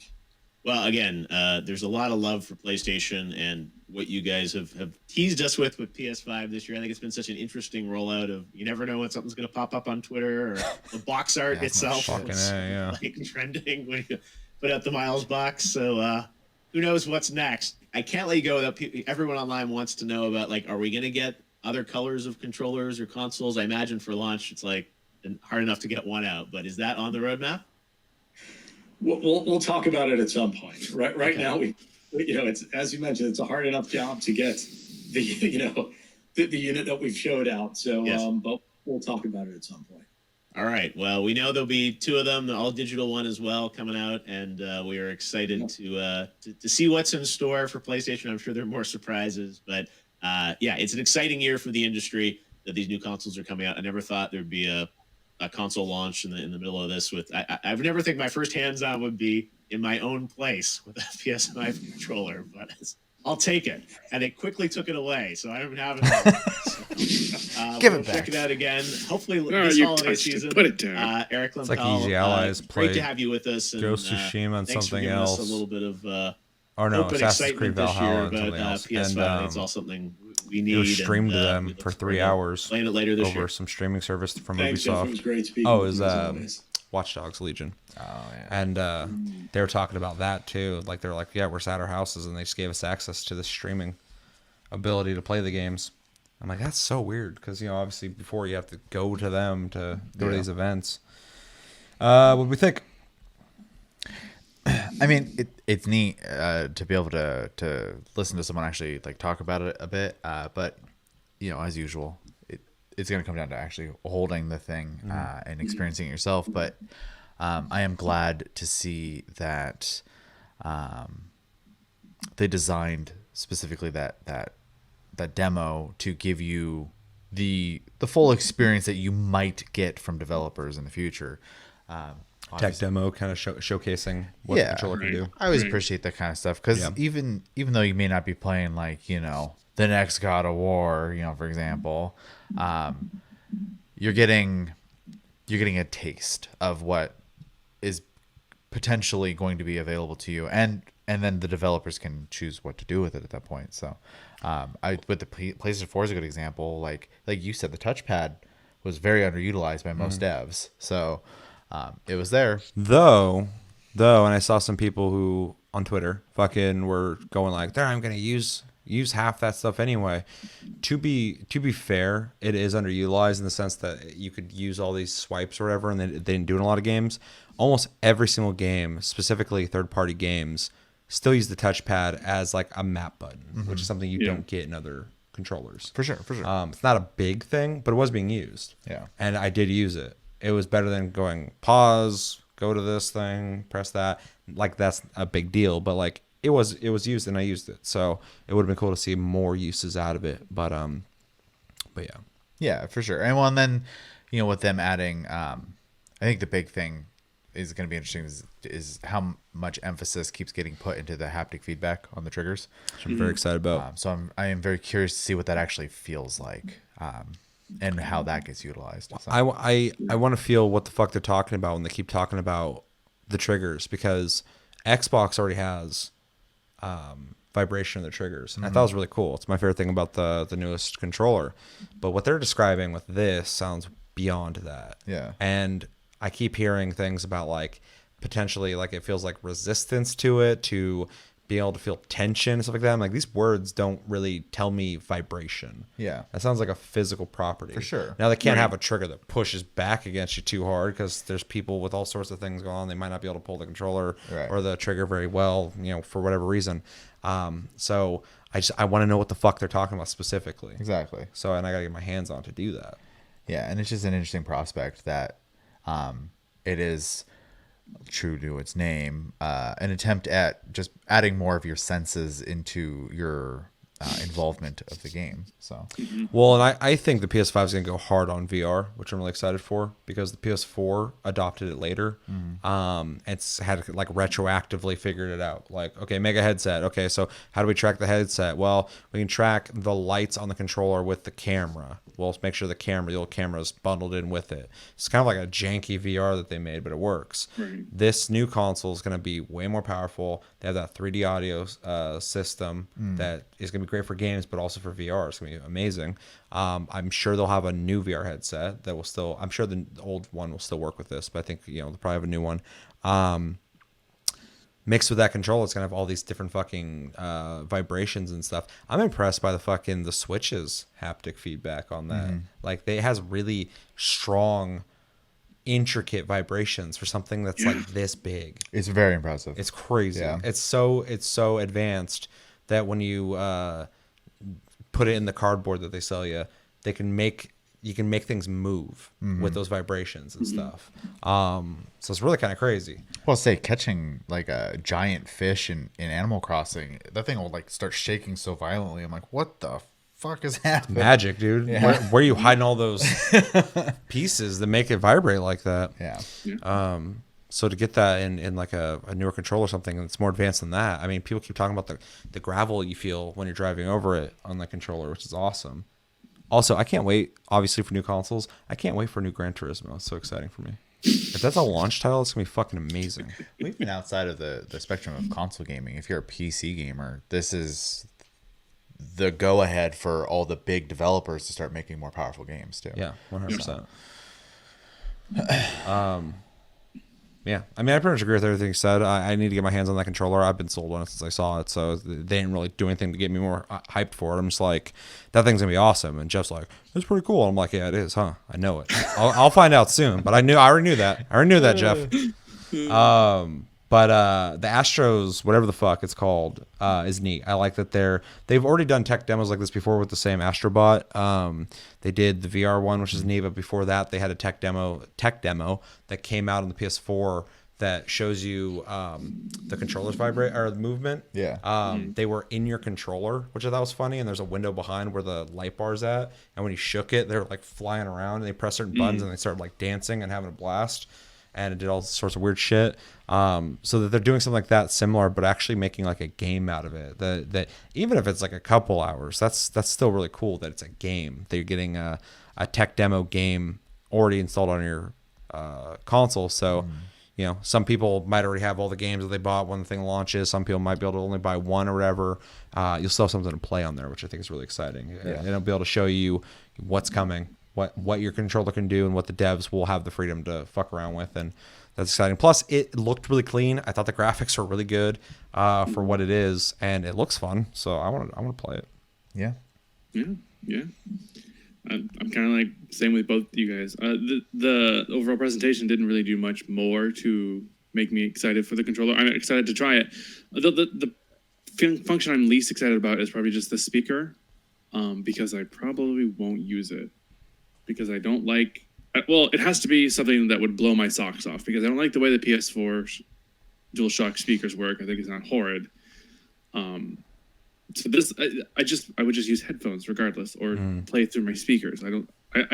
Well, again, there's a lot of love for PlayStation and what you guys have teased us with PS5 this year. I think it's been such an interesting rollout of, you never know when something's going to pop up on Twitter, or the box art itself was like trending when you put out the Miles box. So who knows what's next? I can't let you go without everyone online wants to know about, like, are we going to get other colors of controllers or consoles? I imagine for launch it's like hard enough to get one out, but is that on the roadmap? We'll talk about it at some point. Right now, it's, as you mentioned, it's a hard enough job to get the unit that we've showed out. So, yes. But we'll talk about it at some point. All right. Well, we know there'll be two of them, the all digital one as well, coming out, and we are excited to see what's in store for PlayStation. I'm sure there are more surprises, but it's an exciting year for the industry that these new consoles are coming out. I never thought there'd be a console launch in the middle of this. I've never think my first hands-on would be in my own place with a PS5 controller, but I'll take it. And they quickly took it away, so I don't have it. Give it back. Check it out again. Hopefully this holiday season. Put it down. Eric Lempel, It's like Easy Allies great to played have you with us. And, Ghost of Tsushima and thanks something for giving else. us a little bit of Assassin's excitement Creed this Valhalla year and something about else. PS5. And It's all something we need. it was streamed to and, them for 3 hours playing it later this over year. some streaming service from Thanks, Jeff. It Ubisoft. was great speaking. Oh, with is you as always. Watch Dogs Legion. Oh yeah. And they were talking about that too. Like they're like, yeah, we're at our houses, and they just gave us access to the streaming ability to play the games. I'm like, that's so weird because obviously before you have to go to them to go to these events. What do we think? I mean, it's neat to be able to listen to someone actually like talk about it a bit, but as usual, it's going to come down to actually holding the thing and experiencing it yourself. But I am glad to see that they designed specifically that demo to give you the full experience that you might get from developers in the future. Tech demo kind of showcasing what the controller can do. I always appreciate that kind of stuff because even though you may not be playing like the next God of War, for example, you're getting a taste of what is potentially going to be available to you, and then the developers can choose what to do with it at that point. So, with the PlayStation 4 is a good example. Like you said, the touchpad was very underutilized by most devs. So. It was there. Though, and I saw some people who on Twitter fucking were going like, "There, I'm gonna use half that stuff anyway." To be fair, it is underutilized in the sense that you could use all these swipes or whatever, and they didn't do it in a lot of games. Almost every single game, specifically third-party games, still use the touchpad as like a map button, which is something you don't get in other controllers. For sure. It's not a big thing, but it was being used. Yeah. And I did use it. It was better than going pause, go to this thing, press that. Like that's a big deal, but like it was used and I used it. So it would have been cool to see more uses out of it. But yeah. Yeah, for sure. And then, with them adding, I think the big thing is going to be interesting is how much emphasis keeps getting put into the haptic feedback on the triggers. Which I'm very excited about. So I am very curious to see what that actually feels like. And how that gets utilized. So. I want to feel what the fuck they're talking about when they keep talking about the triggers, because Xbox already has vibration of the triggers. And I thought it was really cool. It's my favorite thing about the newest controller. But what they're describing with this sounds beyond that. Yeah. And I keep hearing things about like potentially like it feels like resistance to it, to being able to feel tension and stuff like that. I'm like, these words don't really tell me vibration. Yeah. That sounds like a physical property. For sure. Now, they can't have a trigger that pushes back against you too hard because there's people with all sorts of things going on. They might not be able to pull the controller or the trigger very well, for whatever reason. So I want to know what the fuck they're talking about specifically. Exactly. So, and I got to get my hands on to do that. Yeah, and it's just an interesting prospect that it is, true to its name, an attempt at just adding more of your senses into your involvement of the game. So, well, and I think the PS5 is going to go hard on VR, which I'm really excited for because the PS4 adopted it later. It's had like retroactively figured it out. Like, okay, mega headset. Okay, so how do we track the headset? Well, we can track the lights on the controller with the camera. We'll make sure the old camera is bundled in with it. It's kind of like a janky VR that they made, but it works. Right. This new console is going to be way more powerful. They have that 3D audio system that is going to be great for games, but also for VR. It's going to be amazing. I'm sure they'll have a new VR headset that will still, I'm sure the old one will still work with this, but I think, they'll probably have a new one. Mixed with that controller, it's gonna have all these different fucking vibrations and stuff. I'm impressed by the Switch's haptic feedback on that. Like, it has really strong, intricate vibrations for something that's like this big. it's very impressive. It's crazy. Yeah. It's so advanced that when you put it in the cardboard that they sell you, you can make things move with those vibrations and stuff. So it's really kind of crazy. Well, say catching like a giant fish in Animal Crossing, that thing will like start shaking so violently. I'm like, what the fuck is happening? Magic, dude. Yeah. Where are you hiding all those pieces that make it vibrate like that? Yeah. So to get that in like a newer controller or something that's more advanced than that, I mean, people keep talking about the gravel you feel when you're driving over it on the controller, which is awesome. Also, I can't wait, obviously, for new consoles. I can't wait for new Gran Turismo. It's so exciting for me. If that's a launch title, it's going to be fucking amazing. Well, even outside of the spectrum of console gaming, if you're a PC gamer, this is the go-ahead for all the big developers to start making more powerful games, too. Yeah, 100%. Yeah, I mean, I pretty much agree with everything you said. I need to get my hands on that controller. I've been sold on it since I saw it, so they didn't really do anything to get me more hyped for it. I'm just like, that thing's gonna be awesome. And Jeff's like, it's pretty cool. I'm like, yeah, it is, huh? I know it. I'll find out soon. But I already knew that. I already knew that, Jeff. But the Astros, whatever the fuck it's called, is neat. I like that they've already done tech demos like this before with the same Astrobot. They did the VR one, which is neat, but before that they had a tech demo that came out on the PS4 that shows you the controller's vibrate or the movement. Yeah. They were in your controller, which I thought was funny, and there's a window behind where the light bar's at, and when you shook it, they were like flying around, and they press certain buttons and they started like dancing and having a blast. And it did all sorts of weird shit. So that they're doing something like that similar, but actually making like a game out of it. That even if it's like a couple hours, that's still really cool that it's a game. That you're getting a tech demo game already installed on your console. So, you know, some people might already have all the games that they bought when the thing launches. Some people might be able to only buy one or whatever. You'll still have something to play on there, which I think is really exciting. Yeah. It'll be able to show you what's coming. What your controller can do and what the devs will have the freedom to fuck around with, and that's exciting. Plus, it looked really clean. I thought the graphics were really good for what it is, and it looks fun. So I want to play it. Yeah. Yeah. I'm kind of like same with both you guys. The overall presentation didn't really do much more to make me excited for the controller. I'm excited to try it. The function I'm least excited about is probably just the speaker, because I probably won't use it. Because I don't like, well, it has to be something that would blow my socks off, because I don't like the way the PS4 DualShock speakers work. I think it's not horrid. So this, I would just use headphones regardless, or play through my speakers. I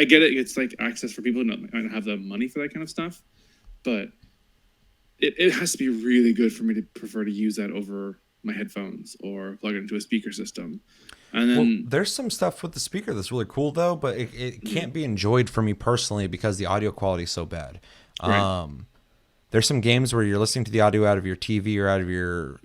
get it. It's like access for people who don't have the money for that kind of stuff, but it has to be really good for me to prefer to use that over my headphones or plug it into a speaker system. And then there's some stuff with the speaker that's really cool though, but it can't be enjoyed for me personally because the audio quality is so bad. Right. There's some games where you're listening to the audio out of your TV or out of your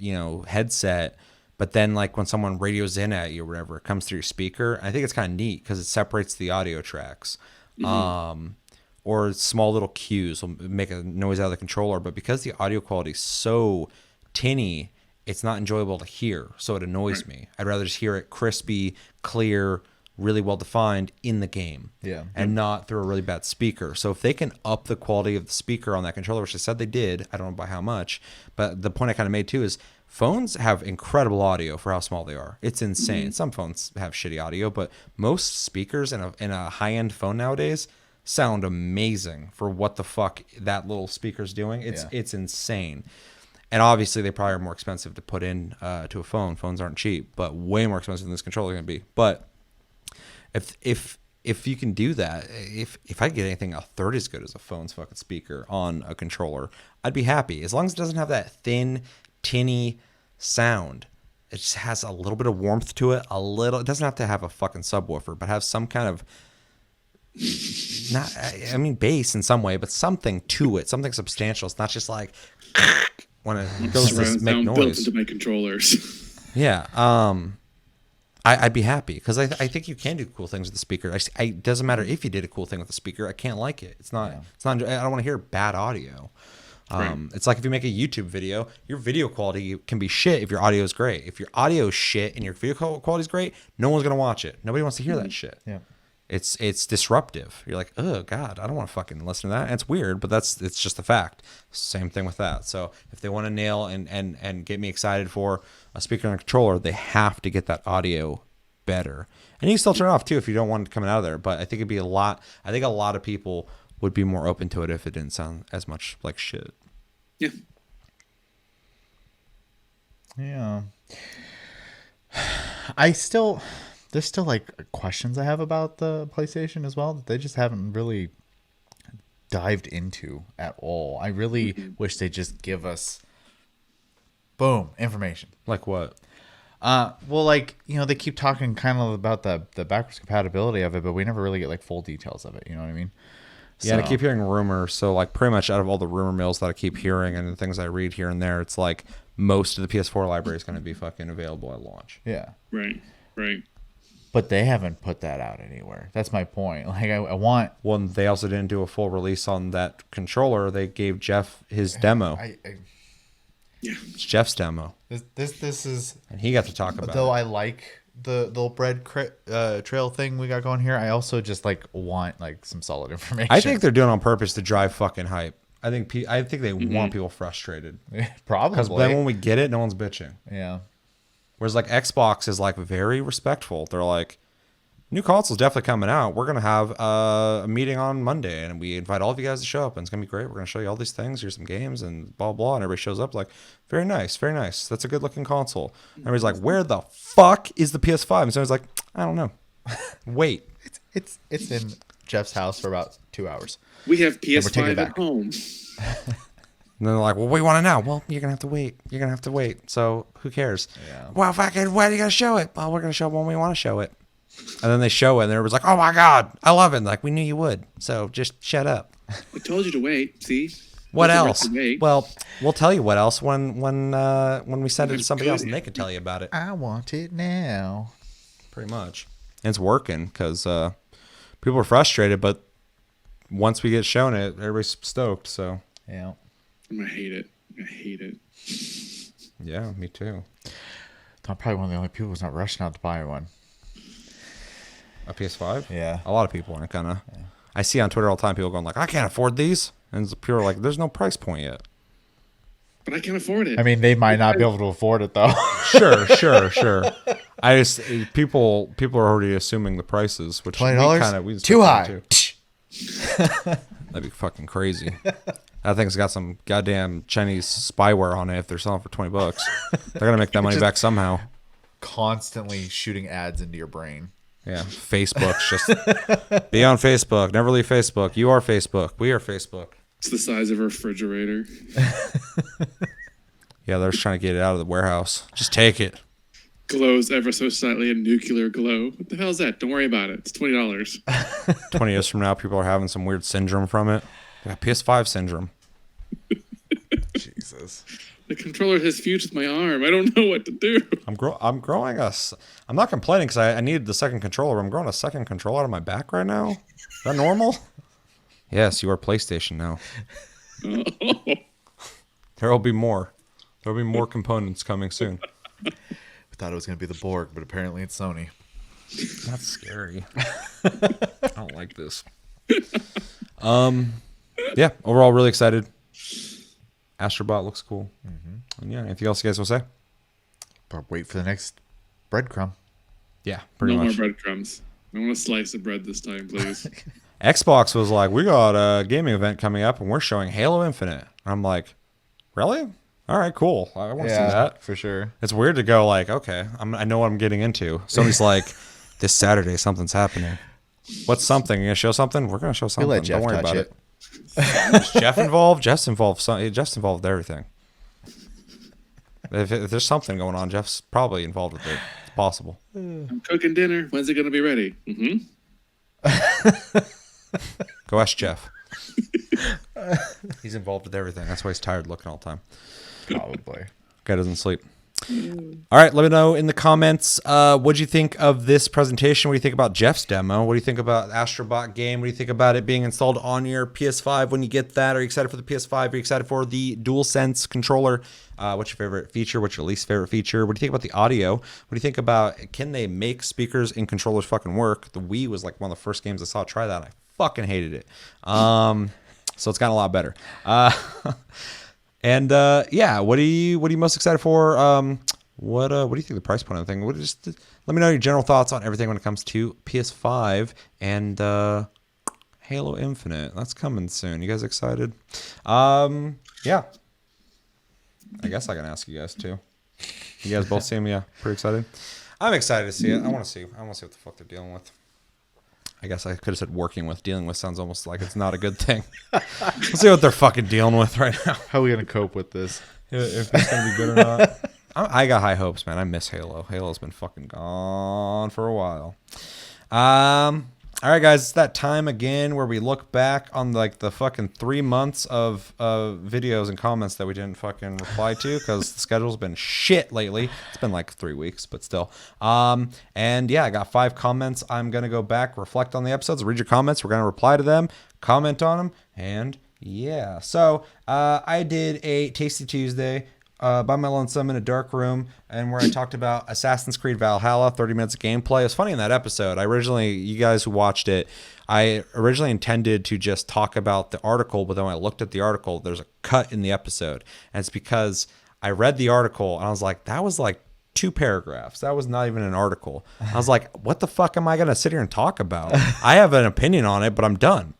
headset, but then like when someone radios in at you or whatever, it comes through your speaker. I think it's kind of neat because it separates the audio tracks. Or small little cues will make a noise out of the controller, but because the audio quality is so tinny, it's not enjoyable to hear, so it annoys me. I'd rather just hear it crispy, clear, really well defined in the game, and not through a really bad speaker. So if they can up the quality of the speaker on that controller, which they said they did, I don't know by how much, but the point I kind of made too is phones have incredible audio for how small they are. It's insane. Some phones have shitty audio, but most speakers in a high-end phone nowadays sound amazing for what the fuck that little speaker's doing. It's insane. And obviously, they probably are more expensive to put in to a phone. Phones aren't cheap, but way more expensive than this controller is going to be. But if you can do that, if I get anything a third as good as a phone's fucking speaker on a controller, I'd be happy. As long as it doesn't have that thin, tinny sound. It just has a little bit of warmth to it. It doesn't have to have a fucking subwoofer, but have some kind of bass in some way, but something to it, something substantial. It's not just like when it goes to make noise. Built into my controllers. Yeah, I'd be happy because I think you can do cool things with the speaker. It doesn't matter if you did a cool thing with the speaker. I can't like it. It's not. I don't want to hear bad audio. It's like if you make a YouTube video, your video quality can be shit if your audio is great. If your audio is shit and your video quality is great, no one's gonna watch it. Nobody wants to hear that shit. Yeah. It's disruptive. You're like, oh God, I don't want to fucking listen to that. And it's weird, but it's just a fact. Same thing with that. So if they want to nail and get me excited for a speaker and a controller, they have to get that audio better. And you can still turn it off too if you don't want it coming out of there. But I think it'd be a lot of people would be more open to it if it didn't sound as much like shit. Yeah. Yeah. There's still like questions I have about the PlayStation as well that they just haven't really dived into at all. I really wish they just give us information. Like what? Well, like, they keep talking kind of about the backwards compatibility of it, but we never really get like full details of it. You know what I mean? Yeah, and I keep hearing rumors. So like pretty much out of all the rumor mills that I keep hearing and the things I read here and there, it's like most of the PS4 library is going to be fucking available at launch. Yeah. Right. But they haven't put that out anywhere. That's my point. Like I want. Well, and they also didn't do a full release on that controller. They gave Jeff his demo. Yeah. It's Jeff's demo, This is. and he got to talk about Though it. I like the little bread trail thing we got going here, I also just like want like some solid information. I think they're doing it on purpose to drive fucking hype. I think they want people frustrated. probably Because then when we get it, no one's bitching. yeah. Whereas like Xbox is like very respectful. They're like, new console's definitely coming out. We're gonna have a meeting on Monday, and we invite all of you guys to show up, and it's gonna be great. We're gonna show you all these things. Here's some games, and blah blah. And everybody shows up like, very nice, very nice. That's a good looking console. And everybody's like, where the fuck is the PS5? And someone's like, I don't know. Wait. It's in Jeff's house for about 2 hours. We have taking it PS5 back. at home. And then they're like, well, we want it now. Well, you're gonna have to wait. You're gonna have to wait. So who cares? Yeah. Well, fucking, why are you gonna show it? Well, we're gonna show it when we want to show it. And then they show it, and everybody's like, oh my god, I love it. Like, we knew you would. So just shut up. I told you to wait. See. What Don't else? have to wait. Well, we'll tell you what else when we send it to somebody else, and they can tell you about it. I want it now. Pretty much. And it's working because people are frustrated, but once we get shown it, everybody's stoked. So Yeah. I hate it. I hate it. yeah, me too. I'm probably one of the only people who's not rushing out to buy one. A PS5? Yeah. A lot of people aren't gonna. I see on Twitter all the time people going like, I can't afford these, and people are like, there's no price point yet. But I can't afford it. I mean, they might not be able to afford it though. Sure. I just people are already assuming the prices, which $20? we just Too high. That'd be fucking crazy. That thing's got some goddamn Chinese spyware on it. If they're selling for $20, they're gonna make that money back somehow. Constantly shooting ads into your brain. Yeah, Facebook's just be on Facebook. Never leave Facebook. You are Facebook. We are Facebook. It's the size of a refrigerator. Yeah, they're just trying to get it out of the warehouse. Just take it. Glows ever so slightly, a nuclear glow. What the hell is that? Don't worry about it. It's $20. 20 years from now, people are having some weird syndrome from it. Yeah, PS5 syndrome. Jesus. The controller has fused with my arm. I don't know what to do. I'm growing I'm not complaining because I needed the second controller. I'm growing a second controller out of my back right now. Is that normal? Yes, you are PlayStation now. Oh. There will be more. There will be more components coming soon. We thought it was going to be the Borg, but apparently it's Sony. That's scary. I don't like this. Yeah, overall, really excited. Astrobot looks cool. Mm-hmm. And yeah, anything else you guys will say? But wait for the next breadcrumb. Yeah, pretty No much. more breadcrumbs. I want a slice of bread this time, please. Xbox was like, we got a gaming event coming up, and we're showing Halo Infinite. I'm like, really? All right, cool. I want to see that. for sure. It's weird to go like, okay, I know what I'm getting into. Somebody's like, this Saturday something's happening. What's something? You gonna show something? We're gonna show something. let Jeff Don't worry touch about it. Is Jeff involved? Jeff's involved. Jeff's involved with everything. If there's something going on, Jeff's probably involved with it. It's possible. I'm cooking dinner. When's it going to be ready? Go ask Jeff. He's involved with everything. That's why he's tired looking all the time. Probably. Guy doesn't sleep. All right, let me know in the comments. What do you think of this presentation? What do you think about Jeff's demo? What do you think about Astrobot game? What do you think about it being installed on your PS5 when you get that? Are you excited for the PS5? Are you excited for the DualSense controller? What's your favorite feature? What's your least favorite feature? What do you think about the audio? What do you think about, can they make speakers and controllers fucking work? The Wii was like one of the first games I saw try that. I fucking hated it. So it's gotten a lot better. And yeah, what are you most excited for? What do you think of the price point of the thing? Let me know your general thoughts on everything when it comes to PS5 and Halo Infinite. That's coming soon. You guys excited? Yeah. I guess I can ask you guys too. You guys both seem pretty excited. I'm excited to see it. I want to see what the fuck they're dealing with. I guess I could have said working with. Dealing with sounds almost like it's not a good thing. Let's see what they're fucking dealing with right now. How are we going to cope with this? If it's going to be good or not. I got high hopes, man. I miss Halo. Halo's been fucking gone for a while. All right, guys, it's that time again where we look back on like the fucking 3 months of videos and comments that we didn't fucking reply to because the schedule's been shit lately. It's been like 3 weeks, but still. And yeah, I got 5 comments. I'm gonna go back, reflect on the episodes, read your comments. We're gonna reply to them, comment on them, and yeah. So I did a Tasty Tuesday. By my lonesome in a dark room, and where I talked about Assassin's Creed Valhalla, 30 minutes of gameplay. It was funny in that episode. You guys who watched it, I originally intended to just talk about the article, but then when I looked at the article, there's a cut in the episode. And it's because I read the article and I was like, that was like 2 paragraphs. That was not even an article. I was like, what the fuck am I going to sit here and talk about? I have an opinion on it, but I'm done.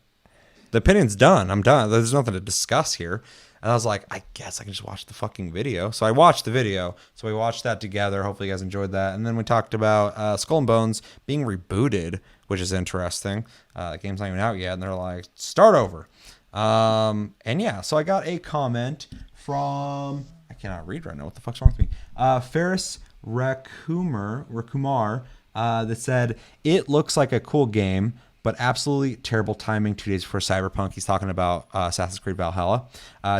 The opinion's done. I'm done. There's nothing to discuss here. And I was like, I guess I can just watch the fucking video. So I watched the video. So we watched that together. Hopefully you guys enjoyed that. And then we talked about Skull and Bones being rebooted, which is interesting. The game's not even out yet. And they're like, start over. And yeah, so I got a comment from, I cannot read right now. What the fuck's wrong with me? Ferris Rakumar that said, it looks like a cool game, but absolutely terrible timing 2 days before Cyberpunk. He's talking about Assassin's Creed Valhalla.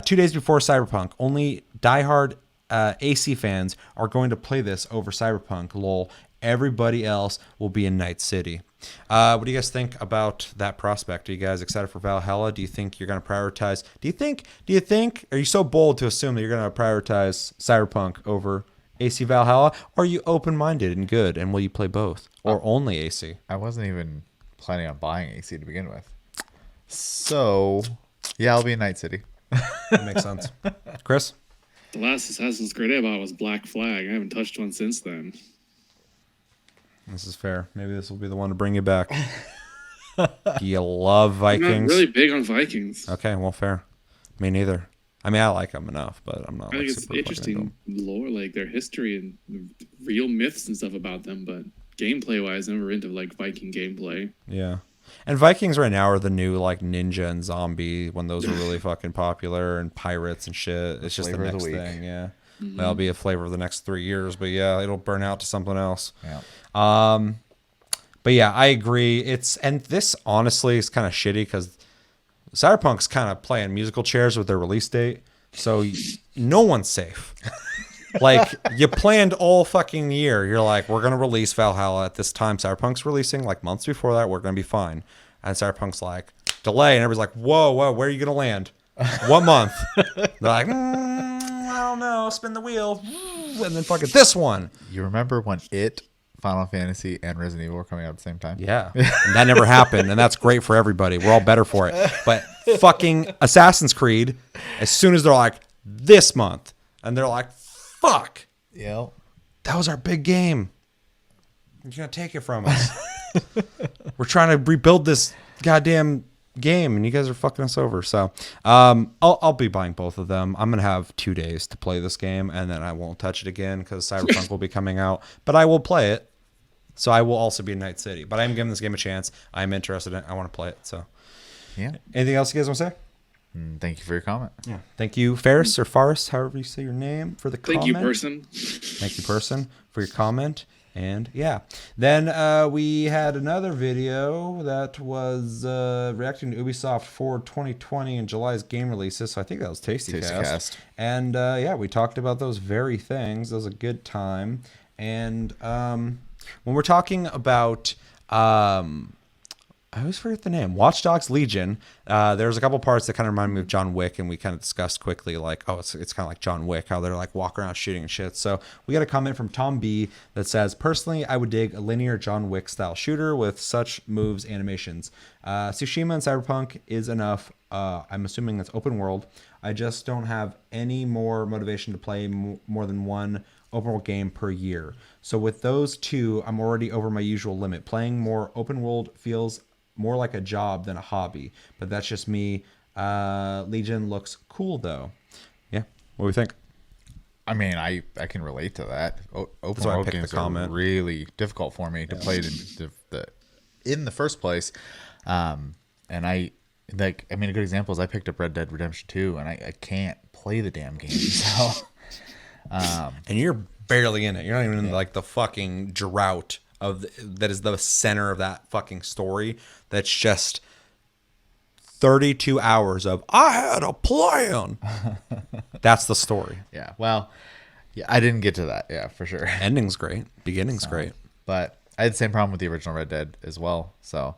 2 days before Cyberpunk, only diehard AC fans are going to play this over Cyberpunk. Lol. Everybody else will be in Night City. What do you guys think about that prospect? Are you guys excited for Valhalla? Do you think you're going to prioritize? Do you think, are you so bold to assume that you're going to prioritize Cyberpunk over AC Valhalla? Or are you open-minded and good, and will you play both? Or only AC? I wasn't even planning on buying AC to begin with. So, yeah, I'll be in Night City. That makes sense. Chris? The last Assassin's Creed I bought was Black Flag. I haven't touched one since then. This is fair. Maybe this will be the one to bring you back. Do you love Vikings? I'm not really big on Vikings. Okay, well, fair. Me neither. I mean, I like them enough, but I'm not. I think like, it's super interesting lore, like their history and real myths and stuff about them, but gameplay-wise, never into like Viking gameplay. Yeah. And Vikings right now are the new like ninja and zombie when those were really fucking popular, and pirates and shit. It's just Flavor the of the next week. thing, yeah. That'll be a flavor of the next 3 years, but yeah, it'll burn out to something else. Yeah. But yeah, I agree. And this honestly is kind of shitty because Cyberpunk's kind of playing musical chairs with their release date, so no one's safe. Like, you planned all fucking year. You're like, we're going to release Valhalla at this time. Cyberpunk's releasing like months before that. We're going to be fine. And Cyberpunk's like, delay. And everybody's like, whoa, where are you going to land? What month? They're like, I don't know. Spin the wheel. And then fucking this one. You remember when Final Fantasy, and Resident Evil were coming out at the same time? Yeah. And that never happened. And that's great for everybody. We're all better for it. But fucking Assassin's Creed, as soon as they're like, this month, and they're like, fuck. Yeah. That was our big game. You're going to take it from us. We're trying to rebuild this goddamn game, and you guys are fucking us over. So I'll be buying both of them. I'm going to have 2 days to play this game, and then I won't touch it again because Cyberpunk will be coming out. But I will play it. So I will also be in Night City. But I'm giving this game a chance. I'm interested in it. I want to play it. So Yeah. anything else you guys want to say? Thank you for your comment. Yeah. Thank you, Ferris or Faris, however you say your name, for the comment. Thank you, person. Thank you, person, for your comment. And yeah, then we had another video that was reacting to Ubisoft Forward 2020 and July's game releases. So I think that was Tasty Cast. And yeah, we talked about those very things. That was a good time. And when we're talking about I always forget the name. Watch Dogs Legion. There's a couple parts that kind of remind me of John Wick, and we kind of discussed quickly, like, oh, it's kind of like John Wick, how they're like walking around shooting and shit. So we got a comment from Tom B that says, personally, I would dig a linear John Wick style shooter with such moves, animations. Tsushima and Cyberpunk is enough. I'm assuming that's open world. I just don't have any more motivation to play more than one open world game per year. So with those two, I'm already over my usual limit. Playing more open world feels more like a job than a hobby, but that's just me. Legion looks cool though. Yeah, what do we think? I mean, I can relate to that. Open why I world picked the games are comment. really difficult for me to play in the first place. And a good example is I picked up Red Dead Redemption 2, and I can't play the damn game. So, And you're barely in it. You're not even in like the fucking drought that is the center of that fucking story. That's just 32 hours of I had a plan. That's the story. Yeah. Well, yeah, I didn't get to that. Yeah, for sure. Ending's great. Beginning's great. But I had the same problem with the original Red Dead as well. So,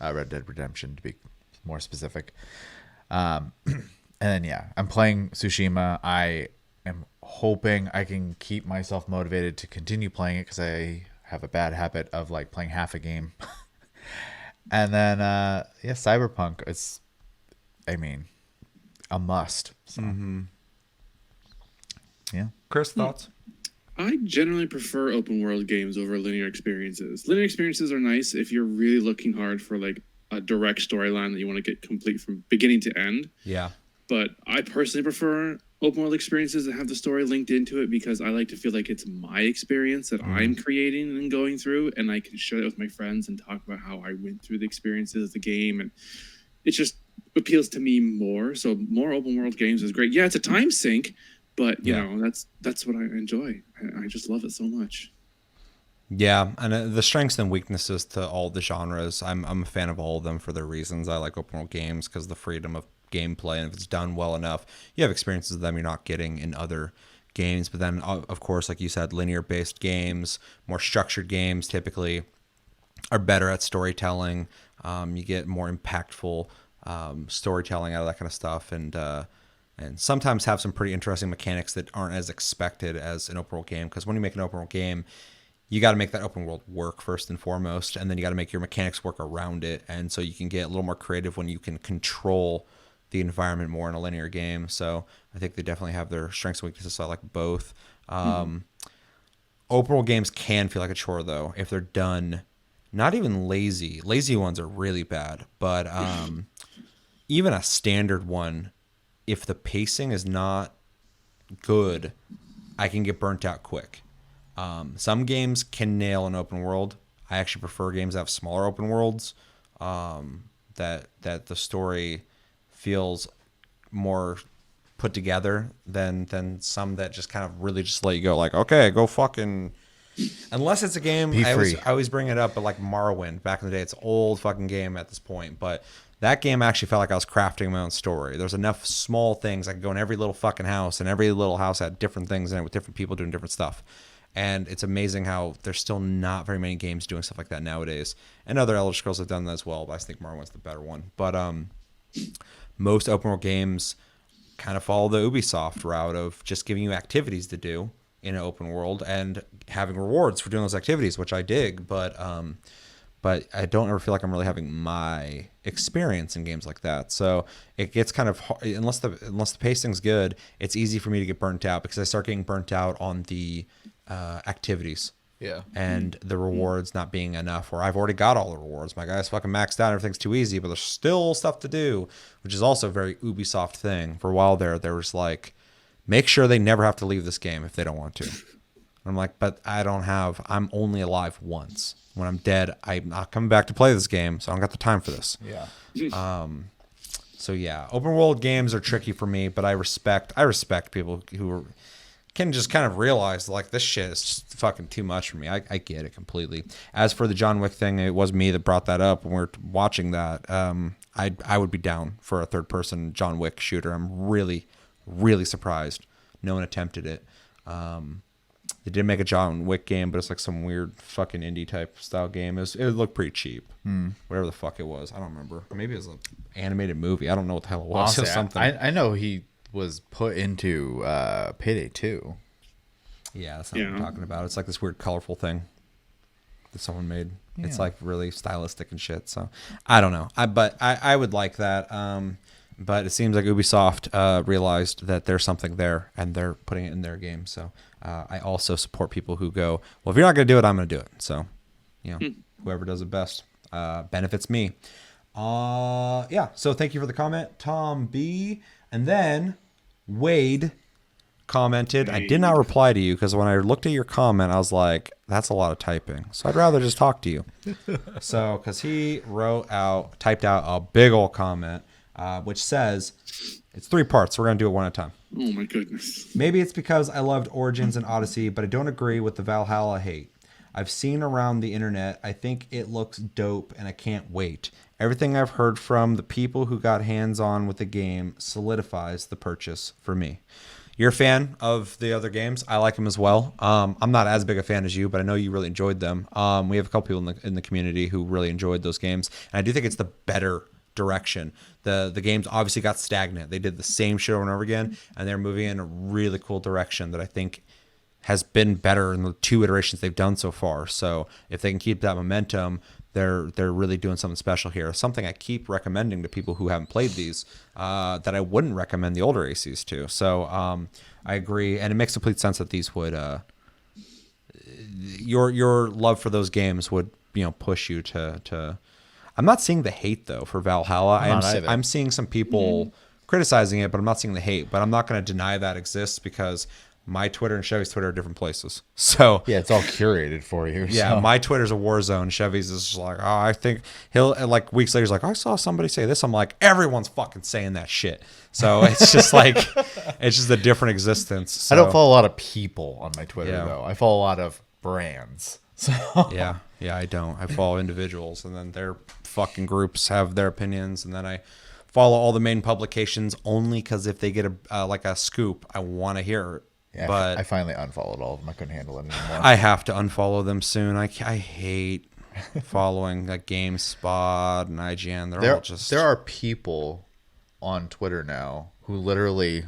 Red Dead Redemption, to be more specific. And then, yeah, I'm playing Tsushima. I am hoping I can keep myself motivated to continue playing it because I have a bad habit of like playing half a game. And then, yeah, Cyberpunk. It's, I mean, a must. So, yeah. Chris, thoughts? I generally prefer open world games over linear experiences. Linear experiences are nice if you're really looking hard for like a direct storyline that you want to get complete from beginning to end. Yeah. But I personally prefer open world experiences that have the story linked into it because I like to feel like it's my experience that I'm creating and going through, and I can share it with my friends and talk about how I went through the experiences of the game, and it just appeals to me more. So more open world games is great. Yeah, it's a time sink, but you know that's what I enjoy. I just love it so much. Yeah, and the strengths and weaknesses to all the genres. I'm a fan of all of them for their reasons. I like open world games because the freedom of gameplay, and if it's done well enough, you have experiences of them you're not getting in other games. But then, of course, like you said, linear-based games, more structured games typically are better at storytelling. You get more impactful storytelling out of that kind of stuff, and sometimes have some pretty interesting mechanics that aren't as expected as an open world game. Because when you make an open world game, you got to make that open world work first and foremost, and then you got to make your mechanics work around it. And so you can get a little more creative when you can control the environment more in a linear game. So I think they definitely have their strengths and weaknesses. So I like both. Open world games can feel like a chore though if they're done not even lazy. Lazy ones are really bad, but even a standard one, if the pacing is not good, I can get burnt out quick. Some games can nail an open world. I actually prefer games that have smaller open worlds, that the story feels more put together than some that just kind of really just let you go like, okay, go fucking. Unless it's a game, I always bring it up, but like Morrowind back in the day, it's an old fucking game at this point, but that game actually felt like I was crafting my own story. There's enough small things. I could go in every little fucking house, and every little house had different things in it with different people doing different stuff. And it's amazing how there's still not very many games doing stuff like that nowadays. And other Elder Scrolls have done that as well, but I think Morrowind's the better one. But most open world games kind of follow the Ubisoft route of just giving you activities to do in an open world and having rewards for doing those activities, which I dig. But I don't ever feel like I'm really having my experience in games like that. So it gets kind of hard, unless the pacing's good, it's easy for me to get burnt out because I start getting burnt out on the activities. Yeah. And the rewards not being enough, or I've already got all the rewards. My guy's fucking maxed out. Everything's too easy, but there's still stuff to do, which is also a very Ubisoft thing. For a while there was like, make sure they never have to leave this game if they don't want to. I'm like, but I'm only alive once. When I'm dead, I'm not coming back to play this game, so I don't got the time for this. Yeah. So yeah, open world games are tricky for me, but I respect people who can just kind of realize like this shit is just fucking too much for me. I get it completely. As for the John Wick thing, it was me that brought that up when we were watching that. I would be down for a third person John Wick shooter. I'm really, really surprised no one attempted it. They did make a John Wick game, but it's like some weird fucking indie type style game. It looked pretty cheap. Whatever the fuck it was. I don't remember. Maybe it was an animated movie. I don't know what the hell it was. Honestly, It was something. I know he was put into Payday 2. Yeah, that's not what I'm talking about. It's like this weird colorful thing that someone made. Yeah. It's like really stylistic and shit. So I don't know. But I would like that. But it seems like Ubisoft realized that there's something there, and they're putting it in their game. So I also support people who go, well, if you're not going to do it, I'm going to do it. So, whoever does it best benefits me. Yeah. So thank you for the comment, Tom B. And then Wade commented. I did not reply to you because when I looked at your comment, I was like, that's a lot of typing. So I'd rather just talk to you. So, because he typed out a big old comment, which says, it's 3 parts. So we're going to do it one at a time. Oh my goodness. Maybe it's because I loved Origins and Odyssey, but I don't agree with the Valhalla hate. I've seen around the internet. I think it looks dope, and I can't wait. Everything I've heard from the people who got hands-on with the game solidifies the purchase for me. You're a fan of the other games. I like them as well. I'm not as big a fan as you, but I know you really enjoyed them. We have a couple people in the community who really enjoyed those games, and I do think it's the better direction. The games obviously got stagnant. They did the same shit over and over again, and they're moving in a really cool direction that I think has been better in the 2 iterations they've done so far. So if they can keep that momentum, they're really doing something special here. Something I keep recommending to people who haven't played these that I wouldn't recommend the older ACs to. So I agree, and it makes complete sense that these would your love for those games would push you to. I'm not seeing the hate though for Valhalla. I'm seeing some people criticizing it, but I'm not seeing the hate. But I'm not going to deny that exists because my Twitter and Chevy's Twitter are different places. So Yeah, it's all curated for you. yeah, so. my Twitter's a war zone. Chevy's is just like, oh, I think he'll like weeks later he's like, I saw somebody say this. I'm like, everyone's fucking saying that shit. So it's just like it's just a different existence. So, I don't follow a lot of people on my Twitter Yeah. though. I follow a lot of brands. So yeah, I don't. I follow individuals, and then their fucking groups have their opinions, and then I follow all the main publications only because if they get a like a scoop, I want to hear it. yeah, But I finally unfollowed all of them. I couldn't handle it anymore. I have to unfollow them soon. I hate following like GameSpot and IGN. They're all just there are people on Twitter now who literally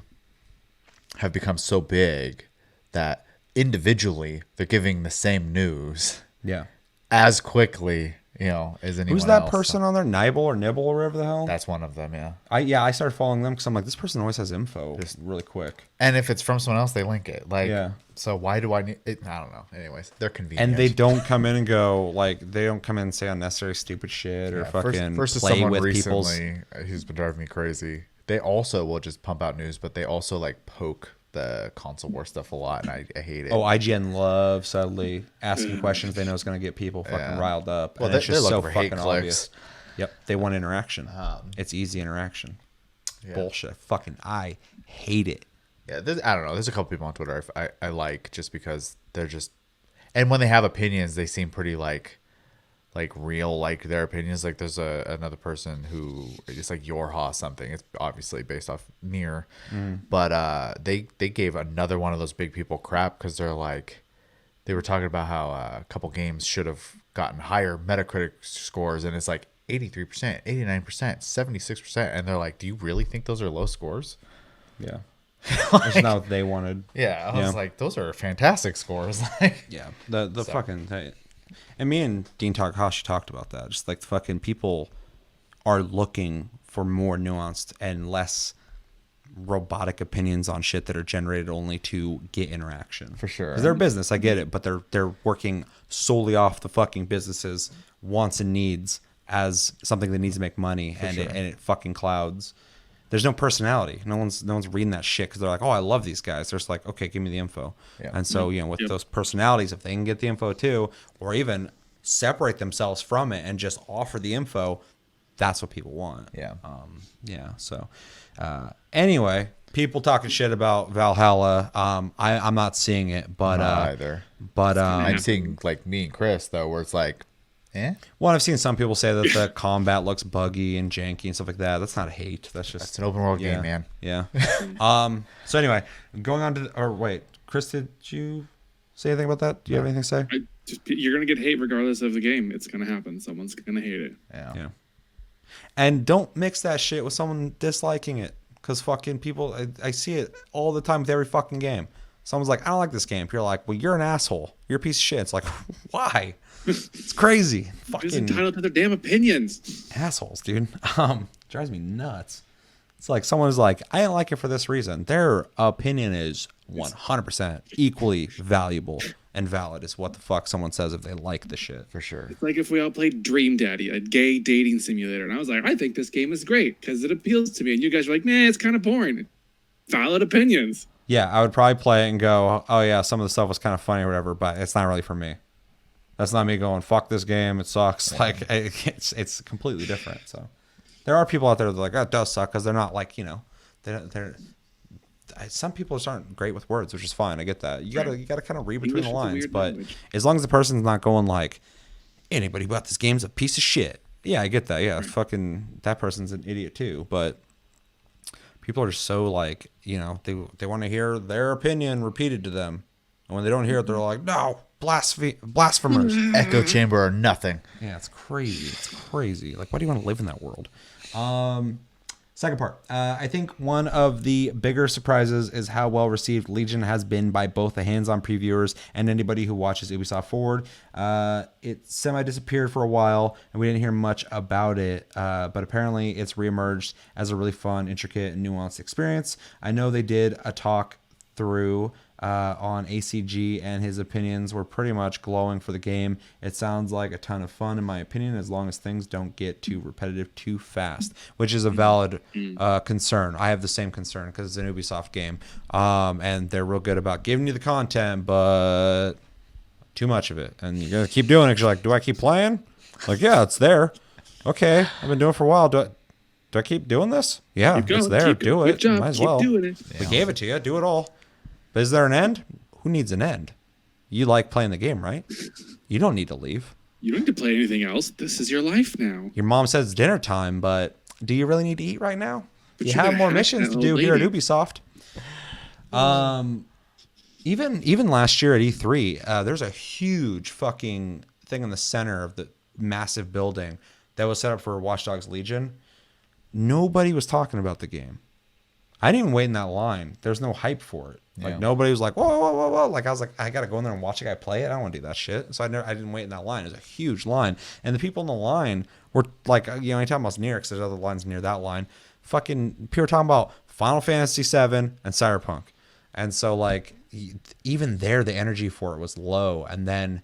have become so big that individually they're giving the same news yeah. as quickly, as anyone Who's that else. person on there? Nibble or Nibble or whatever the hell? That's one of them, yeah. I started following them because I'm like, this person always has info just really quick. And if it's from someone else, they link it. Like, Yeah. So why do I need it? I don't know. Anyways, they're convenient. And they don't come in and go like they don't come in and say unnecessary stupid shit or Yeah, fucking first is play someone with people's. recently who's been driving me crazy. They also will just pump out news, but they also like poke the console war stuff a lot, and I hate it. Oh, IGN loves subtly asking questions they know is going to get people fucking Yeah. riled up. Well, and it's they're just so looking for hate fucking clicks. obvious. Yep, they want interaction. It's easy interaction. Yeah. Bullshit. I hate it. Yeah, I don't know. There's a couple people on Twitter I like just because they're just, and when they have opinions, they seem pretty like real, like their opinions. Like there's another person who it's like Yorha something. It's obviously based off Nier, but they gave another one of those big people crap because they're like, they were talking about how a couple games should have gotten higher Metacritic scores, and it's like 83%, 89%, 76%, and they're like, do you really think those are low scores? Yeah. That's not what they wanted. Yeah, I was like, those are fantastic scores. Like, Yeah. The fucking. And me and Dean Takahashi talked about that. Just like the fucking people are looking for more nuanced and less robotic opinions on shit that are generated only to get interaction. For sure. 'Cause they're a business, I get it, but they're working solely off the fucking business's wants and needs as something that needs to make money, and it fucking clouds. There's no personality. No one's reading that shit because they're like, oh, I love these guys. They're just like, okay, give me the info. Yeah. And so with those personalities, if they can get the info too, or even separate themselves from it and just offer the info, that's what people want. Yeah. So anyway, people talking shit about Valhalla. I'm not seeing it, but not either. But I'm seeing like me and Chris though, where it's like, well, I've seen some people say that the combat looks buggy and janky and stuff like that. That's not hate. That's just it's an open world game, man. Yeah. So anyway, going on to wait, Chris, did you say anything about that? Do you have anything to say? You're gonna get hate regardless of the game. It's gonna happen. Someone's gonna hate it. Yeah. And don't mix that shit with someone disliking it, because fucking people, I see it all the time with every fucking game. Someone's like, I don't like this game. You're like, well, you're an asshole. You're a piece of shit. It's like, why? It's crazy. Just Fucking entitled to their damn opinions. assholes, dude. Drives me nuts. It's like someone's like, I didn't like it for this reason. Their opinion is 100% equally valuable and valid is what the fuck someone says if they like the shit. For sure. It's like if we all played Dream Daddy, a gay dating simulator, and I was like, I think this game is great because it appeals to me, and you guys are like, man, it's kind of boring. Valid opinions. Yeah, I would probably play it and go, oh yeah, some of the stuff was kind of funny or whatever, but it's not really for me. That's not me going, fuck this game, it sucks. Yeah. Like, it's completely different. So there are people out there that are like, oh, it does suck, because they're not like, they're some people just aren't great with words, which is fine. I get that. You gotta kind of read between English the is a lines, weird but language. as long as the person's not going like, anybody about this game's a piece of shit. Yeah, I get that. Yeah, fucking that person's an idiot too. But people are so like, they want to hear their opinion repeated to them, and when they don't hear it, they're like, no, blasphemers. Echo chamber or nothing. Yeah, it's crazy. It's crazy. Like, why do you want to live in that world? Second part. I think one of the bigger surprises is how well received Legion has been by both the hands-on previewers and anybody who watches Ubisoft Forward. It semi-disappeared for a while, and we didn't hear much about it, but apparently it's reemerged as a really fun, intricate, and nuanced experience. I know they did a talk through on ACG, and his opinions were pretty much glowing for the game. It sounds like a ton of fun, in my opinion, as long as things don't get too repetitive too fast, which is a valid concern. I have the same concern because it's an Ubisoft game, and they're real good about giving you the content, but too much of it, and you're gonna keep doing it. You're like, do I keep playing? Like, yeah, it's there. Okay, I've been doing it for a while. Do I keep doing this? Yeah, it's there. Do it. Good job. Might as Keep well. doing it. We gave it to you. Do it all. But is there an end? Who needs an end? You like playing the game, right? You don't need to leave. You don't need to play anything else. This is your life now. Your mom says it's dinner time, but do you really need to eat right now? But You you're have gonna more hack missions that to old do here at lady. Ubisoft. Even last year at E3, there's a huge fucking thing in the center of the massive building that was set up for Watch Dogs Legion. Nobody was talking about the game. I didn't even wait in that line. There's no hype for it. Like, Yeah. nobody was like, whoa, whoa, whoa, whoa. Like, I was like, I got to go in there and watch a guy play it. I don't want to do that shit. So I didn't wait in that line. It was a huge line. And the people in the line were like, anytime I was near, because there's other lines near that line, fucking people were talking about Final Fantasy VII and Cyberpunk. And so, like, even there, the energy for it was low. And then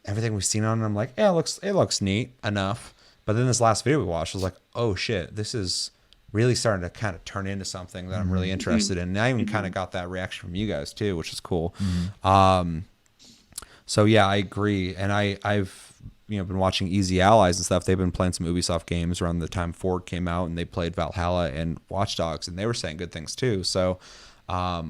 everything we've seen on it, I'm like, yeah, it looks neat enough. But then this last video we watched was like, oh shit, this is really starting to kind of turn into something that I'm really interested in. And I even kind of got that reaction from you guys too, which is cool. So yeah, I agree. And I've been watching Easy Allies and stuff. They've been playing some Ubisoft games around the time Ford came out, and they played Valhalla and Watch Dogs, and they were saying good things too. So I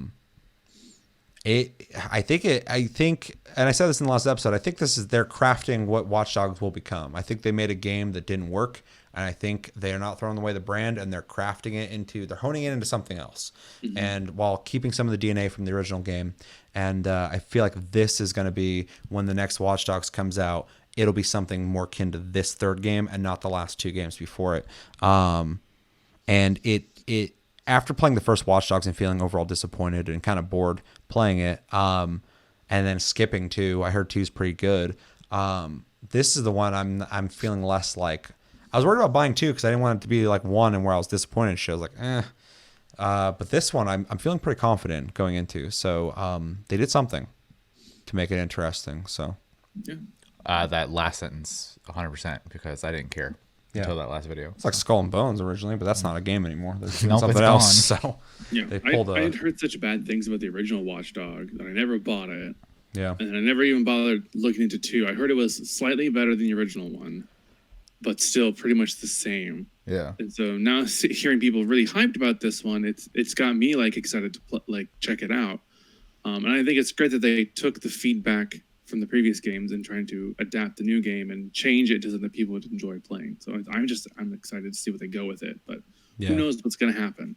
think, and I said this in the last episode, I think this is they're crafting what Watch Dogs will become. I think they made a game that didn't work, and I think they are not throwing away the brand, and they're crafting it they're honing it into something else, and while keeping some of the DNA from the original game. And I feel like this is going to be, when the next Watch Dogs comes out, it'll be something more akin to this third game and not the last two games before it. And it after playing the first Watch Dogs and feeling overall disappointed and kind of bored playing it, and then skipping 2, I heard 2's pretty good. This is the one I'm feeling less like. I was worried about buying 2 because I didn't want it to be like 1 and where I was disappointed. So I was like, eh. But this one I'm feeling pretty confident going into. So they did something to make it interesting. So Yeah. That last sentence, 100%, because I didn't care until that last video. it's like Skull and Bones originally, but that's not a game anymore. There's Nope, something it's else. gone. So Yeah. they pulled I had heard such bad things about the original Watchdog that I never bought it. yeah. And I never even bothered looking into 2. I heard it was slightly better than the original one, but still pretty much the same. Yeah. And so now hearing people really hyped about this one, it's got me like excited to check it out. And I think it's great that they took the feedback from the previous games and trying to adapt the new game and change it to something that people would enjoy playing. So I'm excited to see what they go with it, but Yeah. who knows what's going to happen.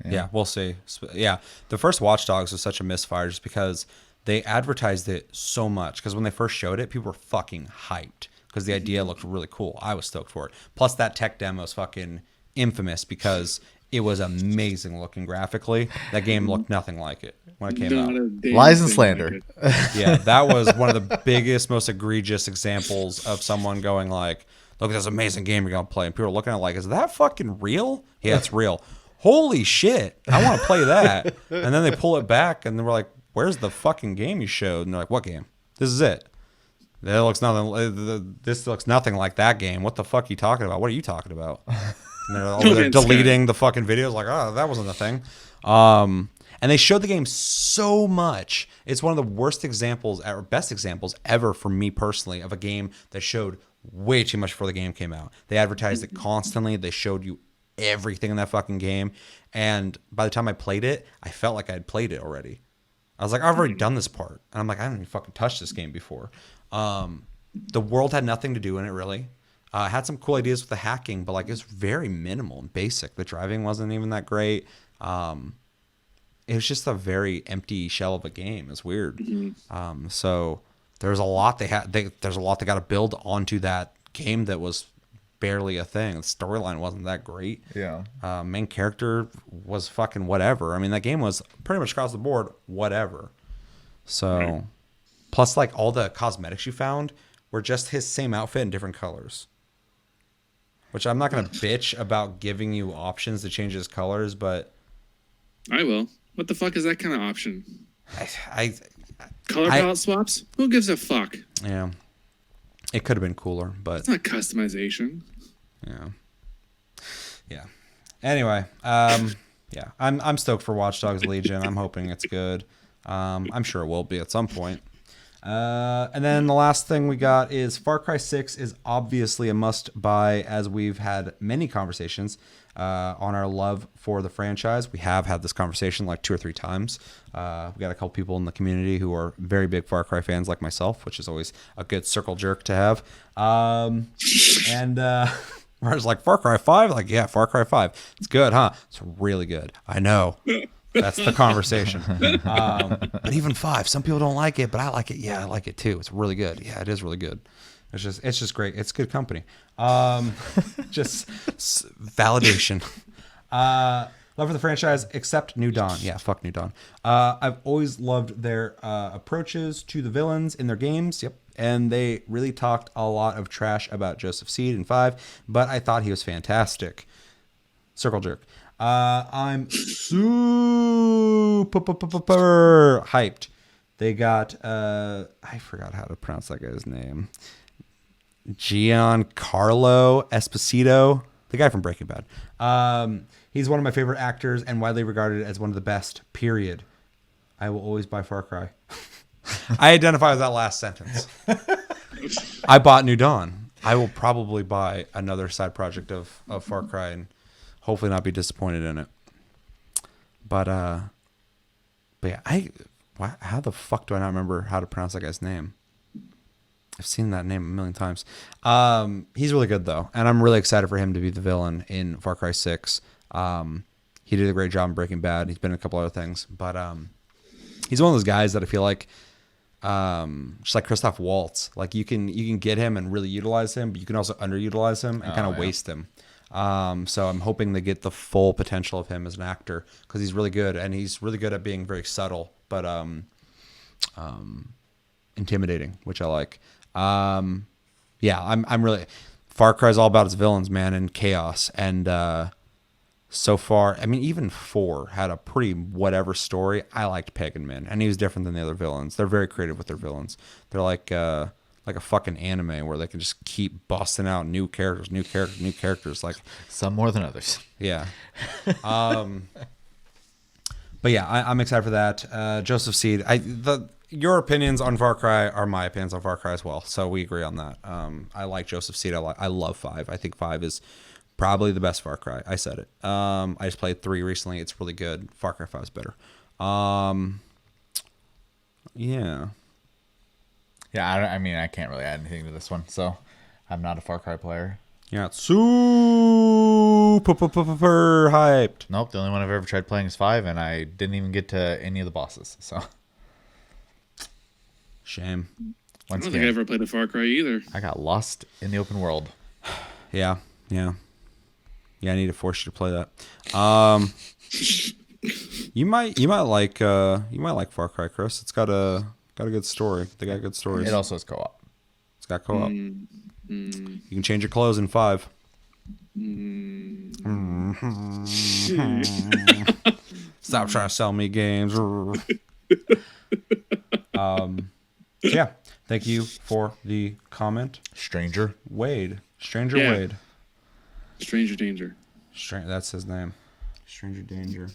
Yeah, we'll see. Yeah, the first Watch Dogs was such a misfire just because they advertised it so much. Because when they first showed it, people were fucking hyped because the idea looked really cool. I was stoked for it. Plus, that tech demo is fucking infamous because it was amazing looking graphically. That game looked nothing like it when it came out. A damn Lies and thing slander. like it. Yeah, that was one of the biggest, most egregious examples of someone going like, look at this amazing game you're going to play. And people are looking at it like, is that fucking real? Yeah, it's real. Holy shit, I want to play that. And then they pull it back and we're like, where's the fucking game you showed? And they're like, what game? This is it. That looks nothing. This looks nothing like that game. What the fuck are you talking about? What are you talking about? And they're over there deleting the fucking videos like, oh, that wasn't a thing. And they showed the game so much. It's one of the worst examples, or best examples ever for me personally, of a game that showed way too much before the game came out. They advertised it constantly. They showed you everything in that fucking game. And by the time I played it, I felt like I had played it already. I was like, I've already done this part. And I'm like, I haven't even fucking touched this game before. The world had nothing to do in it, really. It had some cool ideas with the hacking, but like it was very minimal and basic. The driving wasn't even that great. It was just a very empty shell of a game. It's weird. So there's a lot there's a lot they got to build onto that game that was barely a thing. The storyline wasn't that great. Yeah. Main character was fucking whatever. I mean, that game was pretty much across the board whatever. So, plus like all the cosmetics you found were just his same outfit in different colors. Which I'm not gonna bitch about giving you options to change his colors, but I will. What the fuck is that kind of option? Color I- palette swaps? Who gives a fuck? yeah, it could have been cooler, but It's not customization. yeah. Anyway, yeah, I'm stoked for Watch Dogs Legion. I'm hoping it's good. I'm sure it will be at some point. And then the last thing we got is Far Cry 6 is obviously a must buy, as we've had many conversations on our love for the franchise. We have had this conversation like 2 or 3 times. We got a couple people in the community who are very big Far Cry fans like myself, which is always a good circle jerk to have. We're just like, Far Cry 5? Like, yeah, Far Cry 5. It's good, huh? It's really good. I know. That's the conversation. But even 5, some people don't like it, but I like it. Yeah, I like it too. It's really good. Yeah, it is really good. It's just great. It's good company. Just validation. Love for the franchise, except New Dawn. Yeah, fuck New Dawn. I've always loved their approaches to the villains in their games. Yep. And they really talked a lot of trash about Joseph Seed in 5, but I thought he was fantastic. Circle jerk. I'm super hyped. They got I forgot how to pronounce that guy's name. Giancarlo Esposito, the guy from Breaking Bad. He's one of my favorite actors and widely regarded as one of the best, period. I will always buy Far Cry. I identify with that last sentence. I bought New Dawn. I will probably buy another side project of Far Cry and hopefully not be disappointed in it. But yeah, how the fuck do I not remember how to pronounce that guy's name? I've seen that name a million times. He's really good though, and I'm really excited for him to be the villain in Far Cry 6. He did a great job in Breaking Bad. He's been in a couple other things, but he's one of those guys that I feel like, just like Christoph Waltz, like you can get him and really utilize him, but you can also underutilize him and kind of waste him. So I'm hoping they get the full potential of him as an actor, because he's really good, and he's really good at being very subtle, but intimidating, which I like. Yeah, I'm really, Far Cry's all about its villains, man, and chaos. And so far, I mean, even 4 had a pretty whatever story. I liked Pagan Min, and he was different than the other villains. They're very creative with their villains. They're like a fucking anime where they can just keep busting out new characters. Like Some more than others. yeah. But yeah, I'm excited for that. Joseph Seed. Your opinions on Far Cry are my opinions on Far Cry as well, so we agree on that. I like Joseph Seed. I love 5. I think 5 is probably the best Far Cry. I said it. I just played 3 recently. It's really good. Far Cry 5 is better. Yeah. Yeah, I mean, I can't really add anything to this one, so I'm not a Far Cry player. Yeah, super hyped. Nope, the only one I've ever tried playing is 5, and I didn't even get to any of the bosses, so. Shame. I don't think I ever played a Far Cry either. I got lost in the open world. Yeah. I need to force you to play that. You might like Far Cry, Chris. It's got a good story. They got good stories. It also has co-op. It's got co-op. You can change your clothes in 5. Stop trying to sell me games. Yeah. Thank you for the comment, Stranger. Wade. Stranger Wade. Stranger Danger. That's his name. Stranger Danger.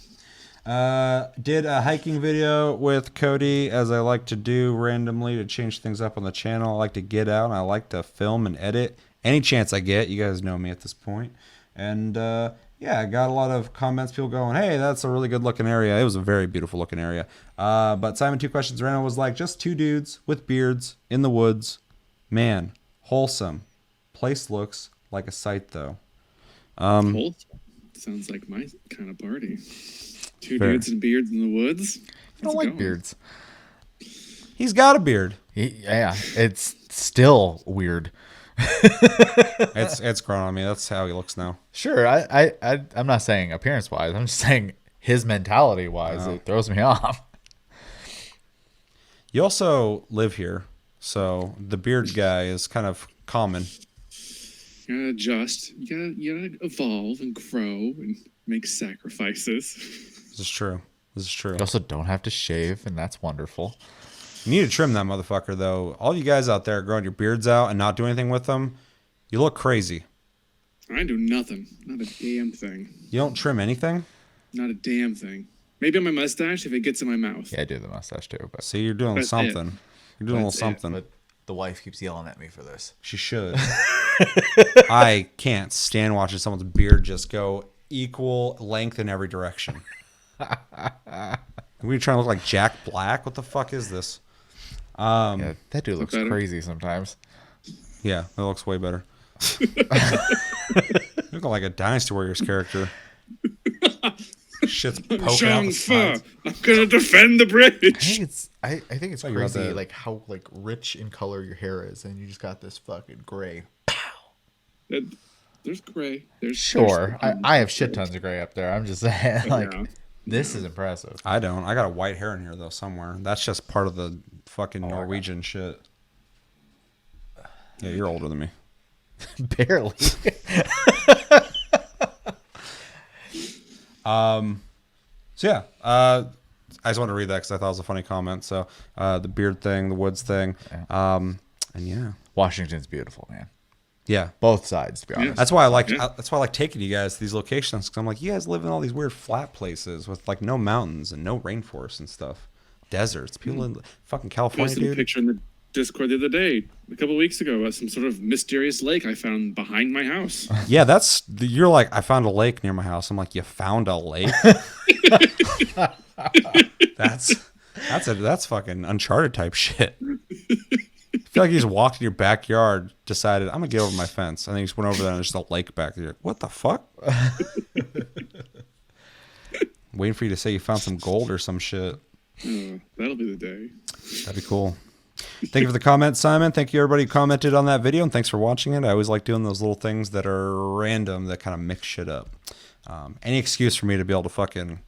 Did a hiking video with Cody, as I like to do randomly to change things up on the channel. I like to get out, and I like to film and edit any chance I get. You guys know me at this point. And yeah, yeah, I got a lot of comments. People going, "Hey, that's a really good looking area." It was a very beautiful looking area. But Simon, 2 questions random was like, just 2 dudes with beards in the woods. Man, wholesome. Place looks like a sight though. Cold. Sounds like my kind of party. 2 Fair. dudes and beards in the woods. I don't like beards. He's got a beard. Yeah, it's still weird. It's grown on me. That's how he looks now. Sure, I'm not saying appearance wise. I'm just saying his mentality wise. It throws me off. You also live here, so the beard guy is kind of common. You gotta adjust. You gotta evolve and grow and make sacrifices. This is true. You also don't have to shave, and that's wonderful. You need to trim that motherfucker, though. All you guys out there growing your beards out and not doing anything with them, you look crazy. I do nothing. Not a damn thing. You don't trim anything? Not a damn thing. Maybe on my mustache if it gets in my mouth. Yeah, I do the mustache too, but See, you're doing That's something. it. You're doing a little That's it. something. but the wife keeps yelling at me for this. She should. I can't stand watching someone's beard just go equal length in every direction. We trying to look like Jack Black? What the fuck is this? Yeah, that dude looks better? crazy sometimes. Yeah, that looks way better. Look like a Dynasty Warriors character. Shit's poking out Shang the Fa, sides. I'm gonna defend the bridge. I think it's Thought you were about crazy, to- like how like rich in color your hair is, and you just got this fucking gray. There's gray. Sure, I have shit tons of gray up there. I'm just saying, like, Yeah. this is impressive. I don't. I got a white hair in here though somewhere. That's just part of the fucking Norwegian shit. Yeah, you're older than me. Barely. So yeah, I just wanted to read that because I thought it was a funny comment. So the beard thing, the woods thing, and yeah, Washington's beautiful, man. yeah. Both sides, to be honest. That's why I like. Yeah. That's why I like taking you guys to these locations because I'm like, you guys live in all these weird flat places with like no mountains and no rainforests and stuff, deserts. People in fucking California, Posted a dude. picture in the Discord the other day, a couple weeks ago, some sort of mysterious lake I found behind my house. Yeah, you're like, I found a lake near my house. I'm like, you found a lake? That's fucking Uncharted type shit. I feel like you just walked in your backyard, decided I'm gonna get over my fence, and then you just went over there and there's just a lake back there. What the fuck? Waiting for you to say you found some gold or some shit. That'll be the day. That'd be cool. Thank you for the comment, Simon. Thank you everybody who commented on that video, and thanks for watching it. I always like doing those little things that are random that kind of mix shit up. Any excuse for me to be able to fucking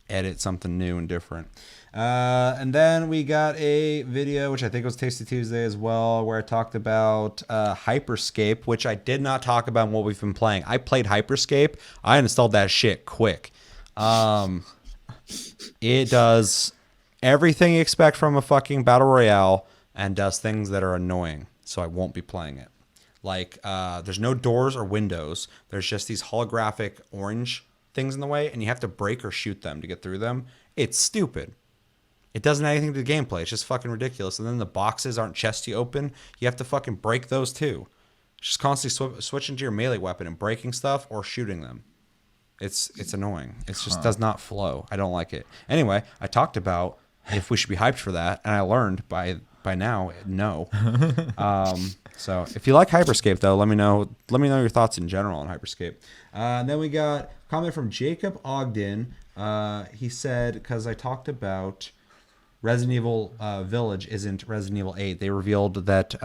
edit something new and different. And then we got a video, which I think was Tasty Tuesday as well, where I talked about Hyperscape, which I did not talk about in what we've been playing. I played Hyperscape. I installed that shit quick. It does everything you expect from a fucking battle royale and does things that are annoying. So I won't be playing it. Like, there's no doors or windows. There's just these holographic orange things in the way, and you have to break or shoot them to get through them. It's stupid. It doesn't add anything to the gameplay. It's just fucking ridiculous. And then the boxes aren't chesty open. You have to fucking break those too. Just constantly switching to your melee weapon and breaking stuff or shooting them. It's annoying. It just does not flow. I don't like it. Anyway, I talked about if we should be hyped for that, and I learned by now, no. So if you like Hyperscape, though, let me know. Let me know your thoughts in general on Hyperscape. And then we got a comment from Jacob Ogden. He said, because I talked about Resident Evil Village isn't Resident Evil 8. They revealed that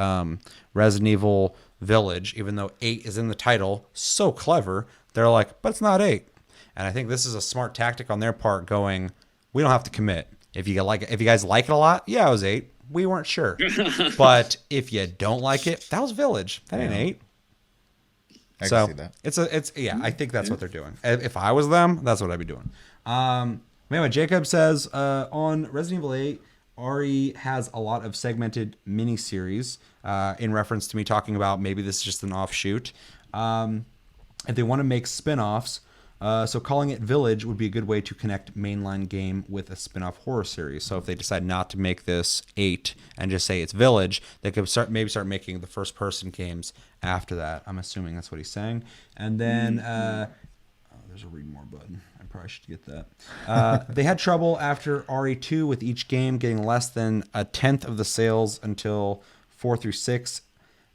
Resident Evil Village, even though 8 is in the title, so clever, they're like, but it's not 8. And I think this is a smart tactic on their part going, we don't have to commit. If you guys like it a lot, yeah, it was 8. We weren't sure. But if you don't like it, that was Village. That ain't 8. I can see that. It's I think that's what they're doing. If I was them, that's what I'd be doing. Anyway, Jacob says on Resident Evil 8, Ari has a lot of segmented miniseries in reference to me talking about maybe this is just an offshoot. And they want to make spin-offs. So calling it Village would be a good way to connect mainline game with a spin-off horror series. So if they decide not to make this 8 and just say it's Village, they could start making the first-person games after that. I'm assuming that's what he's saying. And then there's a read more button. I probably should get that. They had trouble after RE2 with each game getting less than a tenth of the sales until 4 through 6.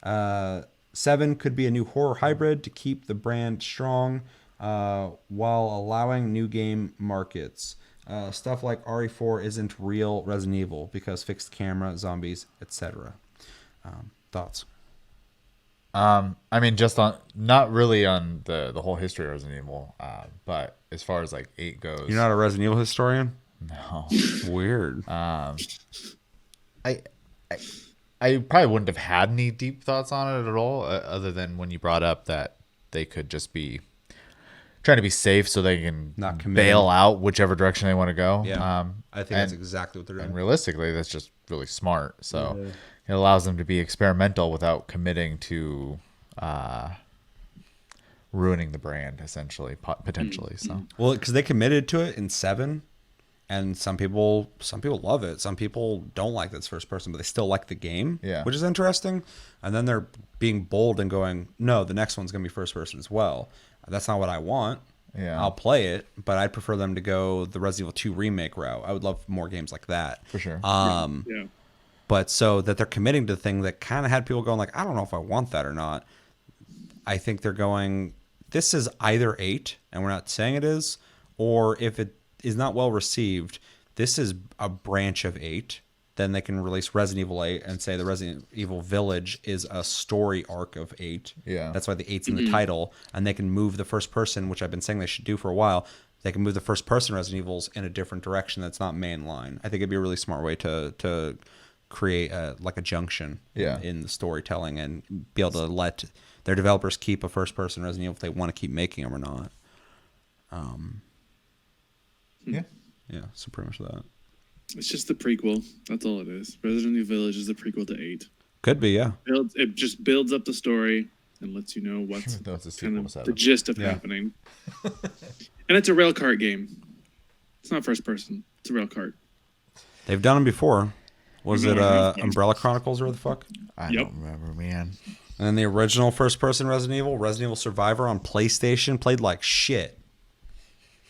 7 could be a new horror hybrid to keep the brand strong while allowing new game markets. Stuff like RE4 isn't real Resident Evil because fixed camera, zombies, etc. Thoughts? I mean, just on not really on the whole history of Resident Evil, but as far as like 8 goes, You're not a Resident Evil historian? no. Weird. I probably wouldn't have had any deep thoughts on it at all, other than when you brought up that they could just be trying to be safe so they can Not committing. bail out whichever direction they want to go. Yeah. I think that's and- exactly what they're doing. And realistically, that's just really smart. So it allows them to be experimental without committing to ruining the brand, essentially, potentially. So Well, because they committed to it in 7, and some people love it. Some people don't like that it's first person, but they still like the game, Yeah. which is interesting. And then they're being bold and going, no, the next one's going to be first person as well. That's not what I want. Yeah. I'll play it, but I'd prefer them to go the Resident Evil 2 remake route. I would love more games like that. for sure. Yeah. But so that they're committing to the thing that kind of had people going like, I don't know if I want that or not. I think they're going, this is either 8, and we're not saying it is, or if it is not well received, this is a branch of 8. Then they can release Resident Evil 8 and say the Resident Evil Village is a story arc of 8. Yeah. That's why the 8's in the title. And they can move the first person, which I've been saying they should do for a while. They can move the first person Resident Evils in a different direction that's not mainline. I think it'd be a really smart way to create a junction in the storytelling and be able to let their developers keep a first person Resident Evil if they want to keep making them or not. Yeah. So pretty much that. It's just the prequel. That's all it is. Resident Evil Village is the prequel to 8. Could be, yeah. It just builds up the story and lets you know what's Though it's a kind sequel of to 7. the gist of happening. And it's a rail cart game. It's not first person. It's a rail cart. They've done them before. Was it Umbrella Chronicles or what the fuck? I Yep. don't remember, man. And then the original first person Resident Evil Survivor on PlayStation, played like shit.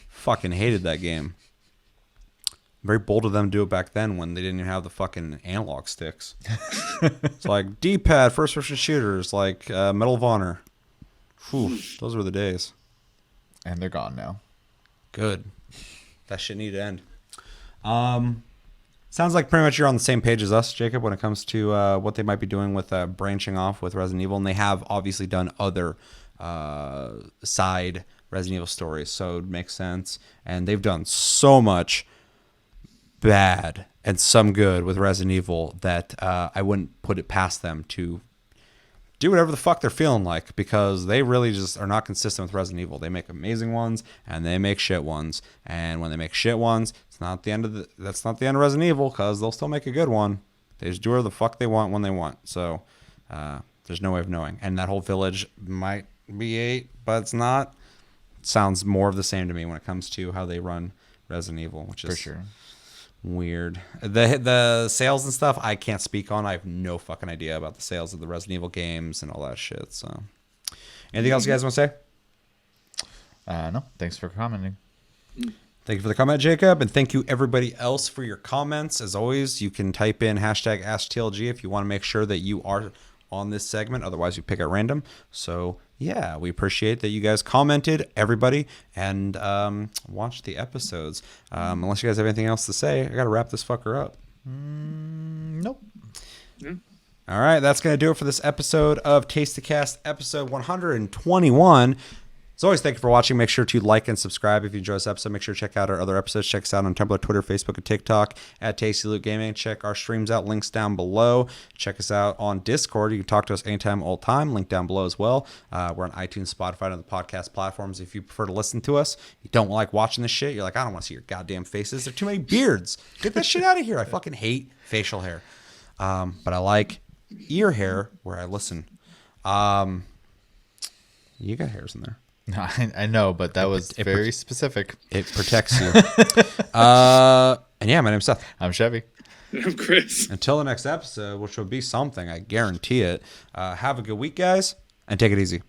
Fucking hated that game. Very bold of them to do it back then when they didn't even have the fucking analog sticks. It's like D-pad, first person shooters, like Medal of Honor. Whew, those were the days. And they're gone now. Good. That shit needed to end. Sounds like pretty much you're on the same page as us, Jacob, when it comes to what they might be doing with branching off with Resident Evil. And they have obviously done other side Resident Evil stories, so it makes sense. And they've done so much bad and some good with Resident Evil that I wouldn't put it past them to do whatever the fuck they're feeling like, because they really just are not consistent with Resident Evil. They make amazing ones and they make shit ones, and when they make shit ones, it's not the end of that's not the end of Resident Evil, because they'll still make a good one. They just do whatever the fuck they want when they want. So there's no way of knowing. And that whole village might be 8, but it's not. It sounds more of the same to me when it comes to how they run Resident Evil, which is For sure. weird. The sales and stuff I can't speak on. I have no fucking idea about the sales of the Resident Evil games and all that shit. So, anything else you guys want to say? No, thanks for commenting. Thank you for the comment, Jacob, and thank you everybody else for your comments. As always, you can type in hashtag AskTLG if you want to make sure that you are on this segment. Otherwise, we pick at random. So yeah, we appreciate that you guys commented, everybody, and watched the episodes. Unless you guys have anything else to say, I got to wrap this fucker up. Nope. Yeah. All right, that's going to do it for this episode of Taste the Cast, episode 121. As always, thank you for watching. Make sure to like and subscribe if you enjoy this episode. Make sure to check out our other episodes. Check us out on Tumblr, Twitter, Facebook, and TikTok at Tasty Loot Gaming. Check our streams out. Links down below. Check us out on Discord. You can talk to us anytime, all time. Link down below as well. We're on iTunes, Spotify, and other podcast platforms. If you prefer to listen to us, you don't like watching this shit, you're like, I don't want to see your goddamn faces. There are too many beards. Get that shit out of here. I fucking hate facial hair. But I like ear hair where I listen. You got hairs in there. No, I know, but that was very specific. It protects you. And yeah, my name's Seth. I'm Chevy. I'm Chris. Until the next episode, which will be something, I guarantee it. Have a good week, guys, and take it easy.